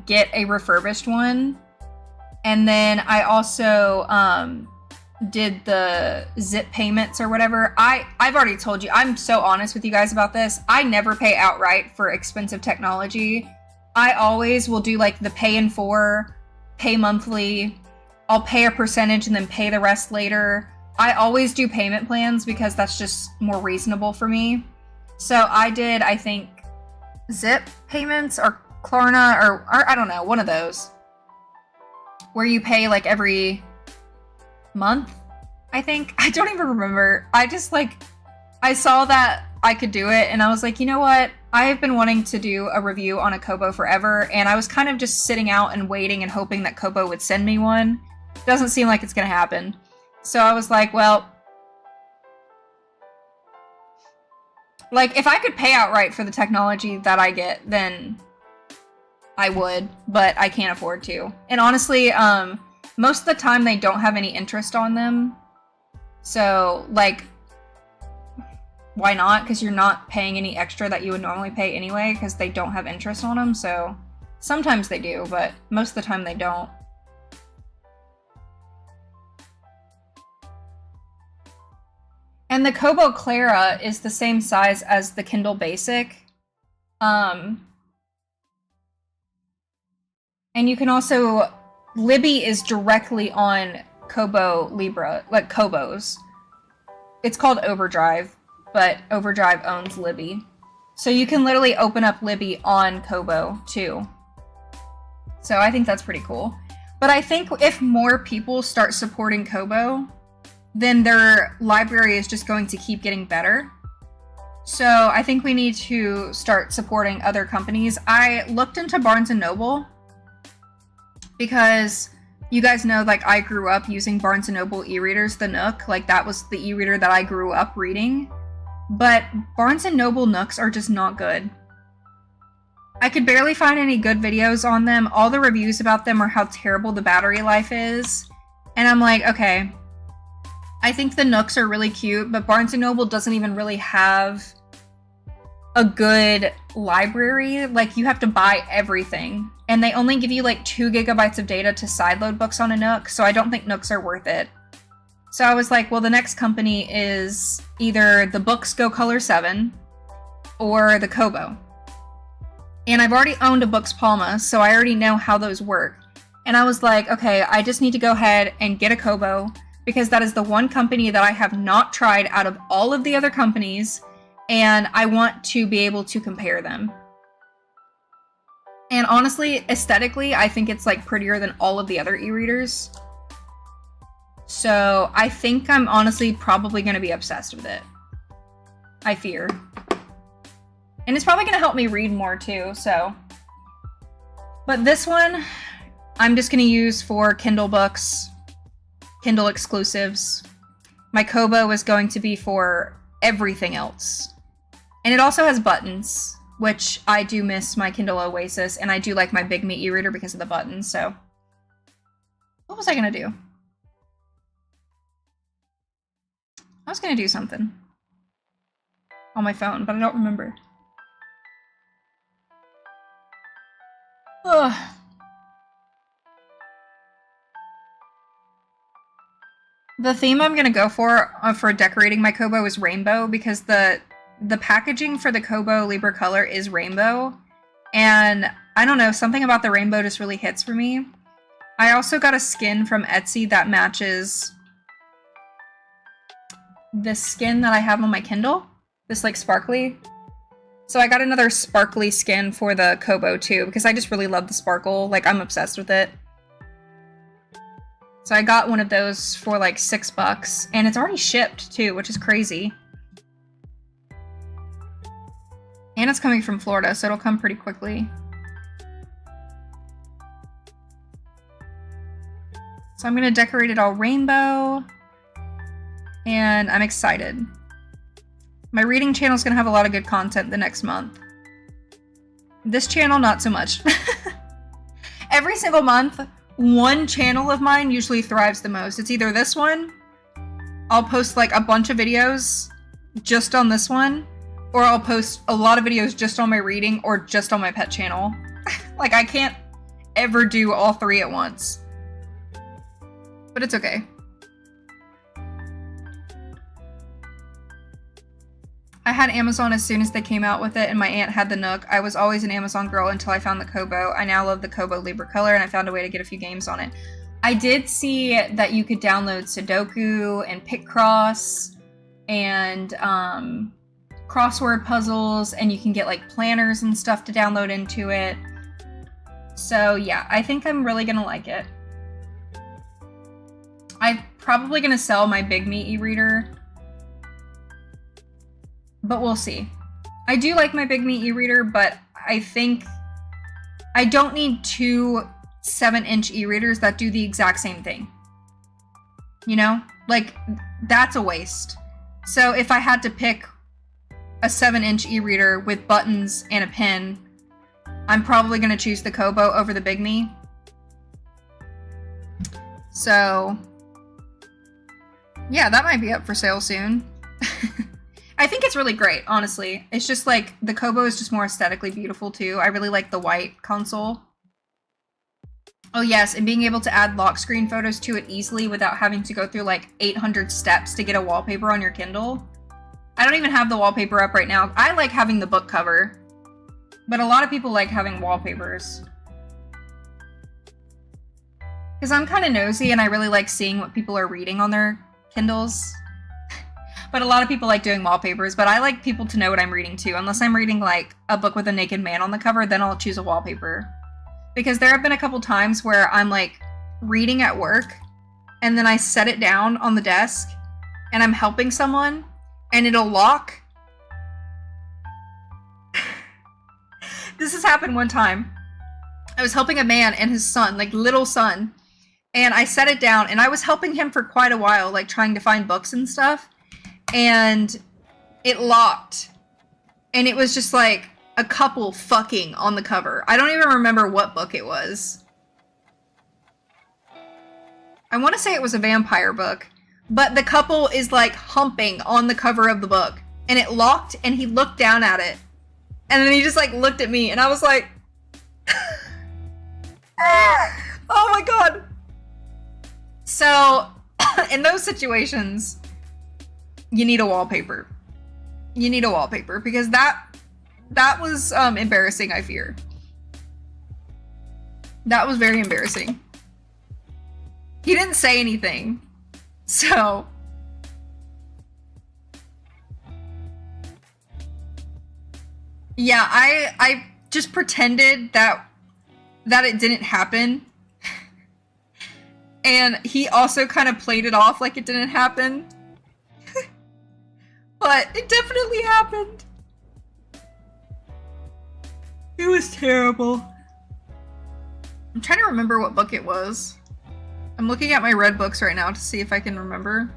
get a refurbished one. And then I also did the zip payments or whatever. I've already told you, I'm so honest with you guys about this. I never pay outright for expensive technology. I always will do like the pay in 4, pay monthly, I'll pay a percentage and then pay the rest later. I always do payment plans because that's just more reasonable for me. So I did, I think, Zip payments or Klarna or I don't know, one of those. Where you pay like every month, I think. I don't even remember. I just like, I saw that I could do it and I was like, you know what? I have been wanting to do a review on a Kobo forever, and I was kind of just sitting out and waiting and hoping that Kobo would send me one. Doesn't seem like it's gonna happen. So I was like, well, like if I could pay outright for the technology that I get, then I would, but I can't afford to. And honestly, most of the time they don't have any interest on them. So like, why not? Because you're not paying any extra that you would normally pay anyway, because they don't have interest on them. So sometimes they do, but most of the time they don't. And the Kobo Clara is the same size as the Kindle Basic. And you can also, Libby is directly on Kobo Libra, like Kobo's. It's called Overdrive, but Overdrive owns Libby. So you can literally open up Libby on Kobo too. So I think that's pretty cool. But I think if more people start supporting Kobo, then their library is just going to keep getting better. So I think we need to start supporting other companies. I looked into Barnes & Noble because you guys know, like, I grew up using Barnes & Noble e-readers, the Nook. Like, that was the e-reader that I grew up reading. But Barnes & Noble Nooks are just not good. I could barely find any good videos on them. All the reviews about them are how terrible the battery life is. And I'm like, okay, I think the Nooks are really cute, but Barnes & Noble doesn't even really have a good library. Like, you have to buy everything. And they only give you like 2 gigabytes of data to sideload books on a Nook, so I don't think Nooks are worth it. So I was like, well, the next company is either the Books Go Color 7 or the Kobo. And I've already owned a Books Palma, so I already know how those work. And I was like, okay, I just need to go ahead and get a Kobo, because that is the one company that I have not tried out of all of the other companies, and I want to be able to compare them. And honestly, aesthetically, I think it's like prettier than all of the other e-readers. So I think I'm honestly probably going to be obsessed with it. I fear. And it's probably going to help me read more too, so. But this one, I'm just going to use for Kindle books, Kindle exclusives. My Kobo is going to be for everything else. And it also has buttons, which I do miss my Kindle Oasis, and I do like my Big Me e-reader because of the buttons, so. What was I going to do? I was going to do something on my phone, but I don't remember. Ugh. The theme I'm going to go for decorating my Kobo is rainbow, because the packaging for the Kobo Libra Color is rainbow, and I don't know, something about the rainbow just really hits for me. I also got a skin from Etsy that matches the skin that I have on my Kindle, this like sparkly. So I got another sparkly skin for the Kobo too, because I just really love the sparkle. Like, I'm obsessed with it. So I got one of those for like $6, and it's already shipped too, which is crazy. And it's coming from Florida, so it'll come pretty quickly. So I'm gonna decorate it all rainbow, and I'm excited. My reading channel is gonna have a lot of good content the next month. This channel, not so much. Every single month, one channel of mine usually thrives the most. It's either this one, I'll post like a bunch of videos just on this one, or I'll post a lot of videos just on my reading or just on my pet channel. Like, I can't ever do all three at once. But it's okay. I had Amazon as soon as they came out with it, and my aunt had the Nook. I was always an Amazon girl until I found the Kobo. I now love the Kobo Libra Color, and I found a way to get a few games on it. I did see that you could download Sudoku and Picross and crossword puzzles, and you can get like planners and stuff to download into it. So yeah, I think I'm really gonna like it. I'm probably gonna sell my Big Me e-reader, but we'll see. I do like my Big Me e-reader, but I think I don't need two 7-inch e-readers that do the exact same thing. You know? Like, that's a waste. So if I had to pick a 7-inch e-reader with buttons and a pen, I'm probably going to choose the Kobo over the Big Me. So, yeah, that might be up for sale soon. I think it's really great, honestly. It's just like, the Kobo is just more aesthetically beautiful too. I really like the white console. Oh yes, and being able to add lock screen photos to it easily without having to go through like 800 steps to get a wallpaper on your Kindle. I don't even have the wallpaper up right now. I like having the book cover, but a lot of people like having wallpapers. Because I'm kind of nosy and I really like seeing what people are reading on their Kindles. But a lot of people like doing wallpapers, but I like people to know what I'm reading too. Unless I'm reading like a book with a naked man on the cover, then I'll choose a wallpaper. Because there have been a couple times where I'm like reading at work and then I set it down on the desk and I'm helping someone and it'll lock. This has happened one time. I was helping a man and his son, like little son, and I set it down and I was helping him for quite a while, like trying to find books and stuff. And it locked. And it was just like a couple fucking on the cover. I don't even remember what book it was. I want to say it was a vampire book. But the couple is like humping on the cover of the book. And it locked and he looked down at it. And then he just like looked at me and I was like... oh my god. So, in those situations... you need a wallpaper. You need a wallpaper because that was embarrassing, I fear. That was very embarrassing. He didn't say anything. So yeah, I just pretended that it didn't happen. And he also kind of played it off like it didn't happen. But it definitely happened. It was terrible. I'm trying to remember what book it was. I'm looking at my red books right now to see if I can remember.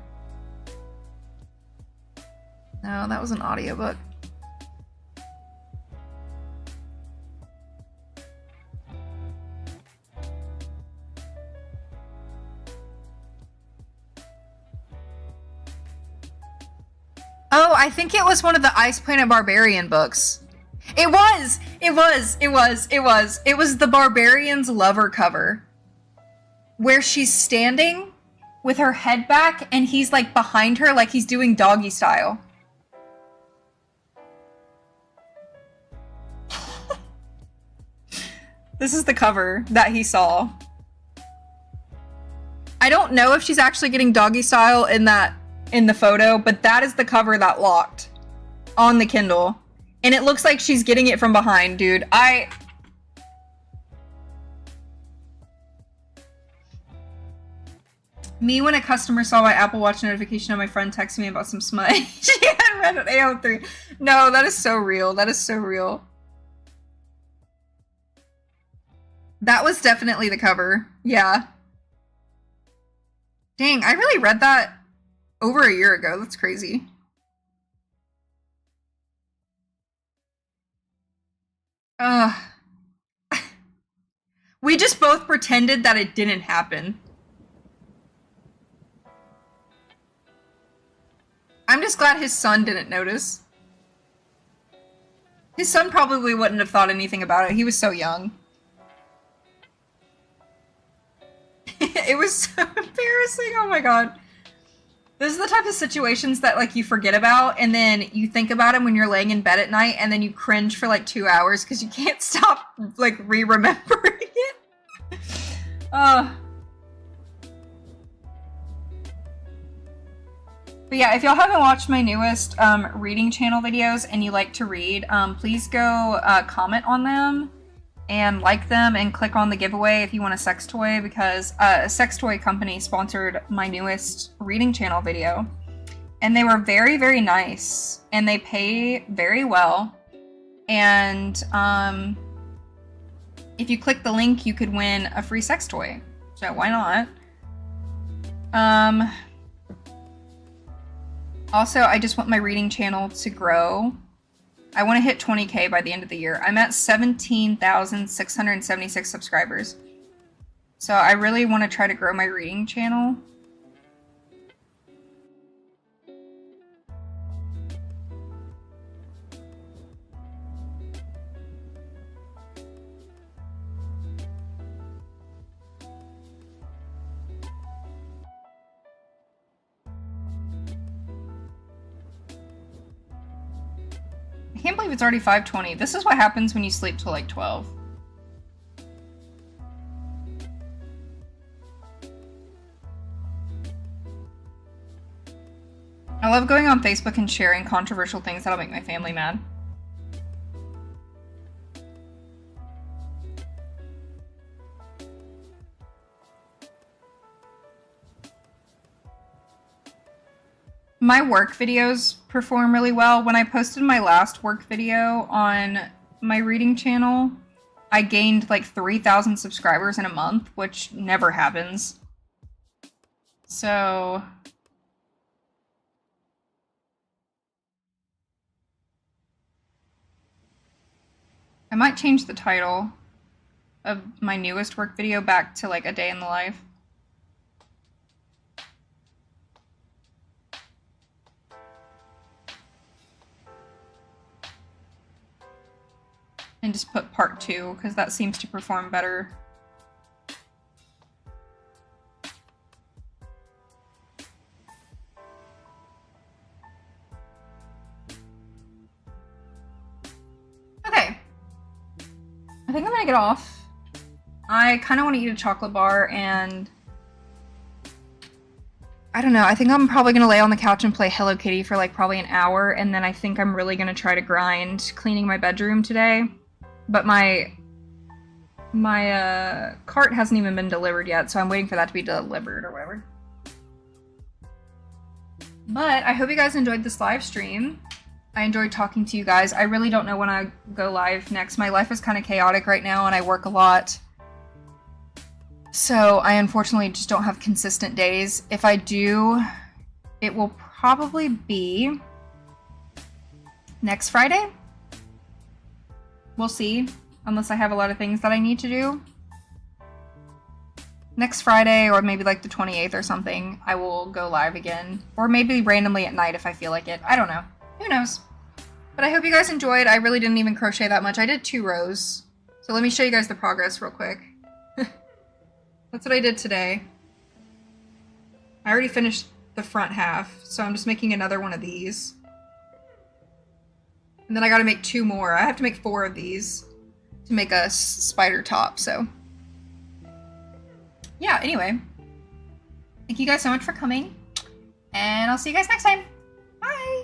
No, that was an audiobook. Oh, I think it was one of the Ice Planet Barbarian books. It was the Barbarian's Lover cover. Where she's standing with her head back and he's like behind her like he's doing doggy style. This is the cover that he saw. I don't know if she's actually getting doggy style in the photo, but that is the cover that locked on the Kindle. And it looks like she's getting it from behind, dude. Me when a customer saw my Apple Watch notification on my friend texting me about some smut. She hadn't read it AO3. No, that is so real. That is so real. That was definitely the cover. Yeah. Dang, I really read that over a year ago. That's crazy. We just both pretended that it didn't happen. I'm just glad his son didn't notice. His son probably wouldn't have thought anything about it. He was so young. It was so embarrassing. Oh my god. Those are the type of situations that like you forget about and then you think about them when you're laying in bed at night and then you cringe for like 2 hours because you can't stop like re-remembering it. But yeah, if y'all haven't watched my newest reading channel videos and you like to read, please go comment on them and like them and click on the giveaway if you want a sex toy, because a sex toy company sponsored my newest reading channel video. And they were very, very nice, and they pay very well. And if you click the link, you could win a free sex toy. So why not? Also, I just want my reading channel to grow. I want to hit 20K by the end of the year. I'm at 17,676 subscribers. So I really want to try to grow my reading channel. I can't believe it's already 5:20. This is what happens when you sleep till like 12. I love going on Facebook and sharing controversial things that'll make my family mad. My work videos perform really well. When I posted my last work video on my reading channel, I gained like 3,000 subscribers in a month, which never happens. So I might change the title of my newest work video back to like a day in the life. And just put part 2, because that seems to perform better. Okay. I think I'm gonna get off. I kind of want to eat a chocolate bar, and I don't know, I think I'm probably gonna lay on the couch and play Hello Kitty for like probably an hour, and then I think I'm really gonna try to grind cleaning my bedroom today. But my cart hasn't even been delivered yet, so I'm waiting for that to be delivered or whatever. But I hope you guys enjoyed this live stream. I enjoyed talking to you guys. I really don't know when I go live next. My life is kind of chaotic right now, and I work a lot. So I unfortunately just don't have consistent days. If I do, it will probably be next Friday. We'll see, unless I have a lot of things that I need to do. Next Friday, or maybe like the 28th or something, I will go live again. Or maybe randomly at night if I feel like it. I don't know. Who knows? But I hope you guys enjoyed. I really didn't even crochet that much. I did 2 rows. So let me show you guys the progress real quick. That's what I did today. I already finished the front half, so I'm just making another one of these. And then I gotta make 2 more. I have to make 4 of these to make a spider top, so. Yeah, anyway. Thank you guys so much for coming, and I'll see you guys next time. Bye!